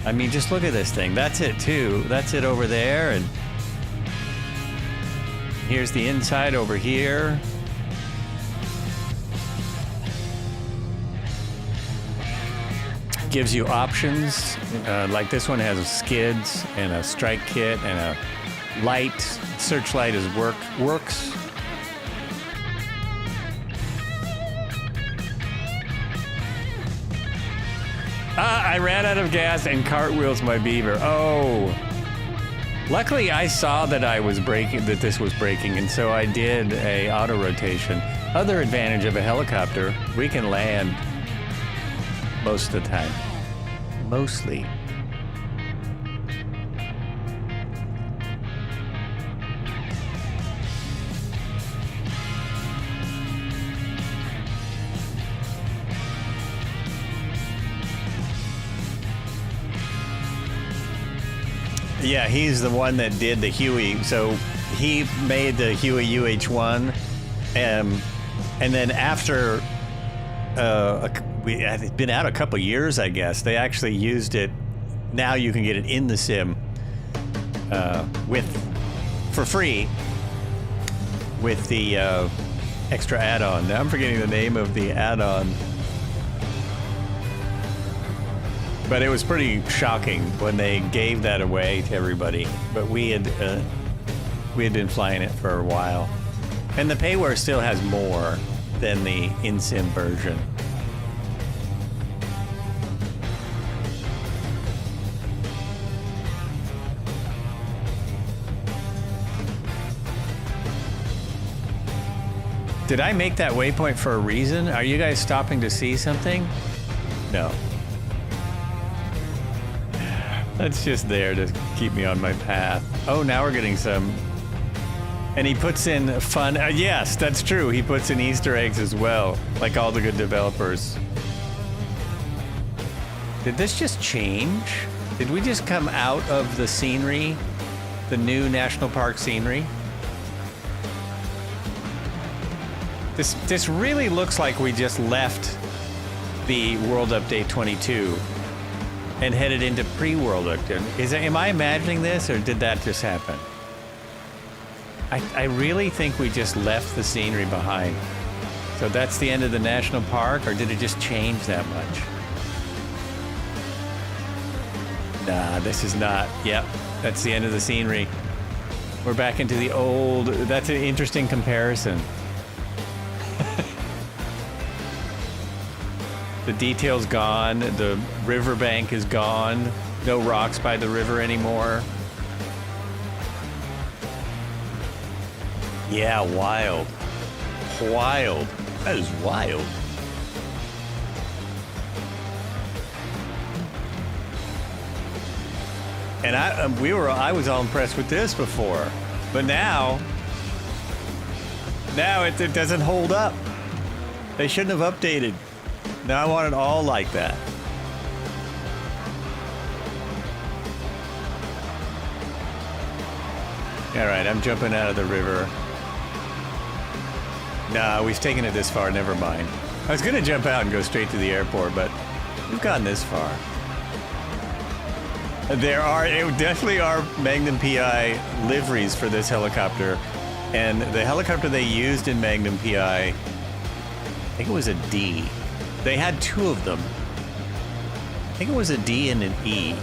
I mean, just look at this thing. That's it, too. That's it over there. And here's the inside over here. Gives you options. Like this one has skids and a strike kit and a light. Searchlight works. I ran out of gas and cartwheels my beaver. Oh. Luckily, I saw that this was braking, and so I did a auto rotation. Other advantage of a helicopter, we can land most of the time. Mostly. Yeah, he's the one that did the Huey. So he made the Huey UH-1, and then after it's been out a couple years, I guess, they actually used it. Now you can get it in the sim for free with the extra add-on. Now I'm forgetting the name of the add-on. But it was pretty shocking when they gave that away to everybody. But we had been flying it for a while, and the payware still has more than the in-sim version. Did I make that waypoint for a reason? Are you guys stopping to see something? No. That's just there to keep me on my path. Oh, now we're getting some. And he puts in fun. Yes, that's true. He puts in Easter eggs as well, like all the good developers. Did this just change? Did we just come out of the scenery? The new national park scenery? This really looks like we just left the World Update 22 and headed into pre-World Update. Am I imagining this, or did that just happen? I really think we just left the scenery behind. So that's the end of the national park, or did it just change that much? Nah, this is not. Yep, that's the end of the scenery. We're back into the old. That's an interesting comparison. The detail's gone, the riverbank is gone, no rocks by the river anymore. Yeah, wild. Wild. That is wild. And I was all impressed with this before, but now it doesn't hold up. They shouldn't have updated. Now I want it all like that. All right, I'm jumping out of the river. Nah, we've taken it this far, never mind. I was gonna jump out and go straight to the airport, but we've gotten this far. There definitely are Magnum PI liveries for this helicopter, and the helicopter they used in Magnum PI, I think it was a D. They had two of them. I think it was a D and an E.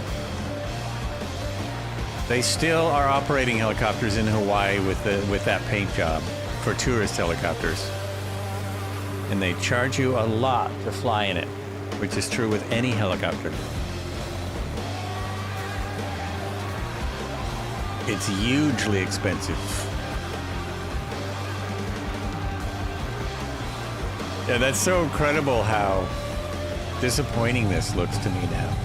They still are operating helicopters in Hawaii with that paint job for tourist helicopters. And they charge you a lot to fly in it, which is true with any helicopter. It's hugely expensive. Yeah, that's so incredible how disappointing this looks to me now.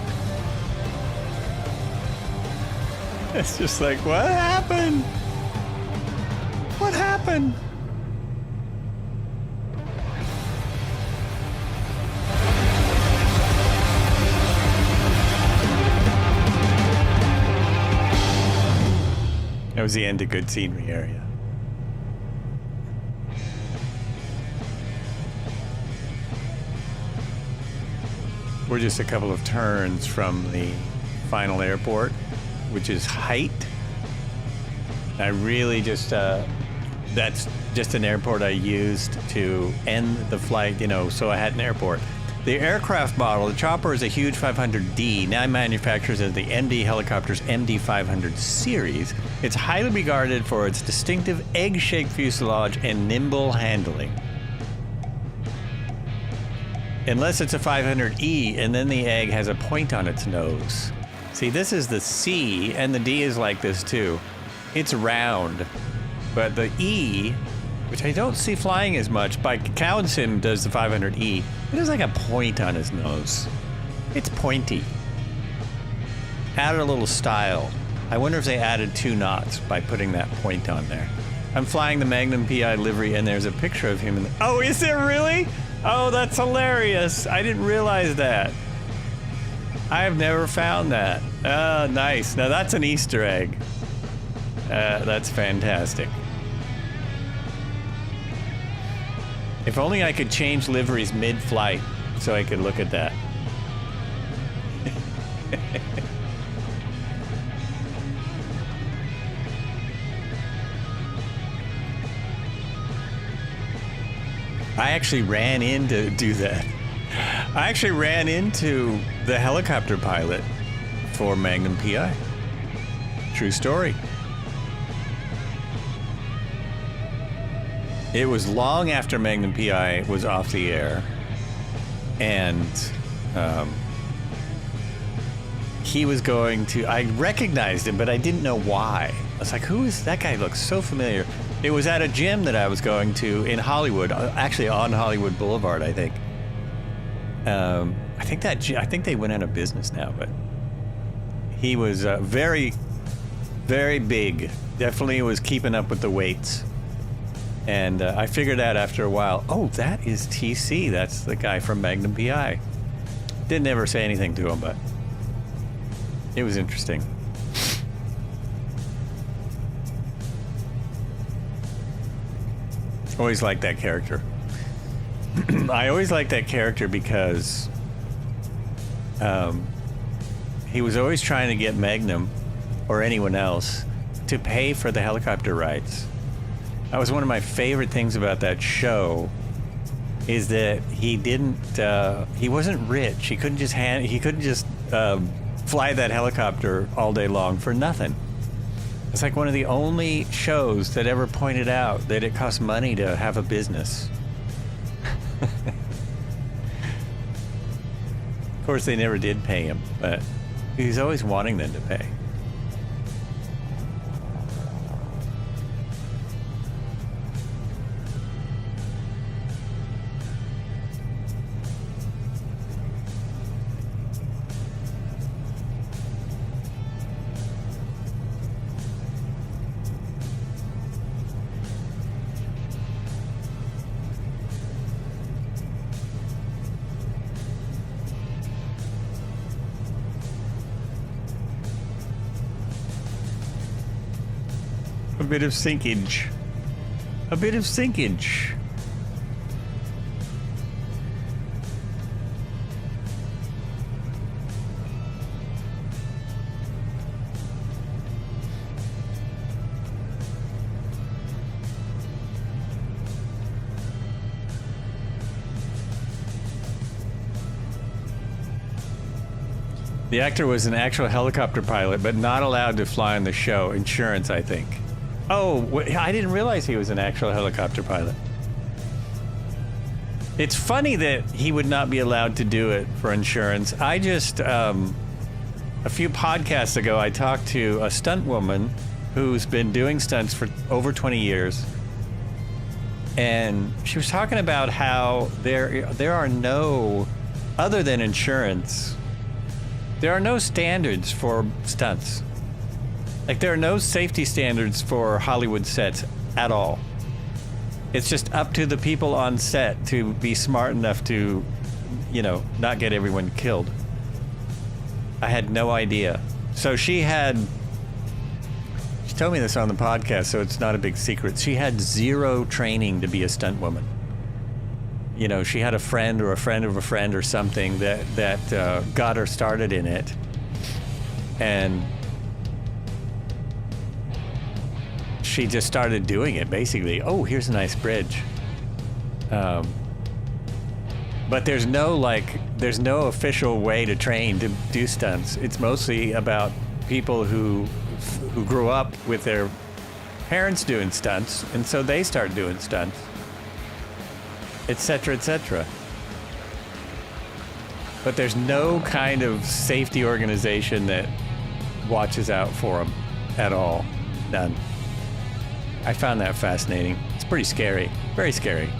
It's just like, what happened? What happened? That was the end of good scenery area. We're just a couple of turns from the final airport, which is height. I really just, that's just an airport I used to end the flight, so I had an airport. The aircraft model, the chopper is a huge 500D, now manufactures as the MD Helicopter's MD500 series. It's highly regarded for its distinctive egg-shaped fuselage and nimble handling. Unless it's a 500E, and then the egg has a point on its nose. See, this is the C, and the D is like this too. It's round. But the E, which I don't see flying as much, by Cowansim does the 500E, it has like a point on his nose. It's pointy. Added a little style. I wonder if they added 2 knots by putting that point on there. I'm flying the Magnum PI livery, and there's a picture of him in the... Oh, is there really? Oh, that's hilarious. I didn't realize that. I have never found that. Oh, nice. Now that's an Easter egg. That's fantastic. If only I could change liveries mid-flight so I could look at that. I actually ran in to do that. I actually ran into the helicopter pilot for Magnum PI. True story. It was long after Magnum PI was off the air, and he was going to... I recognized him, but I didn't know why. I was like, who is that guy? Looks so familiar. It was at a gym that I was going to in Hollywood, actually on Hollywood Boulevard, I think. I think they went out of business now, but he was very, very big. Definitely was keeping up with the weights. And I figured out after a while, oh, that is TC. That's the guy from Magnum PI. Didn't ever say anything to him, but it was interesting. Always liked that character. I always liked that character because he was always trying to get Magnum or anyone else to pay for the helicopter rides. That was one of my favorite things about that show, is that he wasn't rich. He couldn't just fly that helicopter all day long for nothing. It's like one of the only shows that ever pointed out that it costs money to have a business. Of course, they never did pay him, but he's always wanting them to pay. A bit of sinkage. A bit of sinkage. The actor was an actual helicopter pilot, but not allowed to fly on the show. Insurance, I think. Oh, I didn't realize he was an actual helicopter pilot. It's funny that he would not be allowed to do it for insurance. I just, a few podcasts ago, I talked to a stunt woman who's been doing stunts for over 20 years. And she was talking about how there are no, other than insurance, there are no standards for stunts. Like, there are no safety standards for Hollywood sets at all. It's just up to the people on set to be smart enough to, not get everyone killed. I had no idea. So she told me this on the podcast, so it's not a big secret. She had zero training to be a stunt woman. She had a friend or a friend of a friend or something that got her started in it. And she just started doing it, basically. Oh, here's a nice bridge. But there's no official way to train to do stunts. It's mostly about people who grew up with their parents doing stunts, and so they start doing stunts, etc., etc. but there's no kind of safety organization that watches out for them at all. None. I found that fascinating. It's pretty scary. Very scary.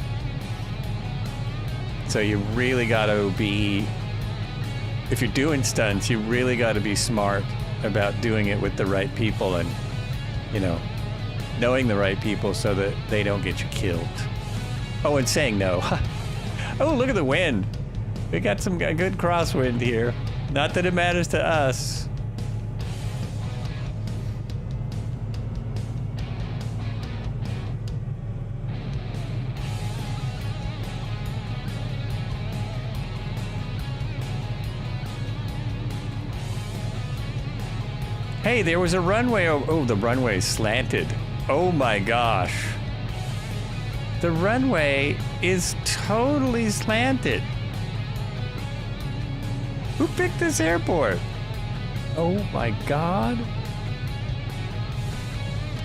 So you really got to be, if you're doing stunts, you really got to be smart about doing it with the right people and, you know, knowing the right people so that they don't get you killed. Oh, and saying no. Oh, look at the wind. We got some good crosswind here. Not that it matters to us. Hey, there was a runway. Oh, the runway slanted. Oh my gosh. The runway is totally slanted. Who picked this airport? Oh my God.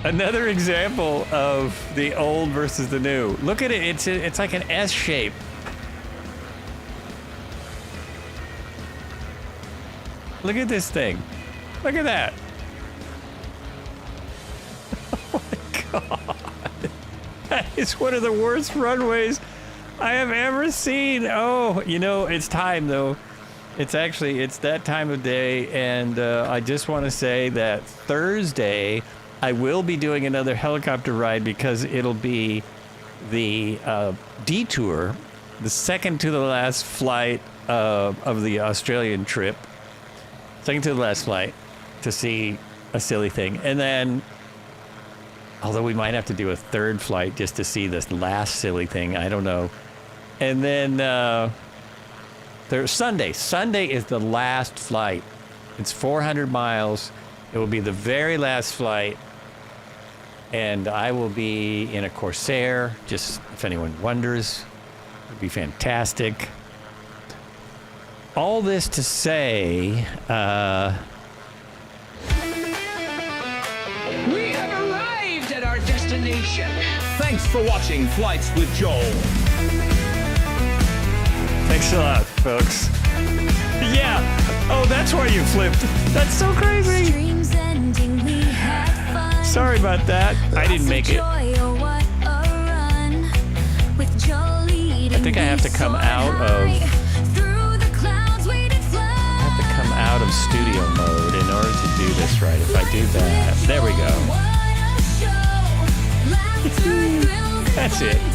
Another example of the old versus the new. Look at it. It's like an S shape. Look at this thing. Look at that. Oh my God. That is one of the worst runways I have ever seen. Oh, you know, it's time though. It's that time of day, and I just want to say that Thursday I will be doing another helicopter ride because it'll be the detour, the second to the last flight of the Australian trip. Second to the last flight to see a silly thing. And then, although we might have to do a third flight just to see this last silly thing, I don't know. And then there's Sunday. Sunday is the last flight. It's 400 miles. It will be the very last flight. And I will be in a Corsair, just if anyone wonders. It'd be fantastic. All this to say, We have arrived at our destination. Thanks for watching Flights with Joel. thanks a lot, folks. Yeah. Oh, that's why you flipped. That's so crazy. Dreams ending, we had fun. Sorry about that. I didn't make it. Lots of joy, oh, what a run. With Joe leading, I think I have to come out of out of studio mode in order to do this right. If I do that, there we go. That's it.